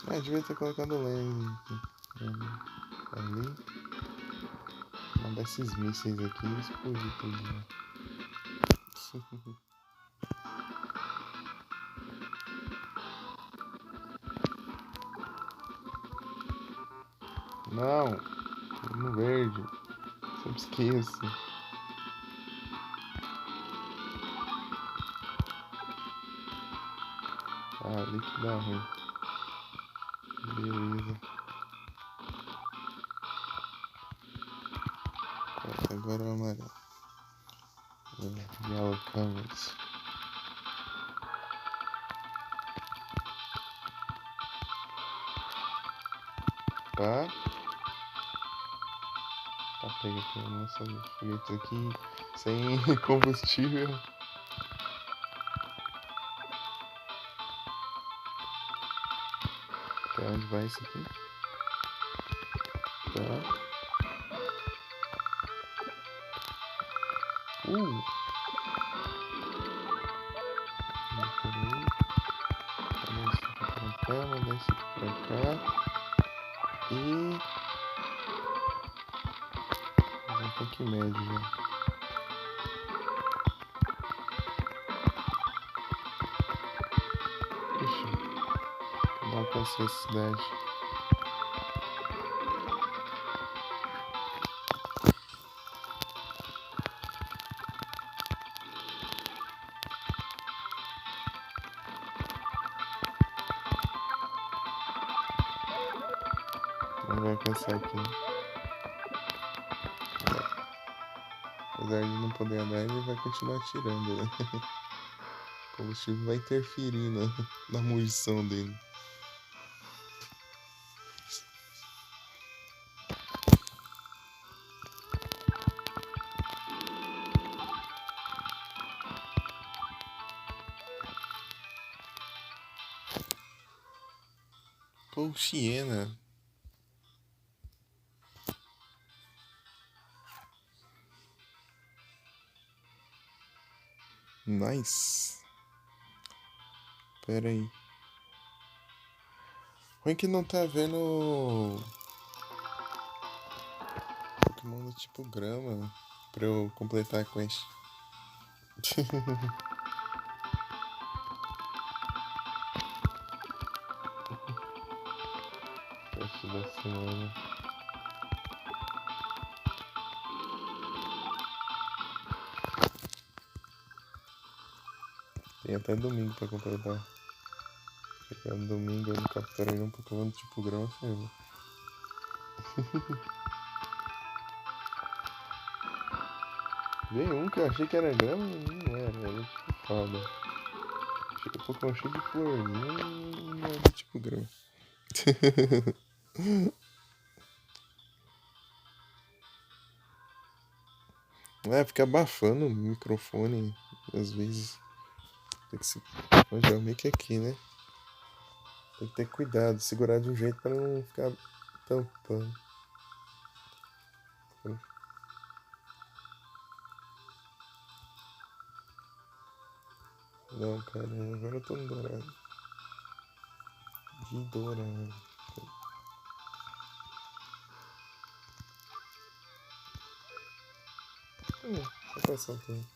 Ah, devia ter colocado lane ali. Mandar esses mísseis aqui e explodir tudo, né? Não, no verde. Sempre esqueço. Ah, ali que dá ruim. Beleza. Agora o amarelo. Yellow Canvas. Tá? Tá, pega aqui a nossa foguete aqui sem combustível. Até onde vai isso aqui? Tá. Peraí. Manda isso aqui pra cá, manda isso aqui pra cá. E... já tá aqui médio já. Ixi, não alcancei essa cidade. Não vai alcançar aqui, né? Apesar de não poder andar, ele vai continuar atirando, né? O combustível vai interferir na munição dele. Pô, Siena. Nice. Pera aí. Ruim que não tá vendo Pokémon do tipo grama pra eu completar a quest. Quest da semana. Tem até domingo pra completar. Chegar no domingo eu não capturei nenhum Pokémon do tipo grama, ferrou. Veio um que eu achei que era grama e não era tipo fada. Achei o Pokémon cheio de florzinha e não era do tipo grama. É, fica abafando o microfone às vezes. Tem que se. Mas é o mic aqui, né? Tem que ter cuidado, segurar de um jeito pra não ficar tampando. Não, cara, agora eu tô no dourado. De dourado. Vou passar aqui.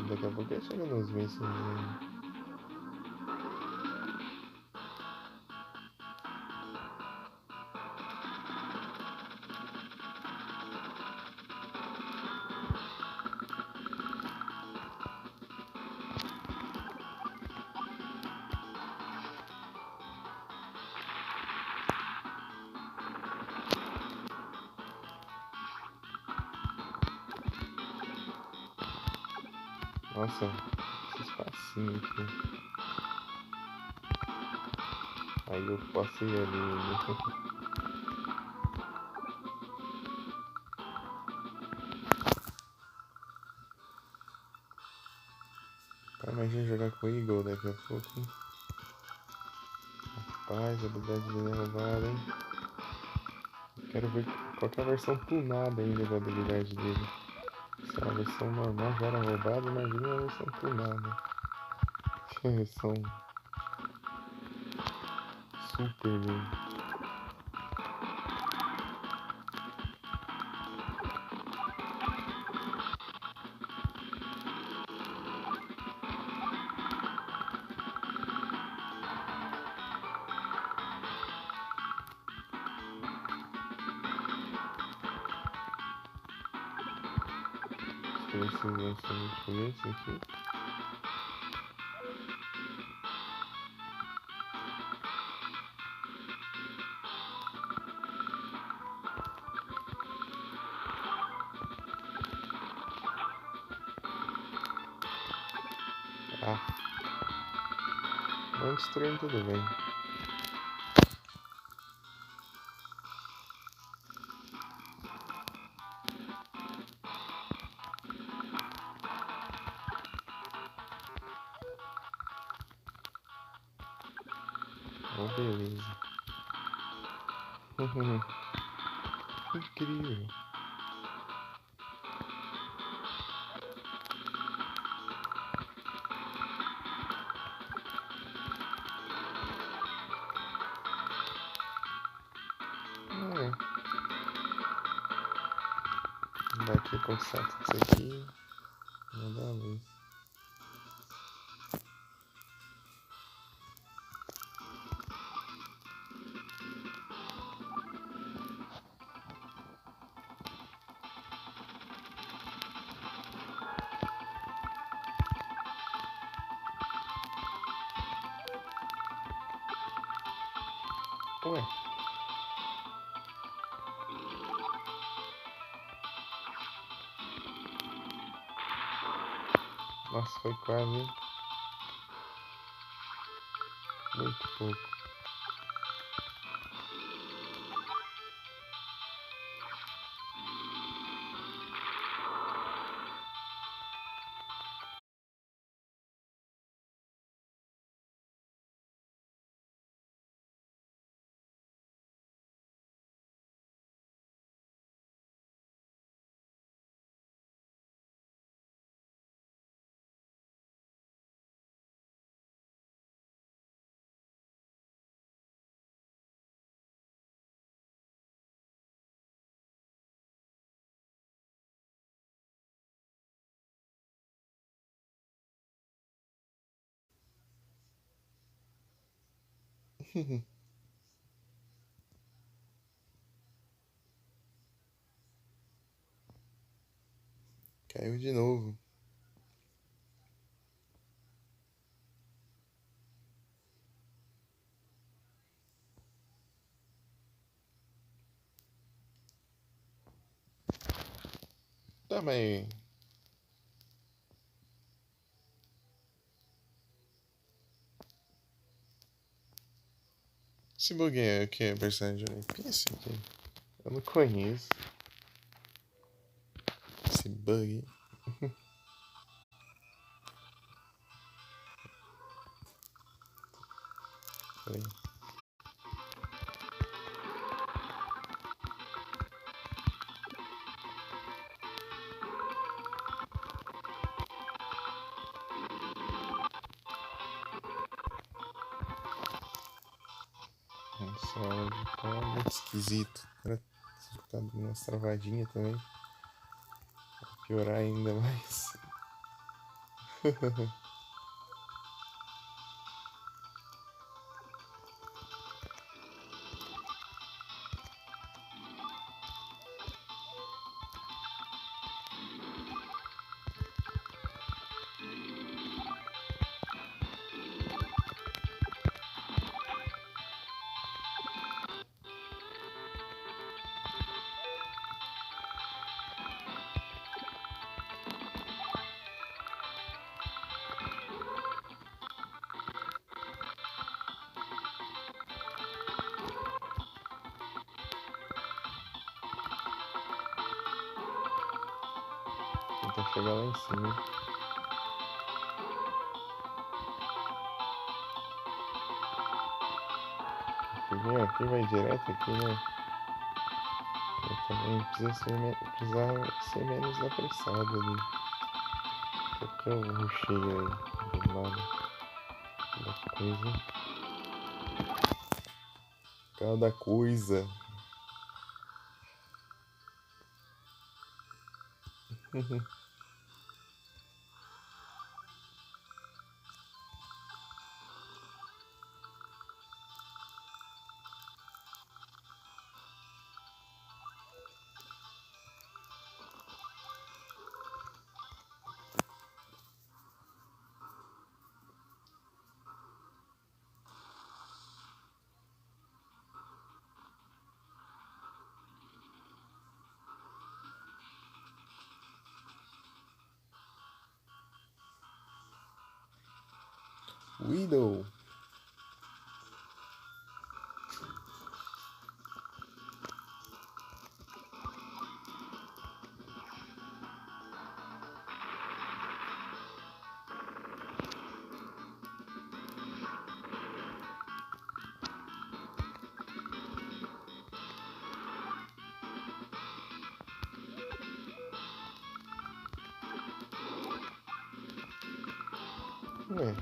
Daqui a pouco ele chega nos vencedores. Nossa, esse espacinho aqui. Aí eu passei ali. Cara, imagina jogar com o Eagle daqui a pouco, hein? Rapaz, a habilidade dele é roubada, hein? Quero ver qual que é a versão tunada ainda da habilidade dele. Se a versão normal já era roubada, imagina a versão tunada. Que a versão super dele. Deixa eu ver se lançamento foi esse aqui. Ah, Não destruindo tudo bem. Oh, beleza. Incrível. Daqui com conserto isso aqui. Manda a luz. Ué. Nossa, foi quase. Muito pouco. Caiu de novo. Também. Esse bug é o que? É personagem de One Piece? Eu não conheço esse bug. Peraí. Nossa, o áudio tá muito esquisito. Tá dando umas travadinhas também. Pra piorar ainda mais. Tentar chegar lá em cima. Aqui vai direto aqui, né? Eu também precisava ser menos apressado ali. Porque eu rushei aí do nada. Cada coisa. Cada coisa. Widow. Ué.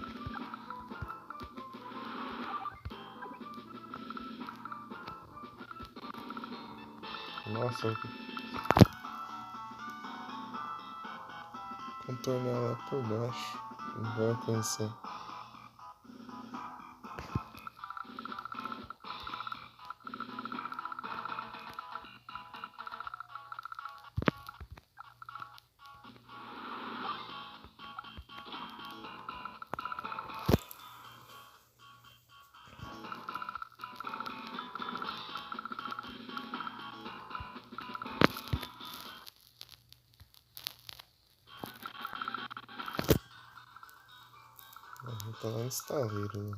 Nossa, eu vou contornar ela por baixo. Não vai alcançar. Tá lá no estaleiro, né?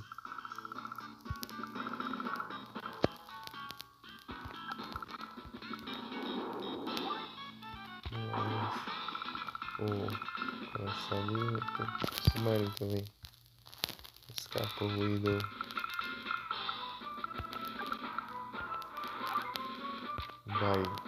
O coração ali, o submarino também. Escapa o ruído. Vai.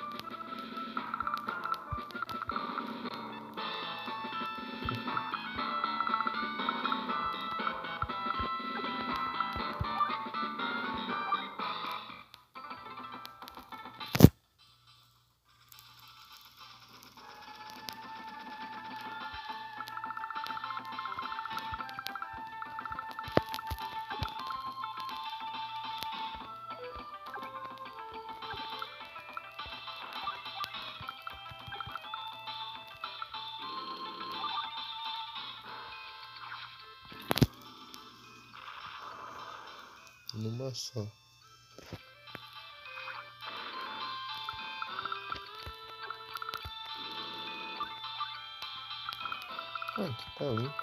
Numa só. Aqui tá limpo.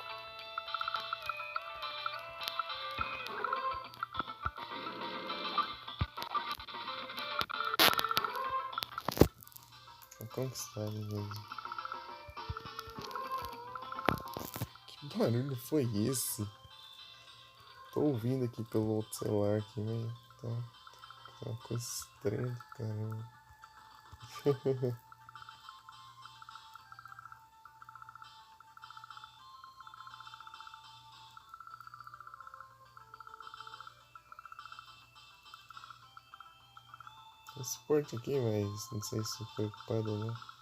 Tá conquistado mesmo. Que barulho foi esse? Tô ouvindo aqui pelo outro celular aqui, mas tá uma coisa estranha do caramba. Tem suporte aqui, mas não sei se foi ocupado ou não.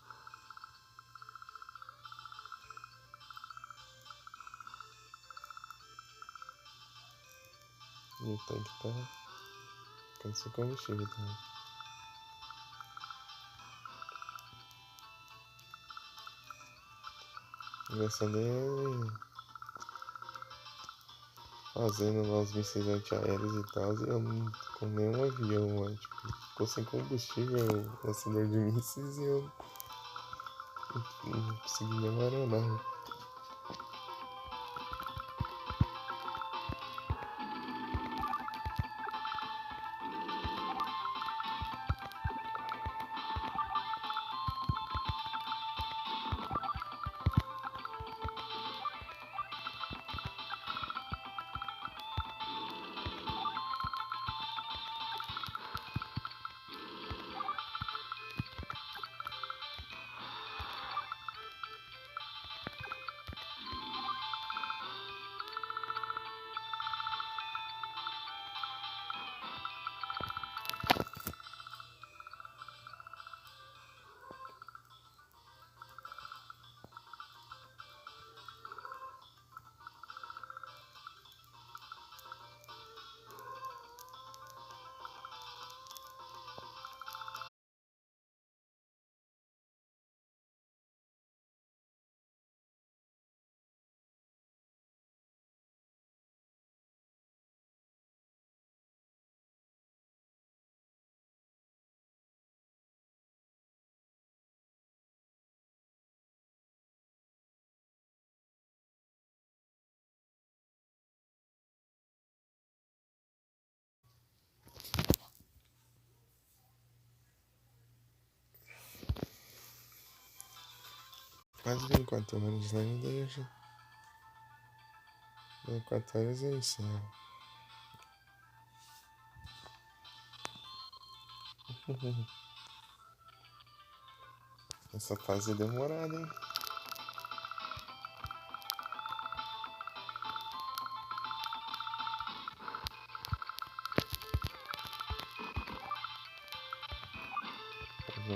E o tanque tá ficando sem combustível também. Engraçado é ele fazendo lá os mísseis antiaéreos e tal, e eu não com nenhum avião, mano. Tipo, ficou sem combustível o lançador de mísseis e eu não consegui nem uma aeronave. Quase 24 horas lá e daí eu já. 24 horas eu encerro. Essa fase é demorada, hein?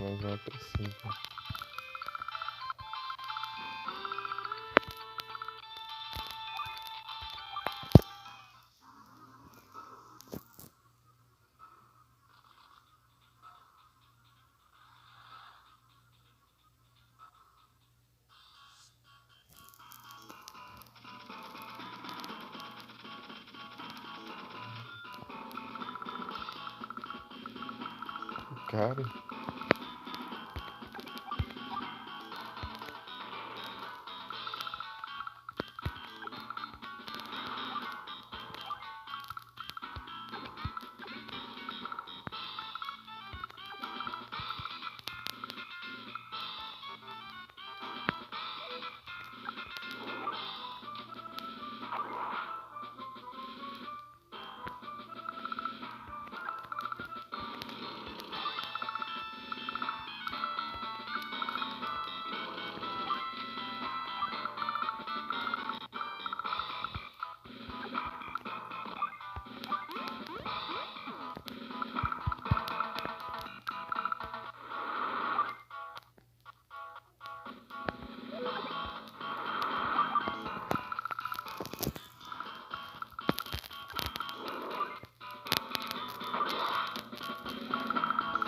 mas não precisa. Cara,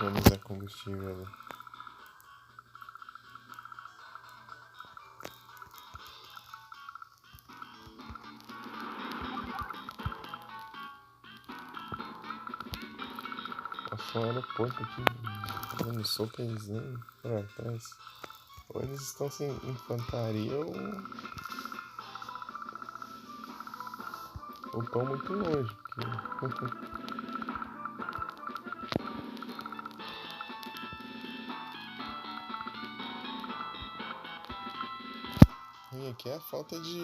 vamos usar combustível ali. Passou um aeroporto aqui, dando sopa eles nem pra trás. Ou eles estão sem infantaria ou estão muito longe. Porque... E aqui é a falta de...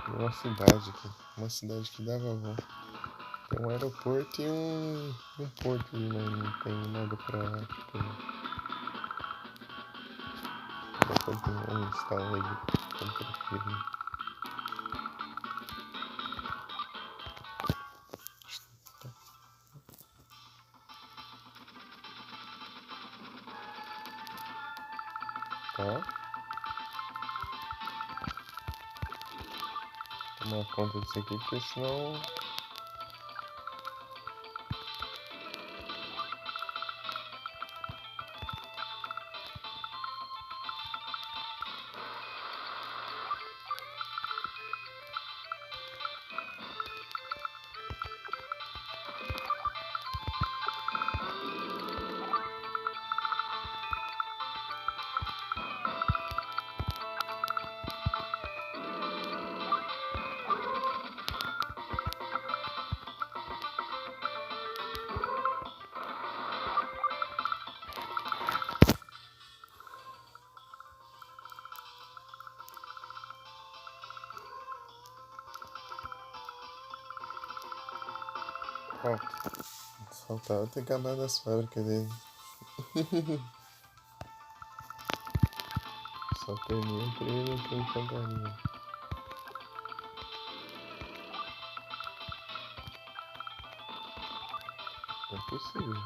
uma cidade aqui. Uma cidade que dava volta. Tem um aeroporto e um porto ali, mas não tem nada pra continuar instalando aí. Como prefiro. Tá? Tomar conta disso aqui, porque senão... Ó, faltava ter acabado as fábricas dele. Só termina porque ele não tem infantaria. Não é possível.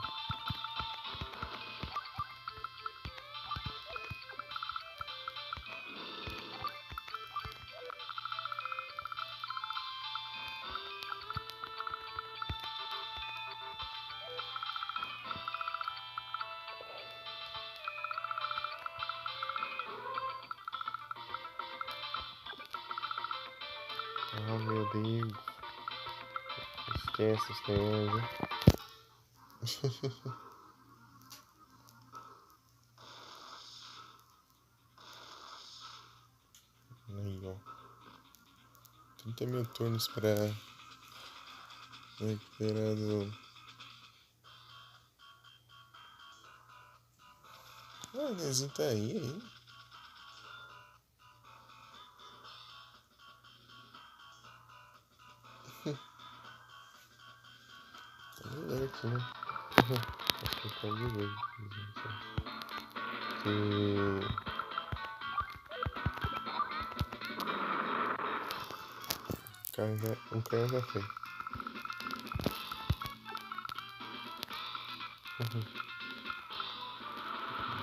Oh meu Deus. Esquece as coisas. Aí, ó. 30.000 turnos pra recuperador. Ah, o Nezinho tá aí ainda. Tá alert, né? Acho que tá de vez. Que... Um canhão já foi.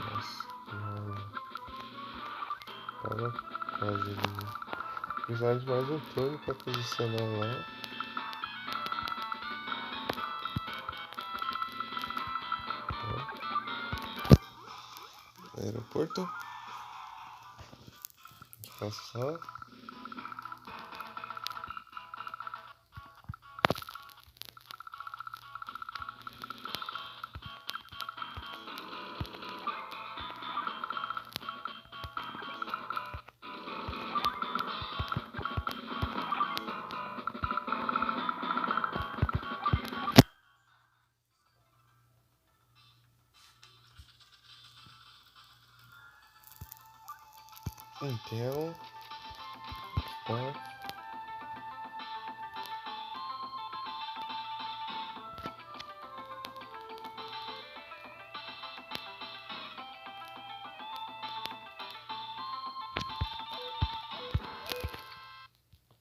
Nossa, tava quase ali. Precisava de mais um turno pra posicionar lá. Aeroporto. Passar. Então, tá.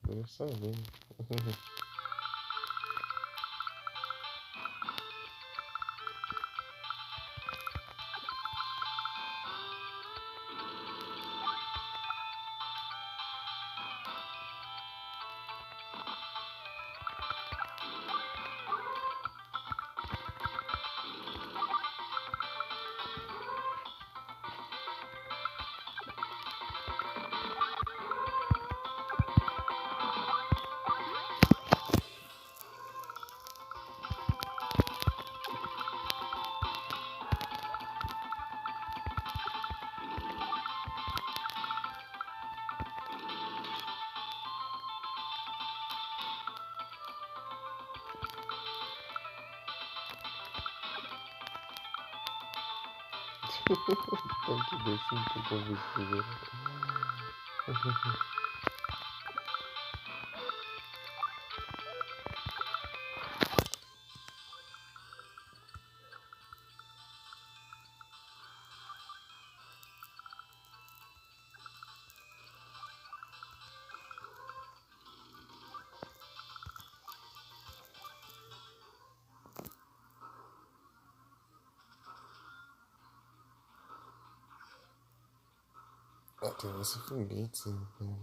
Eu sabia. Tanto desse não tem combustível. Ah, tem esse foguete, então.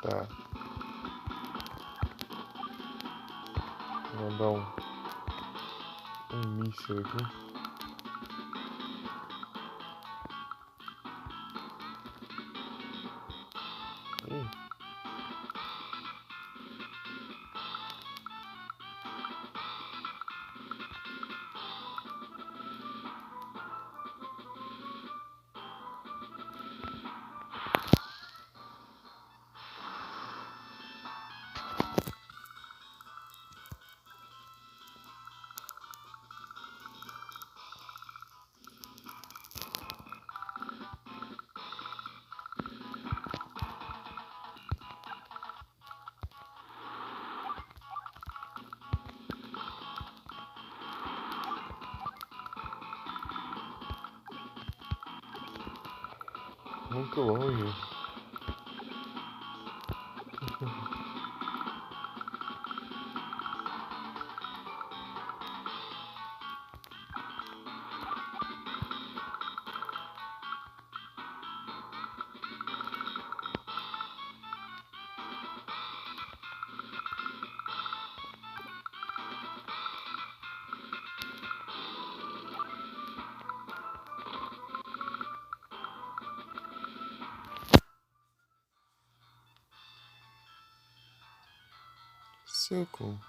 Tá. Vou mandar um míssil aqui. Ih, muito longe. Socorro.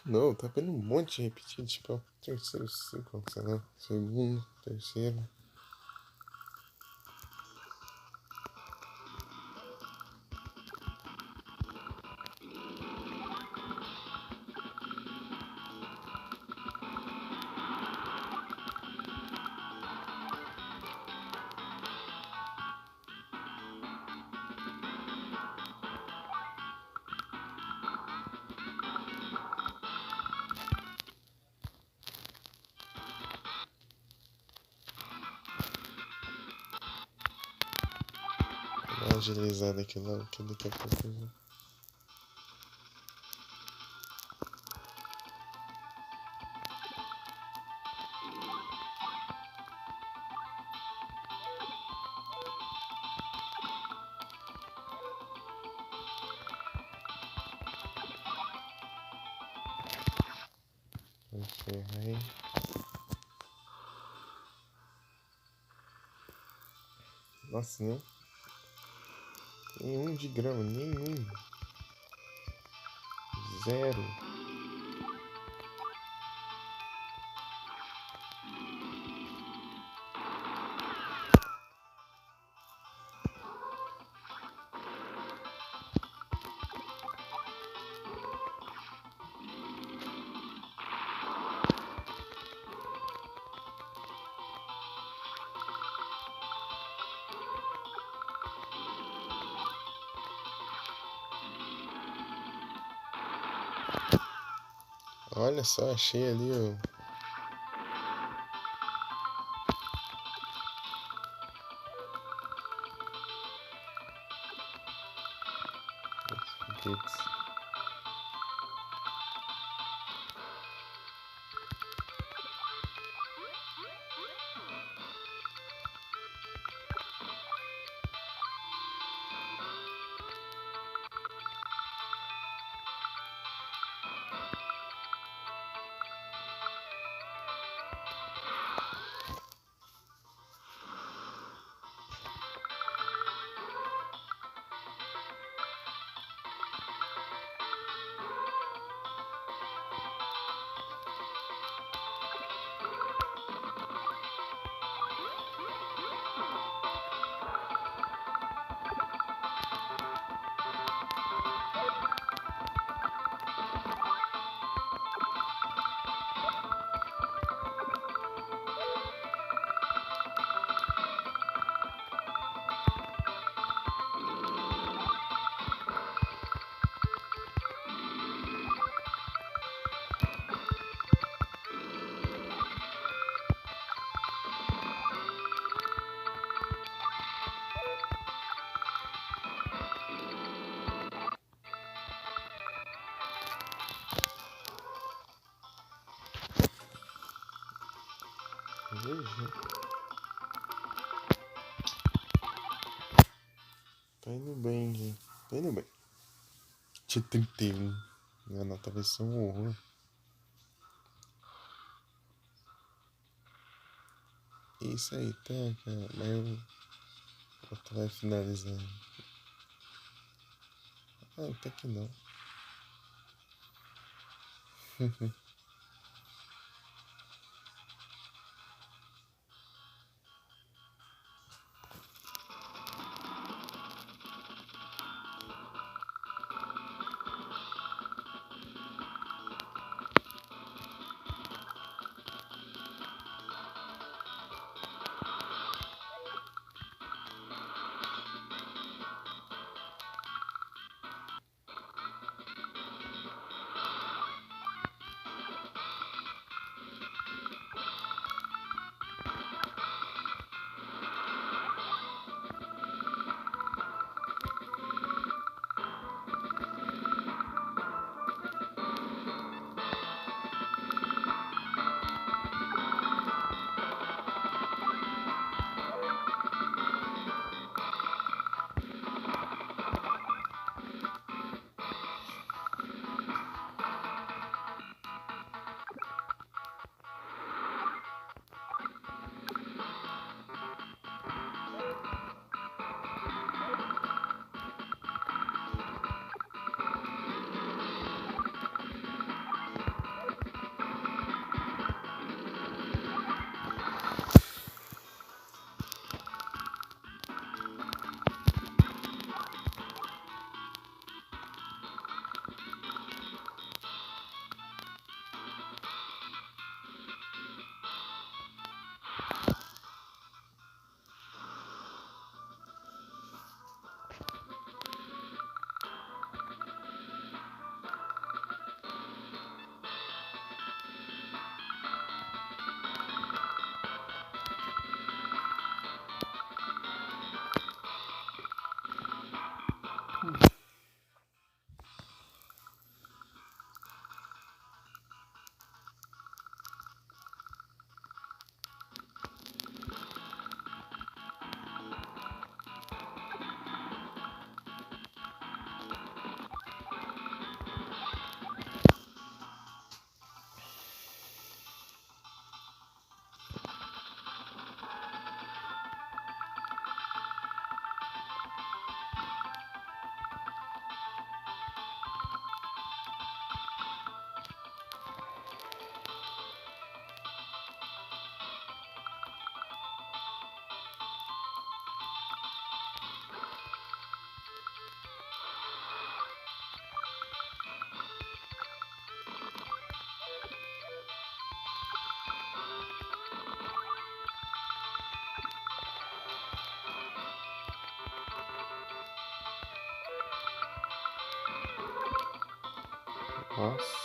Não, tá vendo um monte de repetir, tipo, é o terceiro ciclo, sei lá, segundo, terceiro. Dá uma agilizada aqui logo, que daqui a pouco eu vou. Encerrei. Nossa, né? Nenhum de grama, nenhum. Zero. Olha só, achei ali o. Foguetes. Veja. Tá indo bem, gente. Tá indo bem. Tinha 31. Minha nota vai ser um horror. Isso aí, tá, cara. Mas eu vai finalizando. Ah, até que não. Nossa.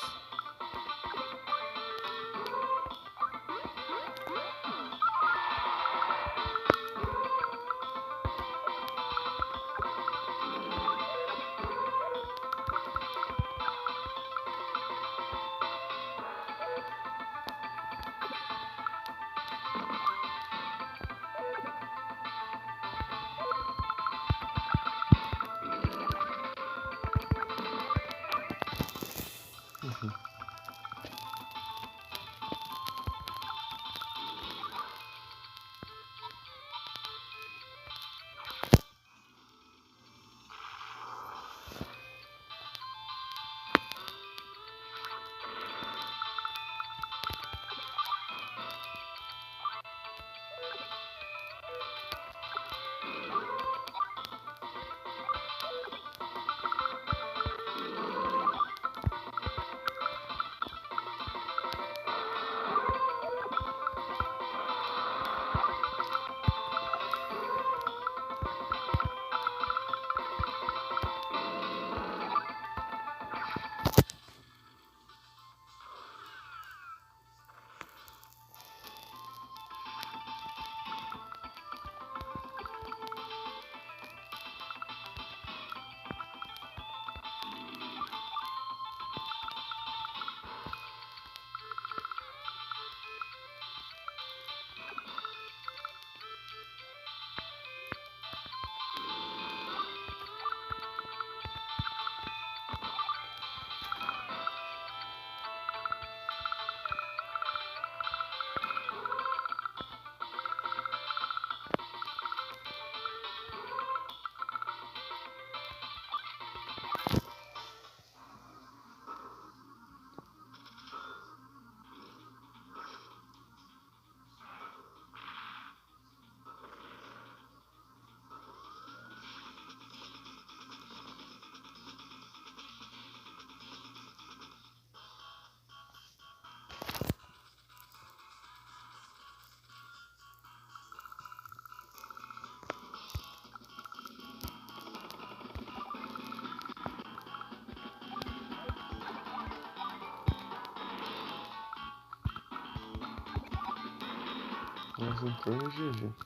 Mais um turno GG.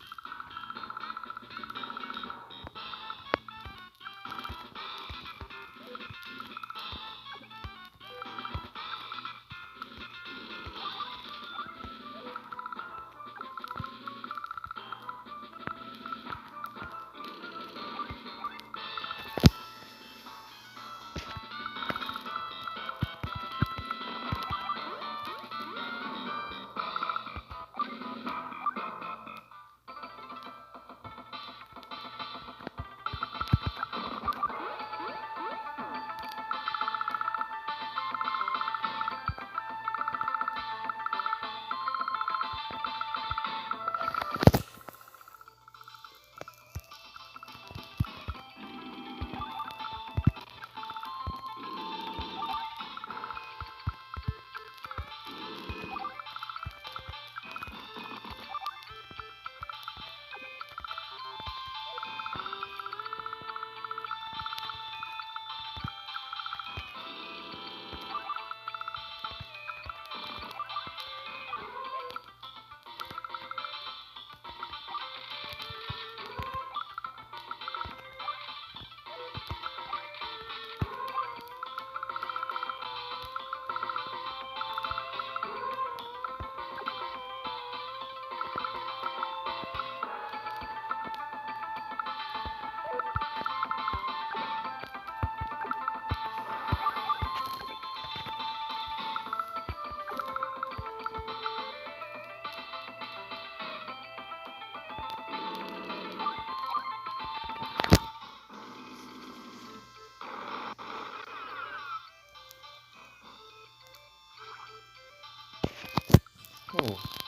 Oh.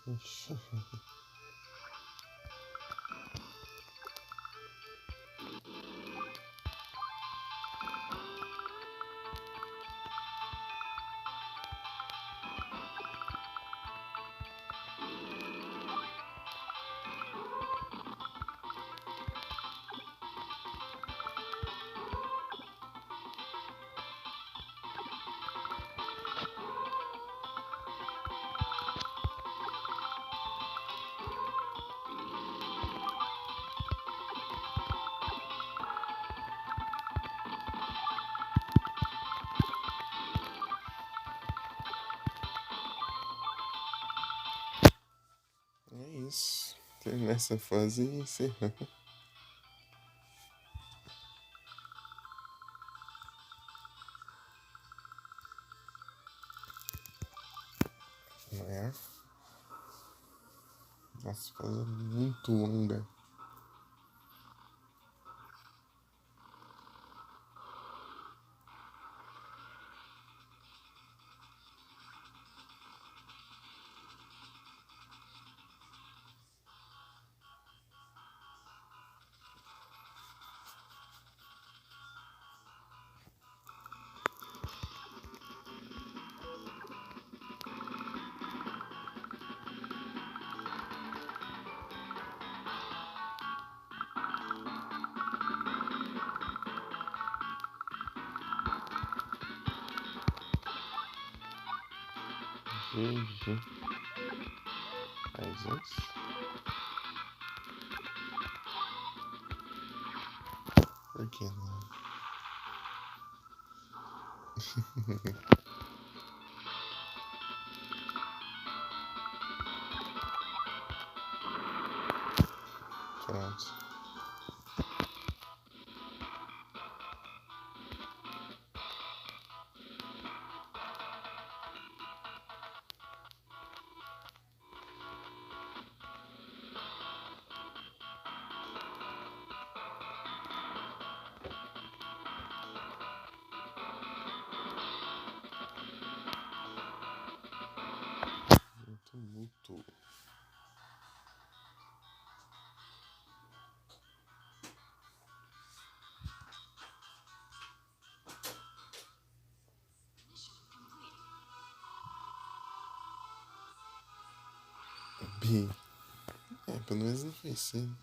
Ixi. É isso. Nessa fase encerrando. É. Nossa, fase é muito longa. GG. Faz isso. Por que não? Pronto. Muito. B. Pelo menos não foi cedo.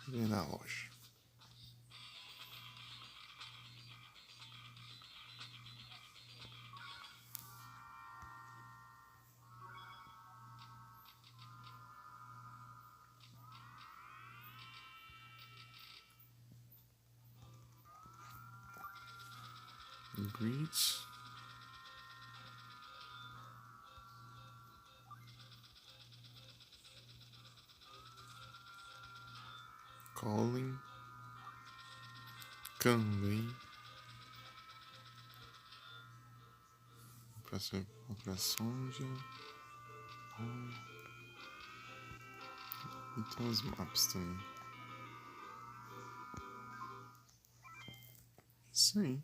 Ir na loja. Breach. Calling. Kanley. Próxima operação já. E tem os maps também. Isso aí.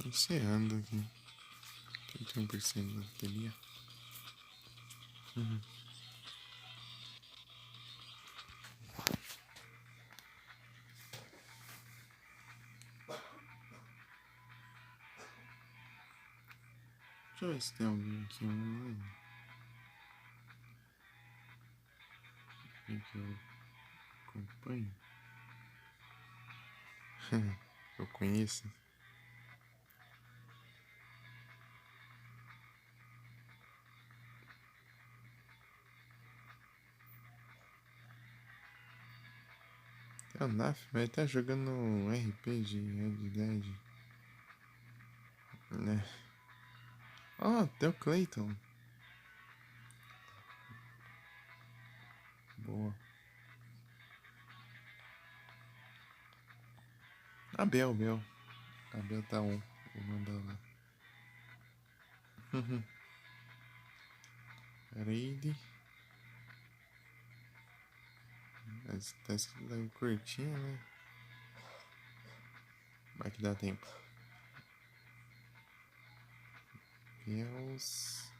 Encerrando aqui. 31% da bateria. Deixa eu ver se tem alguém aqui online. Alguém que eu acompanho. Eu conheço. A NAF vai estar jogando RP de Red Dead. Né? Ó, tem o Clayton. Boa. A Bel. A Bel tá on. Vou mandar lá. Raid. Mas tá escrito aí curtinho, né? Vai que dá tempo. Deus.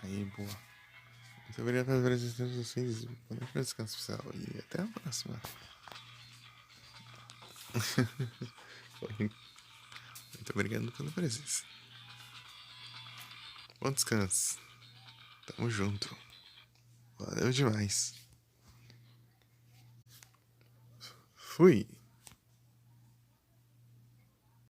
Aí, boa. Muito obrigado pelas presenças de vocês. Bom descanso, pessoal. E até a próxima. Muito obrigado pela presença. Bom descanso. Tamo junto. Valeu demais. Fui.